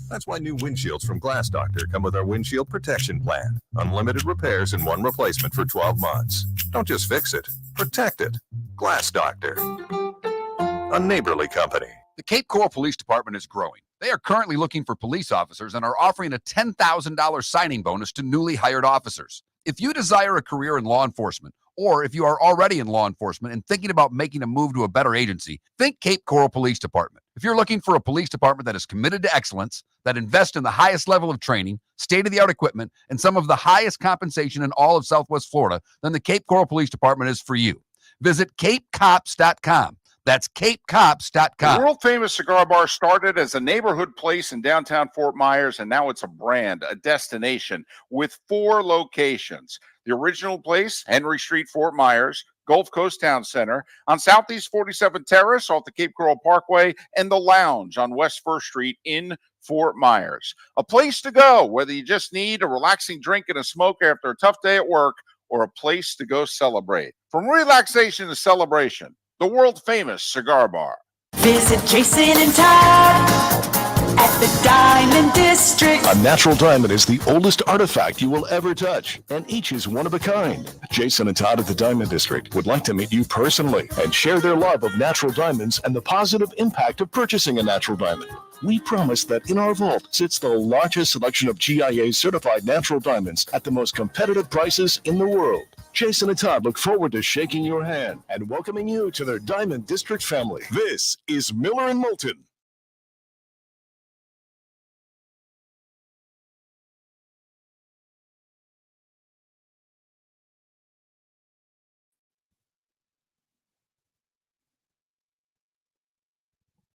Speaker 3: That's why new windshields from Glass Doctor come with our windshield protection plan. Unlimited repairs and one replacement for 12 months. Don't just fix it, protect it. Glass Doctor. A neighborly company.
Speaker 8: The Cape Coral Police Department is growing. They are currently looking for police officers and are offering a $10,000 signing bonus to newly hired officers. If you desire a career in law enforcement, or if you are already in law enforcement and thinking about making a move to a better agency, think Cape Coral Police Department. If you're looking for a police department that is committed to excellence, that invests in the highest level of training, state-of-the-art equipment, and some of the highest compensation in all of Southwest Florida, then the Cape Coral Police Department is for you. Visit capecops.com. That's capecops.com.
Speaker 4: The world-famous cigar bar started as a neighborhood place in downtown Fort Myers, and now it's a brand, a destination, with 4 locations. The original place, Henry Street, Fort Myers, Gulf Coast Town Center, on Southeast 47th Terrace off the Cape Coral Parkway, and the Lounge on West 1st Street in Fort Myers. A place to go, whether you just need a relaxing drink and a smoke after a tough day at work, or a place to go celebrate. From relaxation to celebration, the world-famous cigar bar.
Speaker 7: Visit Jason and Todd at the Diamond District.
Speaker 5: A natural diamond is the oldest artifact you will ever touch, and each is one of a kind. Jason and Todd at the Diamond District would like to meet you personally and share their love of natural diamonds and the positive impact of purchasing a natural diamond. We promise that in our vault sits the largest selection of GIA-certified natural diamonds at the most competitive prices in the world. Jason and Todd look forward to shaking your hand and welcoming you to their Diamond District family. This is Miller and Moulton.